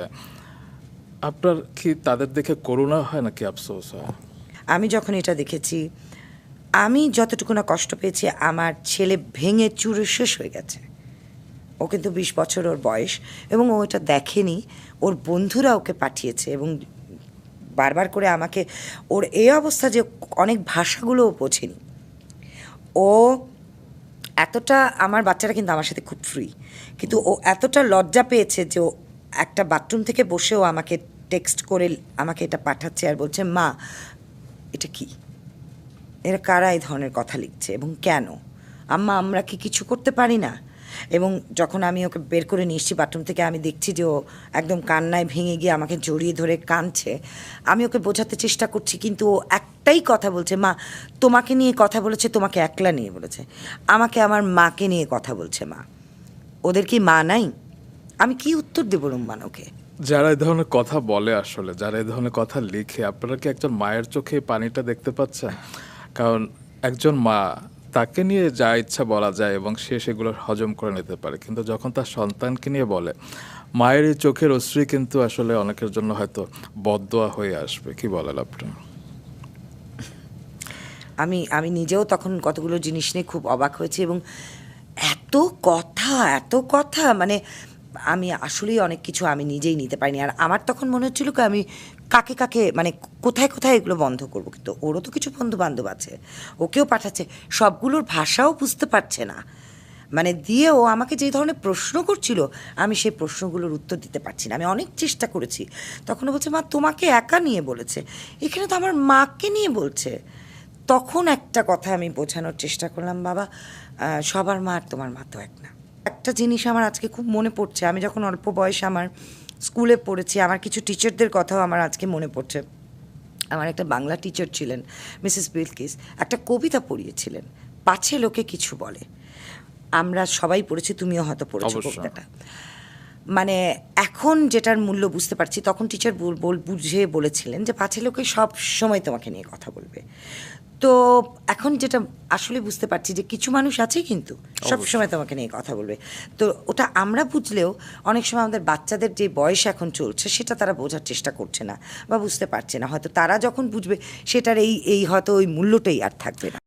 আপনার কি তাদের দেখে করুণা হয় নাকি আফসোস হয়? আমি যখন এটা দেখেছি, আমি যতটুকু না কষ্ট পেয়েছি, আমার ছেলে ভেঙে চুরে শেষ হয়ে গেছে। ও কিন্তু 20 বছর ওর বয়স, এবং ও এটা দেখেনি, ওর বন্ধুরা ওকে পাঠিয়েছে এবং বারবার করে আমাকে, ওর এই অবস্থা যে অনেক ভাষাগুলো ও বোঝেনি। ও এতটা, আমার বাচ্চারা কিন্তু আমার সাথে খুব ফ্রি, কিন্তু ও এতটা লজ্জা পেয়েছে যে ও একটা বাথরুম থেকে বসেও আমাকে টেক্সট করে আমাকে এটা পাঠাচ্ছে আর বলছে, মা এটা কি, এরা কারা এই ধরনের কথা লিখছে এবং কেন? আম্মা আমরা কি কিছু করতে পারি না? এবং যখন আমি ওকে বের করে নিয়ে এসেছি বাথরুম থেকে, আমি দেখছি যে ও একদম কান্নায় ভেঙে গিয়ে আমাকে জড়িয়ে ধরে কাঁদছে। আমি ওকে বোঝাতে চেষ্টা করছি, কিন্তু ও একটাই কথা বলছে, মা তোমাকে নিয়ে কথা বলেছে, তোমাকে একলা নিয়ে বলেছে, আমাকে আমার মাকে নিয়ে কথা বলছে। মা, ওদের কি মা নাই? আমি কি উত্তর দেবো রুম্মান ওকে? যারা এই ধরনের কথা বলে, আসলে যারা এই ধরনের কথা লিখে, আপনারা কি একজন মায়ের চোখে পানিটা দেখতে পাচ্ছেন? কারণ একজন মা, তাকে নিয়ে যা ইচ্ছা বলা যায় এবং সে সেগুলো হজম করে নিতে পারে, কিন্তু যখন তার সন্তানকে নিয়ে বলে, মায়ের এই চোখের অশ্রু কিন্তু আসলে অনেকের জন্য হয়তো বদদোয়া হয়ে আসবে। কি বলেন আপনি? আমি নিজেও তখন কতগুলো জিনিস নিয়ে খুব অবাক হয়েছি, এবং এত কথা, মানে আমি আসলেই অনেক কিছু আমি নিজেই নিতে পারিনি। আর আমার তখন মনে হচ্ছিল কি আমি কাকে মানে কোথায় এগুলো বন্ধ করবো, কিন্তু ওরও তো কিছু বন্ধু বান্ধব আছে, ওকেও পাঠাচ্ছে, সবগুলোর ভাষাও বুঝতে পারছে না। মানে দিয়ে ও আমাকে যে ধরনের প্রশ্ন করছিল, আমি সেই প্রশ্নগুলোর উত্তর দিতে পারছি না। আমি অনেক চেষ্টা করেছি। তখন বলছে, মা তোমাকে একা নিয়ে বলেছে, এখানে তো আমার মাকে নিয়ে বলছে। তখন একটা কথা আমি বোঝানোর চেষ্টা করলাম, বাবা সবার মা আর তোমার মা তো এক না। একটা জিনিস আমার আজকে খুব মনে পড়ছে, আমি যখন অল্প বয়সে আমার স্কুলে পড়েছি, আমার কিছু টিচারদের কথাও আমার আজকে মনে পড়ছে। আমার একটা বাংলা টিচার ছিলেন মিসেস বিলকিস, একটা কবিতা পড়িয়েছিলেন, পাছে লোকে কিছু বলে। আমরা সবাই পড়েছি, তুমিও হয়তো পড়েছো কবিতাটা। মানে এখন যেটার মূল্য বুঝতে পারছি, তখন টিচার বুঝে বলেছিলেন যে পাছে লোকে সব সময় তোমাকে নিয়ে কথা বলবে। তো এখন যেটা আসলে বুঝতে পারছি যে কিছু মানুষ আছে কিন্তু সব সময় তোমাকে নিয়ে কথা বলবে। তো ওটা আমরা বুঝলেও অনেক সময় আমাদের বাচ্চাদের যে বয়স এখন চলছে সেটা তারা বোঝার চেষ্টা করছে না বা বুঝতে পারছে না। হয়তো তারা যখন বুঝবে সেটার এই হয়তো ওই মূল্যটাই আর থাকবে না।